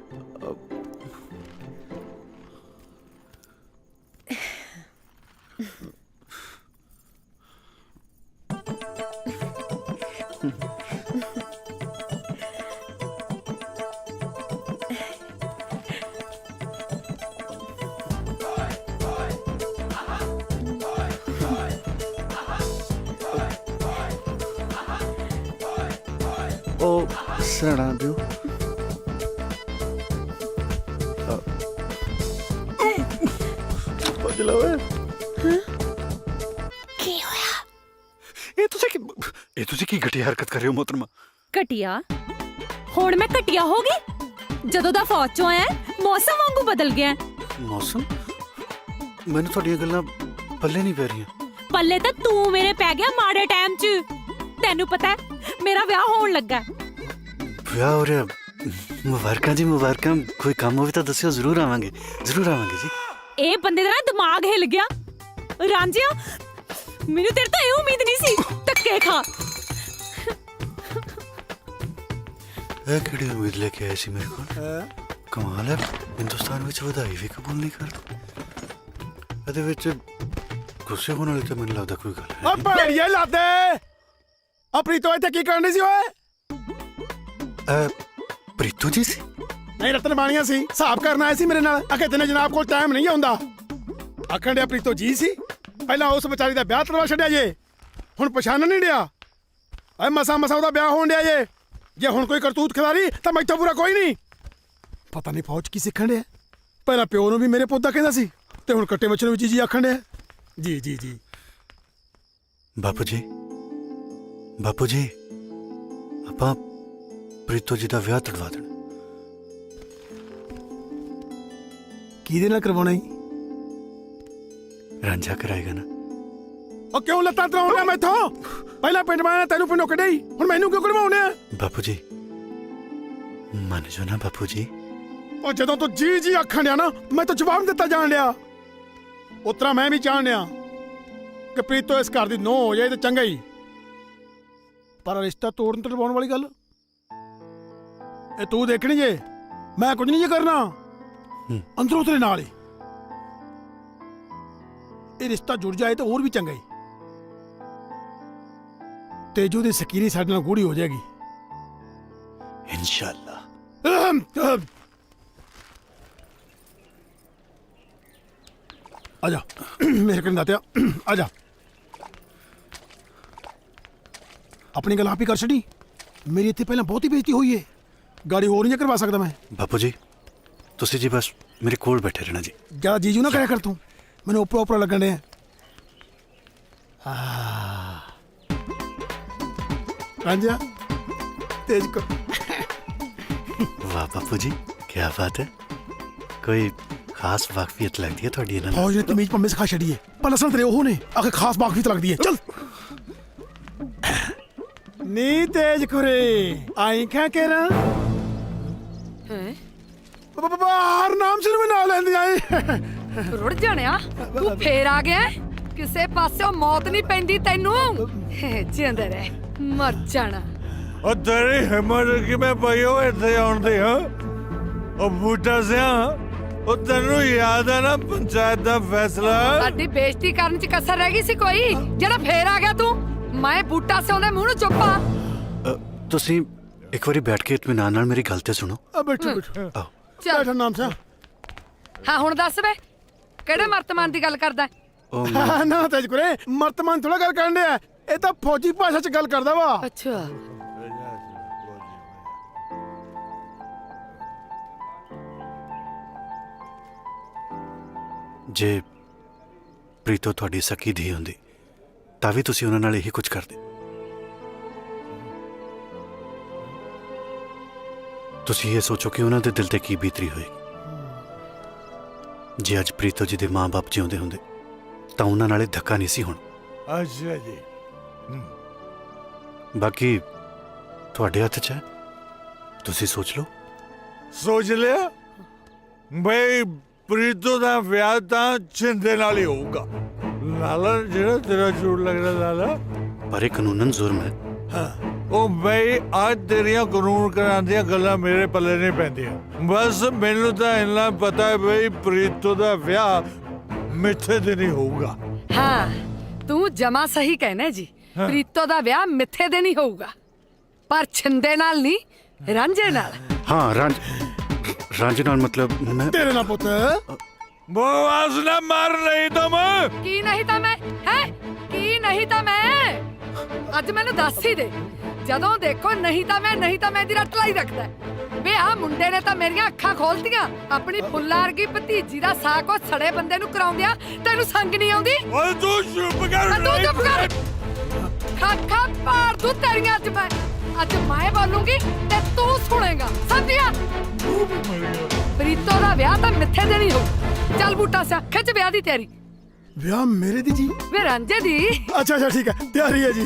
ਉਹ ਸੜਾ ਦਿਓ। ਭੱਜ ਲਾ ਓਏ। ਕੀ ਹੋਇਆ? ਇਹ ਤੁਸੀਂ ਕੀ ਘਟੀਆ ਹਰਕਤ ਕਰ ਰਹੇ ਹੋ ਮੋਹਤਰਮਾ? ਘਟਿਆ? ਹੁਣ ਮੈਂ ਘਟਿਆ ਹੋ ਗਈ? ਜਦੋਂ ਦਾ ਫੌਜ ਚੋਂ ਆਇਆ ਮੌਸਮ ਵਾਂਗੂ ਬਦਲ ਗਿਆ। ਮੌਸਮ? ਮੈਨੂੰ ਤੁਹਾਡੀਆਂ ਗੱਲਾਂ ਪੱਲੇ ਨਹੀਂ ਪੈ ਰਹੀਆਂ। ਪੱਲੇ ਤਾਂ ਤੂੰ ਮੇਰੇ ਪੈ ਗਿਆ ਮਾੜੇ ਟਾਈਮ 'ਚ। ਤੈਨੂੰ ਪਤਾ ਹੈ ਮੇਰਾ ਵਿਆਹ ਹੋਣ ਲੱਗਾ। ਵਿਆਹ ਹੋ ਰਿਹਾ? ਮੁਬਾਰਕਾਂ ਜੀ, ਮੁਬਾਰਕਾਂ। ਕੋਈ ਕੰਮ ਹੋਵੇ ਤਾਂ ਦੱਸਿਓ, ਜ਼ਰੂਰ ਆਵਾਂਗੇ ਜੀ। ਇਹ ਬੰਦੇ ਦਾ ਨਾ ਦਿਮਾਗ ਹਿੱਲ ਗਿਆ। ਰਾਂਝਿਆ ਮੈਨੂੰ ਤੇਰੇ ਤੋਂ ਇਹ ਉਮੀਦ ਨਹੀਂ ਸੀ। ਧੱਕੇ ਖਾ। ਇਹ ਕਿਹੜੀ ਉਮੀਦ ਲੈ ਕੇ ਆਏ ਸੀ ਮੇਰੇ ਕੋਲ? ਕਮਾਲ ਹੈ, ਹਿੰਦੁਸਤਾਨ ਵਿੱਚ ਵਧਾਈ ਵੀ ਕਬੂਲ ਨਹੀਂ ਕਰਦੇ। ਇਹਦੇ ਵਿੱਚ ਗੁੱਸੇ ਹੋਣ ਵਾਲੀ ਤਾਂ ਮੈਨੂੰ ਲੱਗਦਾ ਕੋਈ ਗੱਲ ਹੈ। ਓ ਭੈੜੀਏ ਲਾਦੇ, ਆਪਣੀ ਤੋਂ ਇੱਥੇ ਕੀ ਕਰਨੀ ਸੀ ਓਏ? ਪ੍ਰੀਤੂ ਜੀ ਸੀ? ਨਹੀਂ, ਰਤਨ ਬਾਣੀਆਂ ਸੀ। ਹਿਸਾਬ ਕਰਨ ਆਏ ਸੀ ਮੇਰੇ ਨਾਲ। ਆਖੇ ਤੈਨੂੰ ਜਨਾਬ ਕੋਲ ਟਾਈਮ ਨਹੀਂ ਆਉਂਦਾ। ਆਖਣ ਡਿਆ ਪ੍ਰੀਤੋ ਜੀ ਸੀ। ਪਹਿਲਾਂ ਉਸ ਵਿਚਾਰੀ ਦਾ ਵਿਆਹ ਕਰਵਾ ਛੱਡਿਆ ਜੇ, ਹੁਣ ਪਛਾਣ ਨਹੀਂ ਡਿਆ। ਐ ਮਸਾ ਉਹਦਾ ਵਿਆਹ ਹੋਣ ਡਿਆ ਜੇ ਹੁਣ ਕੋਈ ਕਰਤੂਤ ਖਿਲਾਰੀ ਤਾਂ ਮੈਥੋਂ ਪੂਰਾ ਕੋਈ ਨਹੀਂ। ਪਤਾ ਨਹੀਂ ਫੌਜ ਕੀ ਸਿੱਖਣ ਡਿਆ। ਪਹਿਲਾਂ ਪਿਓ ਨੂੰ ਵੀ ਮੇਰੇ ਪੁੱਤ ਦਾ ਕਹਿੰਦਾ ਸੀ ਤੇ ਹੁਣ ਕੱਟੇ ਬੱਚੇ ਨੂੰ ਵੀ ਜੀ ਆਖਣ ਡਿਆ। ਜੀ ਬਾਪੂ ਜੀ ਆਪਾਂ ਪ੍ਰੀਤੋ ਜੀ ਦਾ ਵਿਆਹ ਤੜਵਾ ਦੇਣਾ। ਕਿਹਦੇ ਨਾਲ ਕਰਵਾਉਣਾ ਹੀ? ਰਾਂਝਾ ਕਰਾਏਗਾ ਨਾ। ਉਹ ਕਿਉਂ ਲੱਤਾਂ ਤਰਾਉਣਾ ਮੈਥੋਂ? ਪਹਿਲਾਂ ਪਿੰਡ ਮਾਇਆ ਤੈਨੂੰ ਪਿੰਡੋਂ ਕੱਢਿਆ, ਹੁਣ ਮੈਨੂੰ ਕਿਉਂ ਕਢਵਾਉਣੇ ਆ? ਬਾਪੂ ਜੀ ਮੰਨ ਜਾਓ ਨਾ ਬਾਪੂ ਜੀ। ਉਹ ਜਦੋਂ ਤੂੰ ਜੀ ਆਖਣ ਡਿਆ ਨਾ, ਮੈਂ ਤਾਂ ਜਵਾਬ ਦਿੱਤਾ ਜਾਣ ਡਿਆ। ਉਤਰਾ ਮੈਂ ਵੀ ਚਾਹਣ ਡਿਆ ਕਿ ਪ੍ਰੀਤੋ ਇਸ ਘਰ ਦੀ ਨੂੰਹ ਹੋ ਜਾਏ ਤੇ ਚੰਗਾ ਹੀ। ਪਰ ਰਿਸ਼ਤਾ ਤੋੜਨ ਤੇ ਲਵਾਉਣ ਵਾਲੀ ਗੱਲ ਇਹ ਤੂੰ ਦੇਖਣੀ ਜੇ। ਮੈਂ ਕੁਝ ਨਹੀਂ ਜੇ ਕਰਨਾ, ਅੰਦਰੋਂ ਤੇਰੇ ਨਾਲ ਹੀ। ਇਹ ਰਿਸ਼ਤਾ ਜੁੜ ਜਾਏ ਤਾਂ ਹੋਰ ਵੀ ਚੰਗਾ ਹੀ। ਤੇਜੂ ਦੀ ਸਕੀਰੀ ਸਾਡੇ ਨਾਲ ਗੂੜੀ ਹੋ ਜਾਏਗੀ ਇਨਸ਼ਾਅੱਲਾ। आजा मेरे करीब दातिया, आजा। अपनी गल आप ही कर छड़ी। मेरी इतने पहले बहुत ही बेइज्जती हुई है। गाड़ी और नहीं करवा सकता मैं। बापू जी तुसी जी बस मेरे कोल बैठे रहना जी। ज्यादा जीजू ना कराया कर तू, मैंने ऊपर लगन डे। रांझा तेज को। वाह बापू जी क्या बात है। कोई खास वाकफियत लगती है थोड़ी ना? फौज ने तमीज पम्मे सिखा छड़ी है। पर लसन तेरे ओह ने आखिर खास वाकफियत लगती है। चल नी तेज खुरे आई क्या कह रहा बाहर नाम से मैं ना लेंदी आई। रुड़ जानिया तू फेर आ गया। किसे पासों मौत नहीं पैंदी तैनू। जिंदा रह, मर जाना। ओ तेरी हिम्मत कि मैं पईओ इत्थे आउण दी। हां ओ बूटा सिया, ओ तैनू याद है ना पंचायत दा फैसला? साडी बेइज्जती करन च कसर रह गई सी कोई? जेड़ा फेर आ गया तू। मैं बूटा सिया दे मुंह नूं चुप्पा। तुसी एक बारी बैठ के इत्मीनान नाल मेरी गल ते सुनो। बैठो चल नाम सा। हाँ हुण दस वे किहड़े मर्तमान दी गल करदा? ना तेज कुरे मर्तमान थोड़ा गल करन दे। ਇਹ ਤਾਂ ਫੌਜੀ ਭਾਸ਼ਾ ਚ ਗੱਲ ਕਰਦਾ ਵਾ। ਅੱਛਾ ਜੇ ਪ੍ਰੀਤੋ ਤੁਹਾਡੀ ਸਕੀ ਧੀ ਹੁੰਦੀ ਤਾਂ ਵੀ ਤੁਸੀਂ ਉਹਨਾਂ ਨਾਲ ਇਹੀ ਕੁਝ ਕਰਦੇ। ਤੁਸੀਂ ਇਹ ਸੋਚੋ ਕਿ ਉਹਨਾਂ ਦੇ ਦਿਲ ਤੇ ਕੀ ਬੀਤਰੀ ਹੋਏਗੀ। ਜੇ ਅੱਜ ਪ੍ਰੀਤੋ ਜੀ ਦੇ ਮਾਂ-ਬਾਪ ਜਿਉਂਦੇ ਹੁੰਦੇ ਤਾਂ ਉਹਨਾਂ ਨਾਲੇ ਧੱਕਾ ਨਹੀਂ ਸੀ ਹੋਣਾ। ਅੱਛਾ ਜੀ। ਬਾਕੀ ਤੁਹਾਡੇ ਹੱਥ 'ਚ ਹੈ, ਤੁਸੀਂ ਸੋਚ ਲਓ। सोच लिया भाई, ਪ੍ਰੀਤੋ ਦਾ ਵਿਆਹ ਤਾਂ ਛਿੰਦੇ ਨਾਲ ਹੀ ਹੋਊਗਾ। ਲਾਲਾ ਜਿਹੜਾ ਤੇਰਾ ਝੂਠ ਲੱਗਦਾ ਲਾਲਾ, ਪਰ ਇਹ ਕਾਨੂੰਨਨ ਜ਼ੁਰਮ ਹੈ। ਹਾਂ ਉਹ ਬਈ ਅੱਜ ਤੇਰੀਆਂ ਕਾਨੂੰਨ ਕਰਾਂਦੀਆਂ ਗੱਲਾਂ ਮੇਰੇ ਪੱਲੇ ਨਹੀਂ ਪੈਂਦੀਆਂ। ਬਸ ਮੈਨੂੰ ਤਾਂ ਇੰਨਾ ਪਤਾ ਹੈ ਬਈ ਪ੍ਰੀਤੋ ਦਾ ਵਿਆਹ ਮਿੱਥੇ ਤੇ ਨਹੀਂ ਹੋਊਗਾ। ਹਾਂ ਤੂੰ ਜਮਾ ਸਹੀ ਕਹਿਣਾ ਜੀ। ਪ੍ਰੀਤੋ ਦਾ ਵਿਆਹ ਮਿੱਥੇ ਦੇ ਨਹੀਂ ਹੋਊਗਾ, ਪਰ ਛਿੰਦੇ ਨਾਲ ਨਹੀਂ, ਰਾਂਝੇ ਨਾਲ। ਹਾਂ ਰਾਂਝੇ ਨਾਲ ਮਤਲਬ ਮੈਂ ਤੇਰੇ ਨਾਲ ਪੁੱਤ ਬਵਾਸ ਨਾ ਮਾਰ ਨਹੀਂ ਤਾਂ ਮੈਂ ਕੀ ਨਹੀਂ ਤਾਂ ਮੈਂ ਹੈ ਕੀ ਨਹੀਂ ਤਾਂ ਮੈਂ ਅੱਜ ਮੈਨੂੰ ਦੱਸ ਹੀ ਦੇ। ਜਦੋਂ ਦੇਖੋ ਨਹੀਂ ਤਾਂ ਮੈਂ ਦੀ ਰੱਟ ਲਾਈ ਰੱਖਦਾ। ਵੇ ਆ ਮੁੰਡੇ ਨੇ ਤਾਂ ਮੇਰੀਆਂ ਅੱਖਾਂ ਖੋਲਤੀਆਂ। ਆਪਣੀ ਫੁੱਲਾਂ ਵਰਗੀ ਭਤੀਜੀ ਦਾ ਸਾਕ ਉਹ ਸੜੇ ਬੰਦੇ ਨੂੰ ਕਰਾਉਂਦਿਆਂ ਤੈਨੂੰ ਸੰਗ ਨਹੀਂ ਆਉਂਦੀ? ਓਏ ਤੂੰ ਚੁੱਪ ਕਰ। ਤੂੰ ਚੁੱਪ ਕਰ। ਖਾ ਪਾੜ ਦੂੰ ਤੇਰੀਆਂ ਅੱਜ ਮੈਂ ਬੋਲੂੰਗੀ ਤੇ ਤੂੰ ਸੁਣੇਗਾ, ਸਮਝਿਆ? ਪ੍ਰੀਤੋ ਦਾ ਵਿਆਹ ਤਾਂ ਮਿੱਥੇ ਦੇ ਨਹੀਂ ਹੋਊ। ਚੱਲ ਬੂਟਾ ਸਿਆ ਖਿੱਚ ਵਿਆਹ ਦੀ ਤਿਆਰੀ। ਵਿਆਹ ਮੇਰੇ ਦੀ ਜੀ? ਵੇ ਰਾਂਝੇ ਦੀ। ਅੱਛਾ ਠੀਕ ਹੈ, ਤਿਆਰੀ ਹੈ ਜੀ।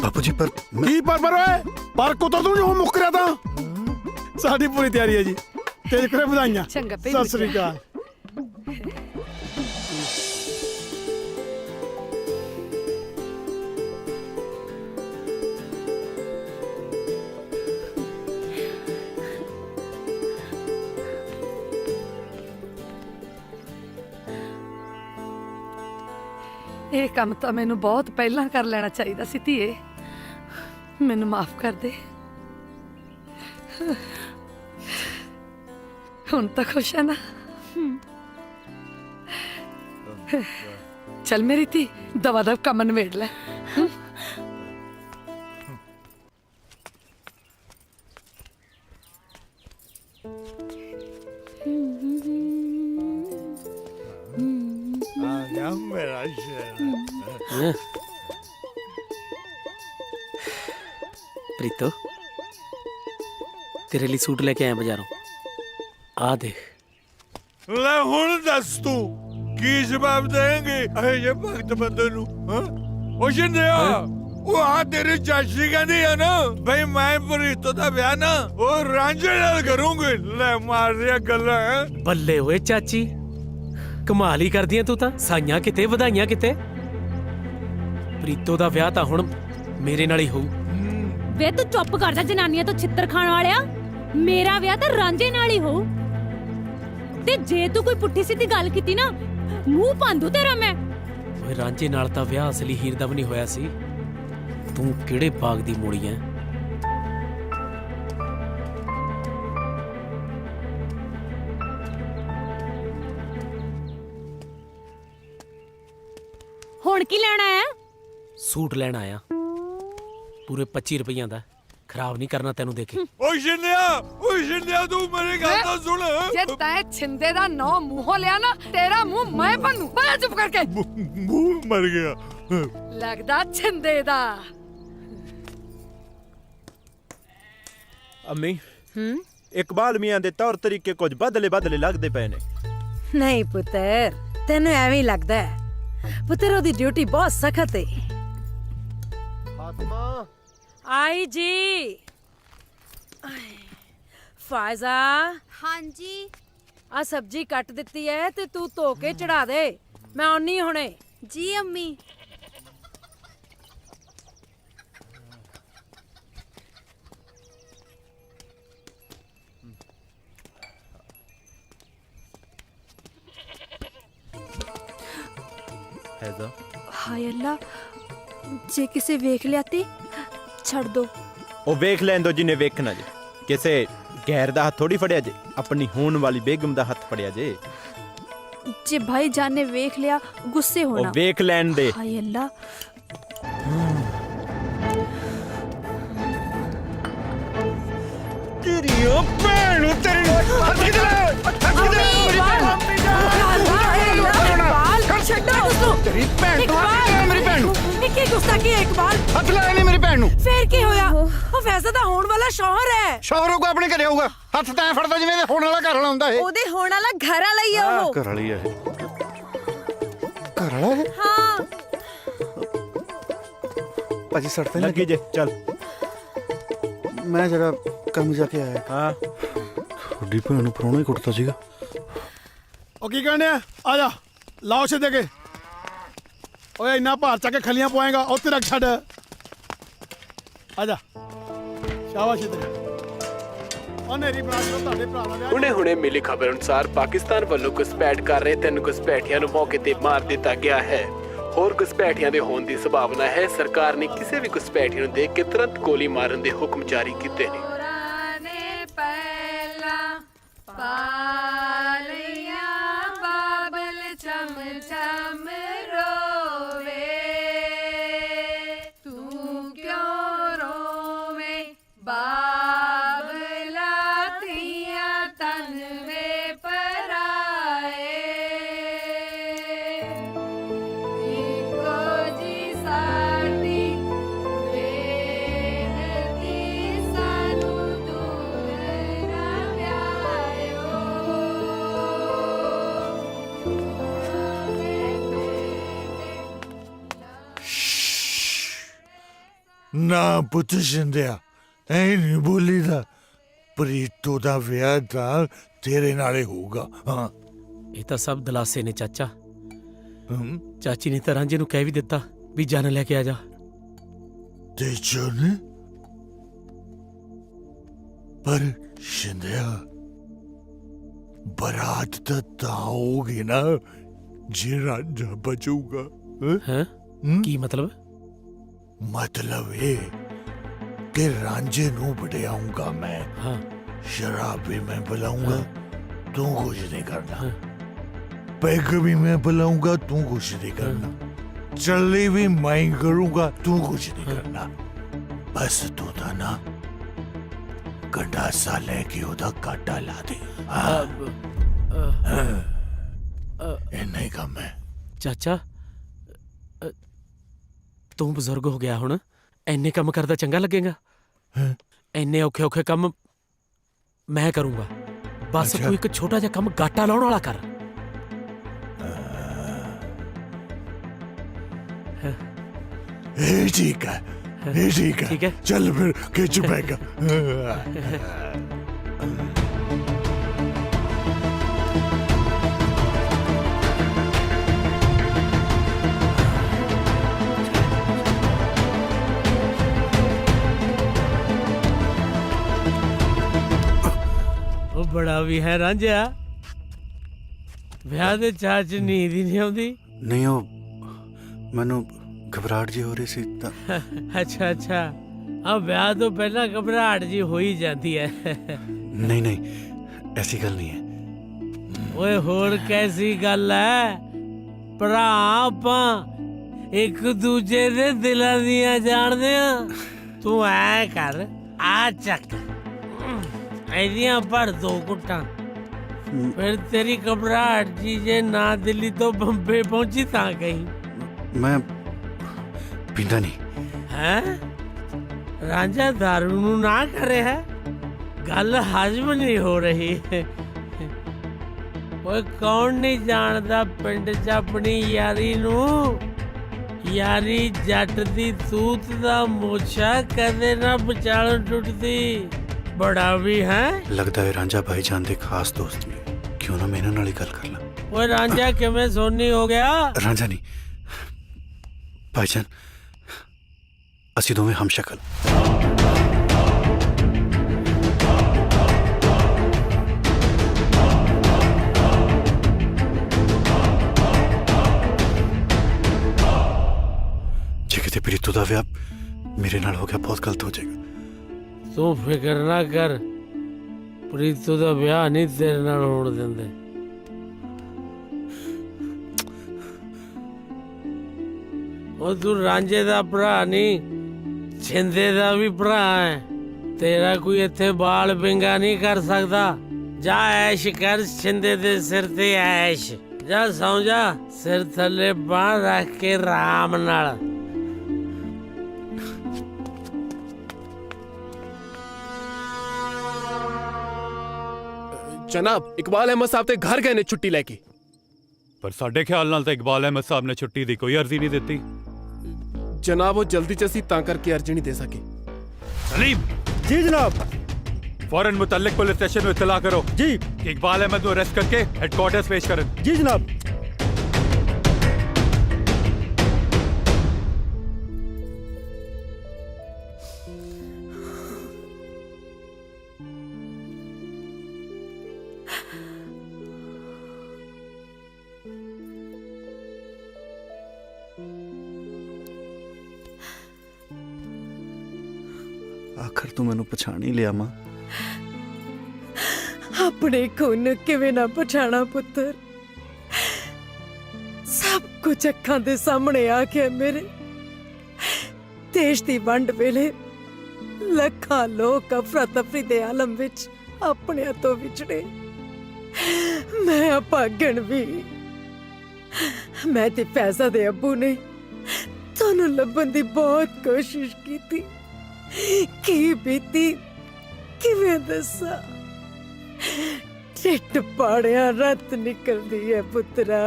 ਬਾਪੂ ਜੀ ਪਰ ਕੀ ਪਰ ਓਏ ਪਰ ਕੁੱਤਰ ਤੂੰ ਜੋ ਮੁੱਕਰਿਆ ਤਾਂ ਸਾਡੀ ਪੂਰੀ ਤਿਆਰੀ ਹੈ ਜੀ। ਤੇਰੇ ਕੋਲ ਵਧਾਈਆਂ। ਚੰਗਾ ਸਤਿ ਸ੍ਰੀ ਅਕਾਲ। ਇਹ ਕੰਮ ਤਾਂ ਮੈਨੂੰ ਬਹੁਤ ਪਹਿਲਾਂ ਕਰ ਲੈਣਾ ਚਾਹੀਦਾ ਸੀ ਧੀਏ। ਮੈਨੂੰ ਮਾਫ ਕਰ ਦੇ। ਹੁਣ ਤਾਂ ਖੁਸ਼ ਹੈ ਨਾ? ਚੱਲ ਮੇਰੀ ਧੀ ਦਵਾ ਦਵ ਕੰਮ ਨਿਬੇੜ ਲੈ। ਮੇਰਾ ਸ਼ੇਰ ਪ੍ਰੀਤੋ ਤੇਰੇ ਲਈ ਸੂਟ ਲੈ ਕੇ ਆਇਆ ਬਾਜ਼ਾਰੋਂ। ਆ ਦੇਖ। ਲੈ ਹੁਣ ਦੱਸ ਤੂੰ ਕੀ ਜਵਾਬ ਦੇਂਗੇ ਇਹ ਜੇ ਭਗਤ ਬੰਦੇ ਨੂੰ? ਉਹ ਸ਼ਿੰਦਿਆ ਉਹ ਆ ਤੇਰੀ ਚਾਚੀ ਕਹਿੰਦੀ ਹੈ ਨਾ ਬਈ ਮੈਂ ਪ੍ਰੀਤੋ ਦਾ ਵਿਆਹ ਨਾ ਉਹ ਰਾਂਝੇ ਨਾਲ ਕਰੂੰਗੀ। ਲੈ ਮਾਰ ਰਿਆ ਗੱਲਾਂ। ਬੱਲੇ ਓਏ ਚਾਚੀ, ਕਮਾਲ ਹੀ ਕਰਦੀ ਐ ਤੂੰ ਤਾਂ। ਸਾਈਆਂ ਕਿਤੇ ਵਧਾਈਆਂ ਕਿਤੇ। ਪ੍ਰੀਤੋ ਦਾ ਵਿਆਹ ਤਾਂ ਹੁਣ ਮੇਰੇ ਨਾਲ ਹੀ ਹੋਊ। ਵੇ ਤੂੰ ਚੁੱਪ ਕਰ ਜਾ ਜਨਾਨੀਆਂ ਤੋਂ ਛਿੱਤਰ ਖਾਣ ਵਾਲਿਆ। ਮੇਰਾ ਵਿਆਹ ਤਾਂ ਰਾਂਝੇ ਨਾਲ ਹੀ ਹੋਊ। ਤੇ ਜੇ ਤੂੰ ਕੋਈ ਪੁੱਠੀ ਸਿੱਧੀ ਗੱਲ ਕੀਤੀ ਨਾ ਮੂੰਹ ਪਾਂਦੂ ਤੇਰਾ ਮੈਂ। ਓਏ ਰਾਂਝੇ ਨਾਲ ਤਾਂ ਵਿਆਹ ਅਸਲੀ ਹੀਰ ਦਾ ਵੀ ਨਹੀਂ ਹੋਇਆ ਸੀ। ਤੂੰ ਕਿਹੜੇ ਬਾਗ ਦੀ ਮੂੜੀ ਐ? ਹੁਣ ਕੀ ਲੈਣਾ ਹੈ? ਸੂਟ ਲੈਣ ਆਇਆ। ਪੂਰੇ 25 ਰੁਪਈਆਂ ਦਾ। ਖਰਾਬ ਨਹੀਂ ਕਰਨਾ ਤੈਨੂੰ ਦੇਖੇ। ਓਏ ਸ਼ਿੰਦਿਆ ਤੂੰ ਮੇਰੀ ਗੱਲ ਤਾਂ ਸੁਣ। ਜੇ ਤੈਂ ਛਿੰਦੇ ਦਾ ਨਾਂ ਮੂੰਹੋਂ ਲਿਆ ਨਾ ਤੇਰਾ ਮੂੰਹ ਮੈਂ ਭੰਨੂ। ਬੈ ਚੁੱਪ ਕਰਕੇ। ਮੂੰਹ ਮਰ ਗਿਆ। ਲੱਗਦਾ ਛਿੰਦੇ ਦਾ। ਅੰਮੀ ਇਕਬਾਲ ਮੀਆਂ ਦੇ ਤੌਰ ਤਰੀਕੇ ਕੁਝ ਬਦਲੇ ਲੱਗਦੇ ਪਏ ਨੇ। ਨਹੀਂ ਪੁੱਤਰ, ਤੈਨੂੰ ਐਵੇਂ ਹੀ ਲੱਗਦਾ ਹੈ। ਪੁੱਤਰ ਉਹਦੀ ਡਿਊਟੀ ਬਹੁਤ ਸਖਤ ਹੈ। ਫਾਤਮਾ ਆਈ ਜੀ। ਫਾਇਜ਼ਾ। ਹਾਂਜੀ ਆ ਸਬਜ਼ੀ ਕੱਟ ਦਿੱਤੀ ਹੈ ਤੇ ਤੂੰ ਧੋ ਕੇ ਚੜਾ ਦੇ। ਮੈਂ ਆਉਣੀ ਹੁਣੇ। ਜੀ ਅੰਮੀ। ਹੈਜ਼ਾ ਹਾਏ ਅੱਲਾ, ਜੇ ਕਿਸੇ ਵੇਖ ਲਿਆ ਤੇ ਛੱਡ ਦੋ। ਉਹ ਵੇਖ ਲੈਣ ਦੋ ਜਿਹਨੇ ਵੇਖਣਾ ਜੇ। ਕਿਸੇ ਗੈਰ ਦਾ ਹੱਥ ਥੋੜੀ ਫੜਿਆ ਜੇ, ਆਪਣੀ ਹੋਣ ਵਾਲੀ ਬੇਗਮ ਦਾ ਹੱਥ ਫੜਿਆ ਜੇ। ਜੇ ਭਾਈ ਜਾਨ ਨੇ ਵੇਖ ਲਿਆ ਗੁੱਸੇ ਹੋਣਾ। ਉਹ ਵੇਖ ਲੈਣ ਦੇ। ਹਾਏ ਅੱਲਾ। ਤੇਰੀ ਉਹ ਭੈਣ ਨੂੰ ਤੇਰੀ ਹੱਥ ਕਿੱਥੇ ਮੇਰੀ ਛੱਡੋ ਉਸਨੂੰ। ਤੇਰੀ ਭੈਣ ਤੋਂ ਮੇਰੀ ਭੈਣ ਨੂੰ। ਕੀ ਗੁਸਤਾਖੀ ਹੈ ਇਕਬਾਲ? ਹੱਥ ਲਾਇਆ ਨਹੀਂ ਮੇਰੀ ਭੈਣ ਨੂੰ। ਫੇਰ ਕੀ ਹੋਇਆ? ਉਹ ਵੈਸੇ ਤਾਂ ਹੋਣ ਵਾਲਾ ਸ਼ੌਹਰ ਹੈ। ਸ਼ੌਹਰ ਕੋ ਆਪਣੇ ਘਰੇ ਆਊਗਾ। ਹੱਥ ਤਾਂ ਫੜਦਾ ਜਿਵੇਂ ਇਹਦੇ ਹੋਣ ਵਾਲਾ ਘਰ ਵਾਲਾ ਹੁੰਦਾ ਇਹ। ਉਹਦੇ ਹੋਣ ਵਾਲਾ ਘਰ ਵਾਲਾ ਹੀ ਆ ਉਹ। ਘਰ ਵਾਲੀ ਆ ਇਹ। ਘਰ ਵਾਲਾ ਇਹ? ਹਾਂ ਭਾਜੀ ਸੜ ਤੇ ਲੱਗੀ ਜੇ। ਚੱਲ ਮੈਂ ਜਰਾ ਕੰਮ ਜਾ ਕੇ ਆਇਆ। ਹਾਂ ਤੁਹਾਡੀ ਭੈਣ ਨੂੰ ਪਰੋਣਾ ਹੀ ਕੁੱਟਦਾ ਸੀਗਾ। ਉਹ ਕੀ ਕਰਨੇ ਆ ਜਾ ਲਾਓ ਸਿੱਧੇ ਕੇ ਓਏ ਇੰਨਾ ਭਾਰ ਚੱਕ ਕੇ ਖਲੀਆਂ ਪਵਾਏਗਾ ਉੱਥੇ ਰੱਖ ਛੱਡ ਆ ਜਾ ਸ਼ਾਬਾਸ਼ ਸਿੱਧੇ ਹੁਣੇ ਮਿਲੀ ਖਬਰ ਅਨੁਸਾਰ ਪਾਕਿਸਤਾਨ ਵੱਲੋਂ ਘੁਸਪੈਠ ਕਰ ਰਹੇ 3 ਘੁਸਪੈਠੀਆਂ ਨੂੰ ਮੌਕੇ ਤੇ ਮਾਰ ਦਿੱਤਾ ਗਿਆ ਹੈ। ਹੋਰ ਘੁਸਪੈਠੀਆਂ ਦੇ ਹੋਣ ਦੀ ਸੰਭਾਵਨਾ ਹੈ। ਸਰਕਾਰ ਨੇ ਕਿਸੇ ਵੀ ਘੁਸਪੈਠੀ ਨੂੰ ਦੇਖ ਕੇ ਤੁਰੰਤ ਗੋਲੀ ਮਾਰਨ ਦੇ ਹੁਕਮ ਜਾਰੀ ਕੀਤੇ ਨੇ। ਨਾ ਪੁੱਤ ਸ਼ਿੰਦਿਆ ਐ ਨਹੀਂ ਬੋਲੀਦਾ ਪ੍ਰੀਤੋ ਦਾ ਵਿਆਹ ਤਾਂ ਤੇਰੇ ਨਾਲੇ ਹੋਊਗਾ। ਹਾਂ ਇਹ ਤਾਂ ਸਭ ਦਲਾਸੇ ਨੇ ਚਾਚਾ। ਚਾਚੀ ਨੇ ਤਾਂ ਰਾਂਝੇ ਨੂੰ ਕਹਿ ਵੀ ਦਿੱਤਾ ਵੀ ਜਾਨ ਲੈ ਕੇ ਆ ਜਾ। ਤੇ ਜਾਨ ਪਰ ਸ਼ਿੰਦਿਆ ਬਰਾਤ ਤਾਂ ਹੋਗੀ ਨਾ ਜੇ ਰਾਂਝਾ ਬਚੂਗਾ। ਹੈ ਕੀ ਮਤਲਬ? मतलब ये कि रांझे नू बढ़ियाऊंगा मैं। हाँ। शराब भी मैं पिलाऊंगा, तू कुछ नहीं करना। पैग भी मैं पिलाऊंगा, तू कुछ नहीं करना। चलनी भी मैं करूंगा, तू कुछ नहीं करना। बस तू था ना गंडासा लेके उदा काटा ला दे। इन्ना ही काम है। ਚਾਚਾ ਤੂੰ ਬਜ਼ੁਰਗ ਹੋ ਗਿਆ ਹੁਣ ਐਨੇ ਕੰਮ ਕਰਦਾ ਚੰਗਾ ਲੱਗੇਗਾ? ਐਨੇ ਔਖੇ ਔਖੇ ਕੰਮ ਮੈਂ ਕਰੂੰਗਾ। ਬਸ ਤੂੰ ਇੱਕ ਛੋਟਾ ਜਿਹਾ ਕੰਮ ਗਾਟਾ ਲਾਉਣ ਵਾਲਾ ਕਰ। ठीक है, ठीक है। चल फिर खिंच पैगा। ਬੜਾ ਵੀ ਹੈ ਰਾਂਝਾ ਵਿਆਹ ਦੇ ਚਾਅ 'ਚ ਨੀਂਦ ਹੀ ਨਹੀਂ ਆਉਂਦੀ। ਨਹੀਂ ਉਹ ਮੈਨੂੰ ਘਬਰਾਹਟ ਜੀ ਹੋ ਰਹੀ ਸੀ ਤਾਂ। ਅੱਛਾ ਆ ਵਿਆਹ ਤੋਂ ਪਹਿਲਾਂ ਘਬਰਾਹਟ ਜੀ ਹੋ ਹੀ ਜਾਂਦੀ ਹੈ। ਨਹੀਂ ਐਸੀ ਗੱਲ ਨਹੀਂ ਹੈ। ਓਏ ਹੋਰ ਕੈਸੀ ਗੱਲ ਹੈ? ਭਰਾ ਆਪਾਂ ਇੱਕ ਦੂਜੇ ਦੇ ਦਿਲਾਂ ਦੀਆਂ ਜਾਣਦੇ ਆ। ਤੂੰ ਐ ਕਰ ਆ ਚੱਕ ਇਹਦੀਆਂ ਭਰ 2 ਘੁੱਟਾਂ ਫਿਰ ਤੇਰੀ ਘਬਰਾਹਟ ਜੀ ਜੇ ਨਾ ਦਿੱਲੀ ਤੋਂ ਬੰਬੇ ਪਹੁੰਚੀ ਤਾਂ ਕਹੀਂ। ਮੈਂ ਪੀਂਦਾ ਨਹੀਂ। ਹੈ ਰਾਂਝਾ ਦਾਰੂ ਨੂੰ ਨਾ ਕਰੇ ਹੈ ਗੱਲ ਹਜਮ ਨਹੀਂ ਹੋ ਰਹੀ। ਓਏ ਕੌਣ ਨਹੀਂ ਜਾਣਦਾ ਪਿੰਡ 'ਚ ਆਪਣੀ ਯਾਰੀ ਨੂੰ। ਯਾਰੀ ਜੱਟ ਦੀ ਤੂਤ ਦਾ ਮੋਛਾ ਕਦੇ ਨਾ ਵਿਚਾਲੋਂ ਟੁੱਟਦੀ। ਬੜਾ ਵੀ ਹੈ ਲੱਗਦਾ ਹੈ ਰਾਂਝਾ ਭਾਈਜਾਨ ਦੇ ਖਾਸ ਦੋਸਤ ਨੇ। ਕਿਉਂ ਨਾ ਮੈਂ ਇਹਨਾਂ ਨਾਲ ਹੀ ਗੱਲ ਕਰ ਲਾਂ। ਓਏ ਰਾਂਝਾ ਕਿਵੇਂ ਸੋਨੀ ਹੋ ਗਿਆ? ਰਾਂਝਾ ਨਹੀਂ ਭਾਈਜਾਨ ਅਸੀਂ ਦੋਵੇਂ ਹਮਸ਼ਕਲ। ਜੇ ਕਿਤੇ ਪ੍ਰੀਤੋ ਦਾ ਵਿਆਹ ਮੇਰੇ ਨਾਲ ਹੋ ਗਿਆ ਬਹੁਤ ਗਲਤ ਹੋ ਜਾਏਗਾ। ਤੂੰ ਫਿਕਰ ਨਾ ਕਰ ਪ੍ਰੀਤੋ ਦਾ ਵਿਆਹ ਨਹੀਂ ਤੇਰੇ ਨਾਲ ਹੋਣ ਦਿੰਦੇ। ਉਹ ਤੂੰ ਰਾਂਝੇ ਦਾ ਭਰਾ ਨਹੀਂ ਛਿੰਦੇ ਦਾ ਵੀ ਭਰਾ ਹੈ। ਤੇਰਾ ਕੋਈ ਇੱਥੇ ਬਾਲ ਬਿੰਗਾ ਨਹੀਂ ਕਰ ਸਕਦਾ। ਜਾ ਐਸ਼ ਕਰ ਛਿੰਦੇ ਦੇ ਸਿਰ ਤੇ ਐਸ਼। ਜਾ ਸੌਂ ਜਾ ਸਿਰ ਥੱਲੇ ਬਾਂਹ ਰੱਖ ਕੇ ਆਰਾਮ ਨਾਲ। जनाब इकबाल अहमद साहब ते घर गए ने छुट्टी लेके। ਪਰ ਸਾਡੇ ਖਿਆਲ ਨਾਲ ਤਾਂ ਇਕਬਾਲ ਅਹਿਮਦ ਸਾਹਿਬ ਨੇ ਛੁੱਟੀ ਦੀ ਕੋਈ ਅਰਜ਼ੀ ਨਹੀਂ ਦਿੱਤੀ। जनाब वो जल्दी च असीं तां करके अर्जी नहीं दे सके। सलीम जी जनाब। फौरन मुतल्लिक पुलिस स्टेशन में इत्तला करो जी। इकबाल अहमद को अरेस्ट करके हेडक्वार्टर्स पेश करन। जी जनाब। ਆਖਰ ਤੂੰ ਮੈਨੂੰ ਪਛਾਣ ਹੀ ਲਿਆ ਮਾਂ। ਆਪਣੇ ਖੂਨ ਕਿਵੇਂ ਨਾ ਪਛਾਣਾ ਪੁੱਤਰ। ਸਭ ਕੁਝ ਅੱਖਾਂ ਦੇ ਸਾਹਮਣੇ ਆ ਕੇ ਮੇਰੇ ਦੇਸ਼ ਦੀ ਵੰਡ ਵੇਲੇ ਲੱਖਾਂ ਲੋਕ ਅਫਰਾ ਤਫਰੀ ਦੇ ਆਲਮ ਵਿੱਚ ਆਪਣੇ ਤੋਂ ਵਿਛੜੇ। ਮੈਂ ਅਪਾਗਣ ਵੀ। ਮੈਂ ਤੇ ਫੈਜ਼ਾ ਦੇ ਅੱਬੂ ਨੇ ਤੁਹਾਨੂੰ ਲੱਭਣ ਦੀ ਬਹੁਤ ਕੋਸ਼ਿਸ਼ ਕੀਤੀ। ਕੀ ਬੀਤੀ ਕਿਵੇਂ ਦੱਸਾਂ। ਢਿੱਡ ਪਾੜਿਆ ਰਤ ਨਿਕਲਦੀ ਹੈ ਪੁੱਤਰਾ।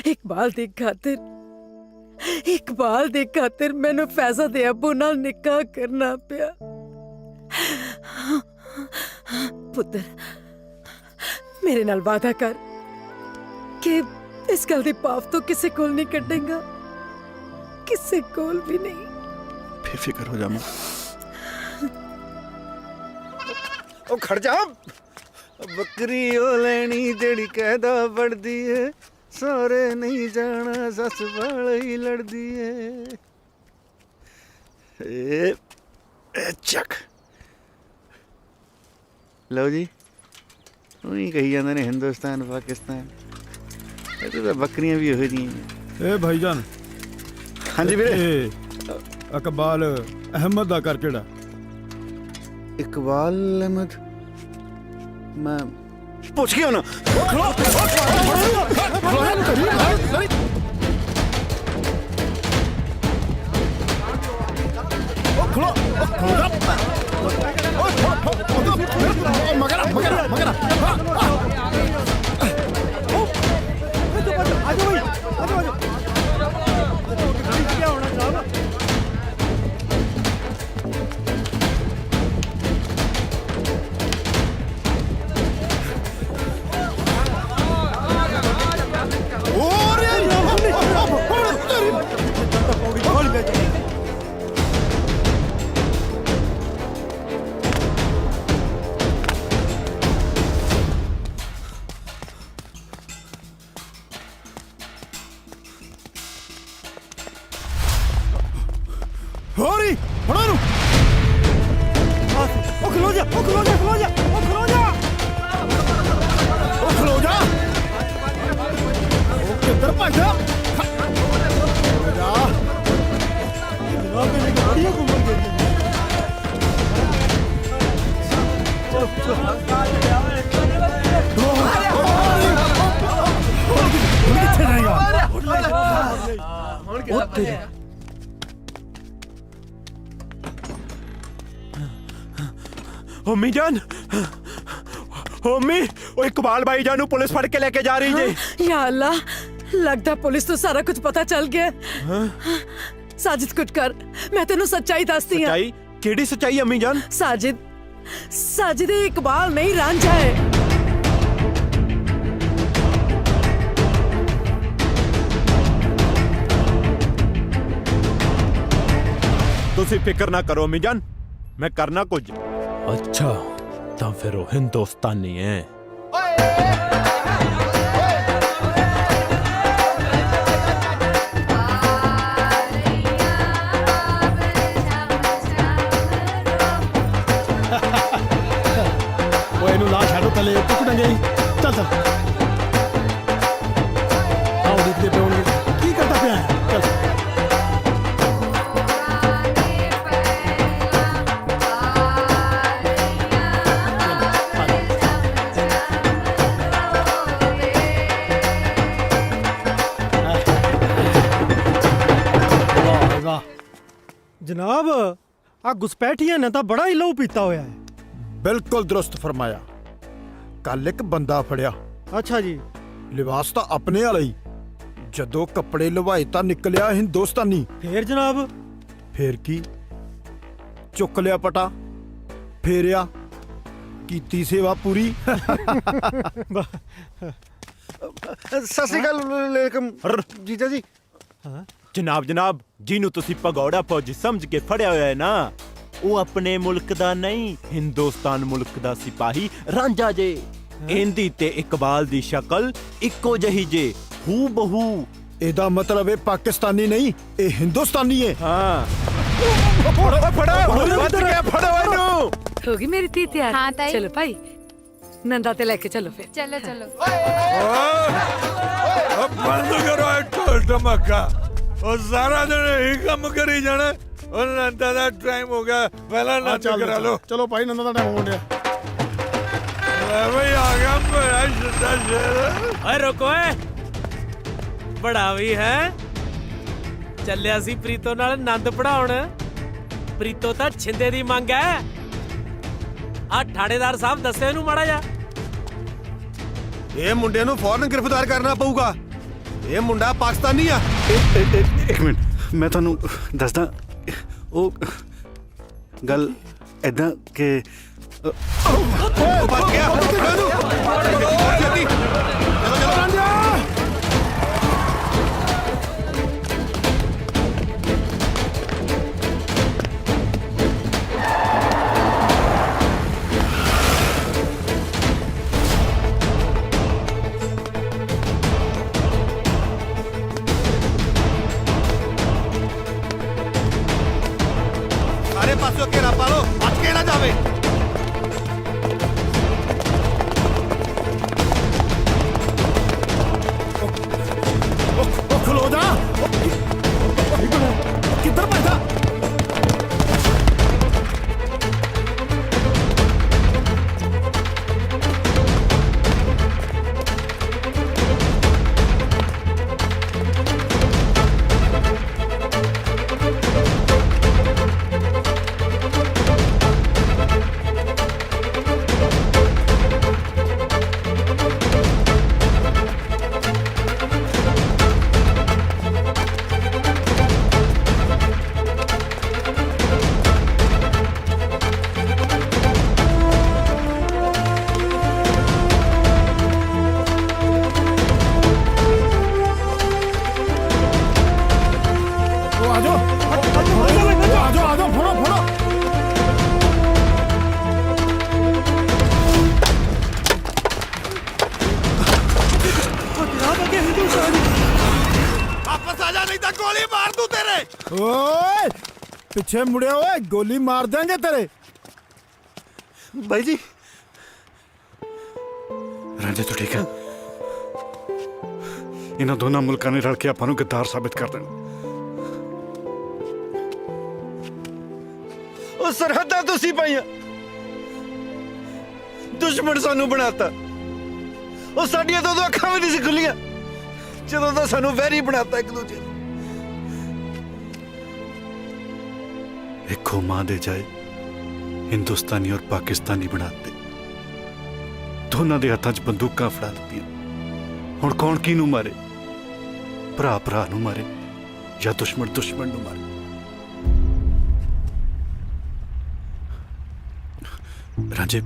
ਇਕਬਾਲ ਦੀ ਖਾਤਰ ਮੈਨੂੰ ਫੈਜ਼ਾ ਦੇ ਅੱਬੂ ਨਾਲ ਨਿਕਾਹ ਕਰਨਾ ਪਿਆ। ਪੁੱਤਰ ਮੇਰੇ ਨਾਲ ਵਾਅਦਾ ਕਰ ਕਿ ਇਸ ਗੱਲ ਦੀ ਪਾਪ ਤੋਂ ਕਿਸੇ ਕੋਲ ਨਹੀਂ ਕੱਢੇਗਾ। ਕਿਸੇ ਕੋਲ ਵੀ ਨਹੀਂ। ਬੇਫਿਕਰ ਹੋ ਜਾ ਮਾਂ। ਉਹ ਖੜ ਜਾ। ਬੱਕਰੀ ਉਹ ਲੈਣੀ ਜਿਹੜੀ ਕਹਿਦਾ ਵੜਦੀ ਏ। ਸਾਰੇ ਨਹੀਂ ਜਾਣਾ ਸੱਸ ਵਾਲੇ ਹੀ ਲੜਦੀ ਏ। ਏ ਚੱਕ ਲਓ ਜੀ। ਉਹੀ ਕਹੀ ਜਾਂਦੇ ਨੇ ਹਿੰਦੁਸਤਾਨ ਪਾਕਿਸਤਾਨ। ਇਹ ਤਾਂ ਬੱਕਰੀਆਂ ਵੀ ਉਹੋ ਜਿਹੀਆਂ ਨੇ। ਏ ਭਾਈਜਾਨ। ਹਾਂਜੀ ਵੀਰੇ। ਇਕਬਾਲ ਅਹਿਮਦ ਦਾ ਘਰ ਕਿਹੜਾ? ਇਕਬਾਲ ਅਹਿਮਦ ਮੈਂ ਪੁੱਛ ਗਿਆ ਨਾ। ਹੋਰੀ ਫੜੋ ਨੂੰ। ਉਹ ਖਲੋ ਜਾ। ਉਹ ਕਿੱਧਰ ਭੱਜਦਾ? ਜਨਾਬ ਨੇ ਗਾੜੀਆਂ ਘੁੰਮਣ ਦੇ ਦਿੱਤੀਆਂ। ਕਿੱਥੇ ਜਾਏਗਾ? ਉੱਥੇ ਹੋਮੀ ਜਾਨ। ਹੋਮੀ ਉਹ ਇਕਬਾਲ ਭਾਈ ਜਾਨ ਨੂੰ ਪੁਲਿਸ ਫੜ ਕੇ ਲੈ ਕੇ ਜਾ ਰਹੀ ਜੇ। या अल्लाह लगता पुलिस तो सारा कुछ पता चल गया। साजिद कुछ कर। मैं तेनू सच्चाई दसती हां। सच्चाई? केड़ी सच्चाई अम्मी जान? साजिद इकबाल नहीं रांझा है। तुसी फिक्र ना करो अम्मी जान, मैं करना कुछ। अच्छा तो फिर वो हिंदुस्तानी है। ਉਹ ਇਹਨੂੰ ਲਾ ਛੱਡੋ ਥੱਲੇ ਟੁੱਟ ਨਾ ਜਾਈ। ਚੱਲ ਆਓ ਦੇਖਦੇ ਪਏ ਹੋਣਗੇ ਕੀ ਕਰਦਾ ਪਿਆ ਹੈ। ਚੱਲ जनाब आ घुसपैठिया ने तो बड़ा ही लहू पीता होया है। ਬਿਲਕੁਲ ਦਰੁਸਤ ਫਰਮਾਇਆ। ਕੱਲ ਇੱਕ ਬੰਦਾ ਫੜਿਆ। अच्छा जी। ਲਿਬਾਸ ਤਾਂ ਆਪਣੇ ਵਾਲਾ ਹੀ, ਜਦੋਂ ਕੱਪੜੇ ਲਵਾਏ ਤਾਂ ਨਿਕਲਿਆ ਹਿੰਦੁਸਤਾਨੀ। फिर जनाब? ਫੇਰ ਕੀ, ਚੁੱਕ ਲਿਆ ਪਟਾ, ਫੇਰਿਆ, ਕੀਤੀ ਸੇਵਾ ਪੂਰੀ। ਸਤਿ ਸ਼੍ਰੀ ਅਕਾਲ ਲੇਕਮ ਜੀਜਾ ਜੀ। ਜਨਾਬ ਜਨਾਬ, ਜਿਹਨੂੰ ਤੁਸੀਂ ਭਗੌੜਾ ਫੌਜੀ ਸਮਝ ਕੇ ਫੜਿਆ ਹੋਇਆ ਹੈ ਨਾ, ਉਹ ਆਪਣੇ ਮੁਲਕ ਦਾ ਨਹੀਂ, ਹਿੰਦੁਸਤਾਨ ਮੁਲਕ ਦਾ ਸਿਪਾਹੀ ਰਾਂਝਾ ਜੇ। ਇਹਦੀ ਤੇ ਇਕਬਾਲ ਦੀ ਸ਼ਕਲ ਇੱਕੋ ਜਿਹੀ ਜੇ, ਹੂ ਬਹੂ। ਇਹਦਾ ਮਤਲਬ ਇਹ ਪਾਕਿਸਤਾਨੀ ਨਹੀਂ, ਇਹ ਹਿੰਦੁਸਤਾਨੀ ਹੈ। ਹਾਂ ਫੜੋ ਇਹਨੂੰ। ਹੋ ਗਈ ਮੇਰੀ ਧੀ ਤਿਆਰ? ਹਾਂ ਤਾਈ। ਚਲੋ ਭਾਈ, ਨੰਦਾ ਤੇ ਲੈ ਕੇ ਚਲੋ ਫਿਰ। ਚਲੋ ਚਲੋ। ਬੰਦ ਕਰੋ ਇਹ ਢੋਲ ਢਮਾਕਾ। ਉਹ ਸਾਰਾ ਦਿਨ ਇਹੀ ਕੰਮ ਕਰੀ ਜਾਣਾ। ਉਹ ਨੰਦਾ ਦਾ ਟਾਈਮ ਹੋ ਗਿਆ, ਪਹਿਲਾਂ ਨੰਦ ਕਰਾ ਲਓ। ਚਲੋ ਭਾਈ, ਨੰਦਾ ਦਾ ਟਾਈਮ ਹੋਣ ਡਿਆ। ਬਈ ਆ ਗਿਆ ਮੇਰਾ ਸ਼ੁੱਧਾ ਸ਼ੇਰ। ਓਏ ਰੁਕੋ ਏ, ਬੜਾ ਵੀ ਹੈ ਚੱਲਿਆ ਸੀ ਪ੍ਰੀਤੋ ਨਾਲ ਆਨੰਦ ਪੜਾਉਣ। ਪ੍ਰੀਤੋ ਤਾਂ ਛਿੰਦੇ ਦੀ ਮੰਗ ਹੈ। ਆ ਠਾੜੇਦਾਰ ਸਾਹਿਬ ਦੱਸਿਓ ਇਹਨੂੰ ਮਾੜਾ ਜਾ। ਇਹ ਮੁੰਡੇ ਨੂੰ ਫੌਰਨ ਗ੍ਰਿਫਤਾਰ ਕਰਨਾ ਪਊਗਾ। ਇਹ ਮੁੰਡਾ ਪਾਕਿਸਤਾਨੀ ਆ। ਇੱਕ ਮਿੰਟ, ਮੈਂ ਤੁਹਾਨੂੰ ਦੱਸਦਾ। ਉਹ ਗੱਲ ਏਦਾਂ ਕਿ ਬਚ ਗਿਆ। ਜਲਦੀ ਚਲੋ ਰਾਂਝਾ। ਸਾਰੇ ਪਾਸੋਂ ਘੇਰਾ ਪਾ ਲਓ, ਬਚ ਕੇ ਨਾ ਜਾਵੇ। ਖਲੋ ਜਾ। ਕਿੱਧਰ ਭੱਜਦਾ? ਓਏ ਪਿੱਛੇ ਮੁੜਿਆ, ਓਏ ਗੋਲੀ ਮਾਰ ਦਾਂਗੇ ਤੇਰੇ। ਬਾਈ ਜੀ, ਰਾਂਝਾ ਤੂੰ ਠੀਕ ਹੈ? ਇਹਨਾਂ ਦੋਨਾਂ ਮੁਲਕਾਂ ਨੇ ਰਲ ਕੇ ਆਪਾਂ ਨੂੰ ਗੱਦਾਰ ਸਾਬਿਤ ਕਰ ਦੇਣਾ। ਉਹ ਸਰਹੱਦਾਂ ਤੁਸੀਂ ਪਾਈਆਂ, ਦੁਸ਼ਮਣ ਸਾਨੂੰ ਬਣਾਤਾ। ਉਹ ਸਾਡੀਆਂ ਦੋ ਅੱਖਾਂ ਵੀ ਨਹੀਂ ਸੀ ਖੁੱਲੀਆਂ ਜਦੋਂ ਦਾ ਸਾਨੂੰ ਵੈਰੀ ਬਣਾਤਾ ਇੱਕ ਦੂਜੇ ਨੂੰ। ਇੱਕੋ ਮਾਂ ਦੇ ਜਾਏ ਹਿੰਦੁਸਤਾਨੀ ਔਰ ਪਾਕਿਸਤਾਨੀ ਬਣਾਤੇ। ਦੋਨਾਂ ਦੇ ਹੱਥਾਂ 'ਚ ਬੰਦੂਕਾਂ ਫੜਾ ਦਿੱਤੀਆਂ। ਹੁਣ ਕੌਣ ਕਿਹਨੂੰ ਮਾਰੇ? ਭਰਾ ਭਰਾ ਨੂੰ ਮਾਰੇ ਜਾਂ ਦੁਸ਼ਮਣ ਦੁਸ਼ਮਣ ਨੂੰ ਮਾਰੇ? ਰਾਂਝੇ,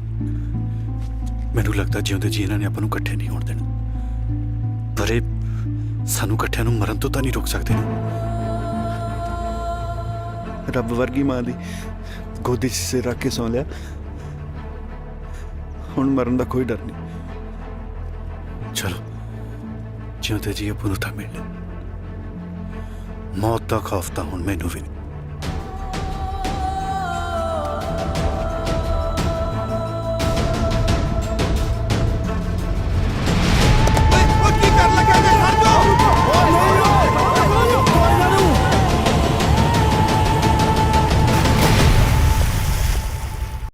ਮੈਨੂੰ ਲੱਗਦਾ ਜਿਉਂਦੇ ਜੀ ਇਹਨਾਂ ਨੇ ਆਪਾਂ ਨੂੰ ਇਕੱਠੇ ਨਹੀਂ ਹੋਣ ਦੇਣਾ, ਪਰ ਇਹ ਸਾਨੂੰ ਇਕੱਠਿਆਂ ਨੂੰ ਮਰਨ ਤੋਂ ਤਾਂ ਨਹੀਂ ਰੋਕ ਸਕਦੇ ਨਾ। ਰੱਬ ਵਰਗੀ ਮਾਂ ਦੀ ਗੋਦੀ 'ਚ ਸਿਰ ਰੱਖ ਕੇ ਸੌਂ ਲਿਆ, ਹੁਣ ਮਰਨ ਦਾ ਕੋਈ ਡਰ ਨਹੀਂ। ਚਲੋ ਜਿਉਂਦੇ ਜੀ ਆਪਾਂ ਨੂੰ ਤਾਂ ਮਿਲ ਲਿਆ। ਮੌਤ ਦਾ ਖੌਫ ਤਾਂ ਹੁਣ ਮੈਨੂੰ ਵੀ ਨਹੀਂ।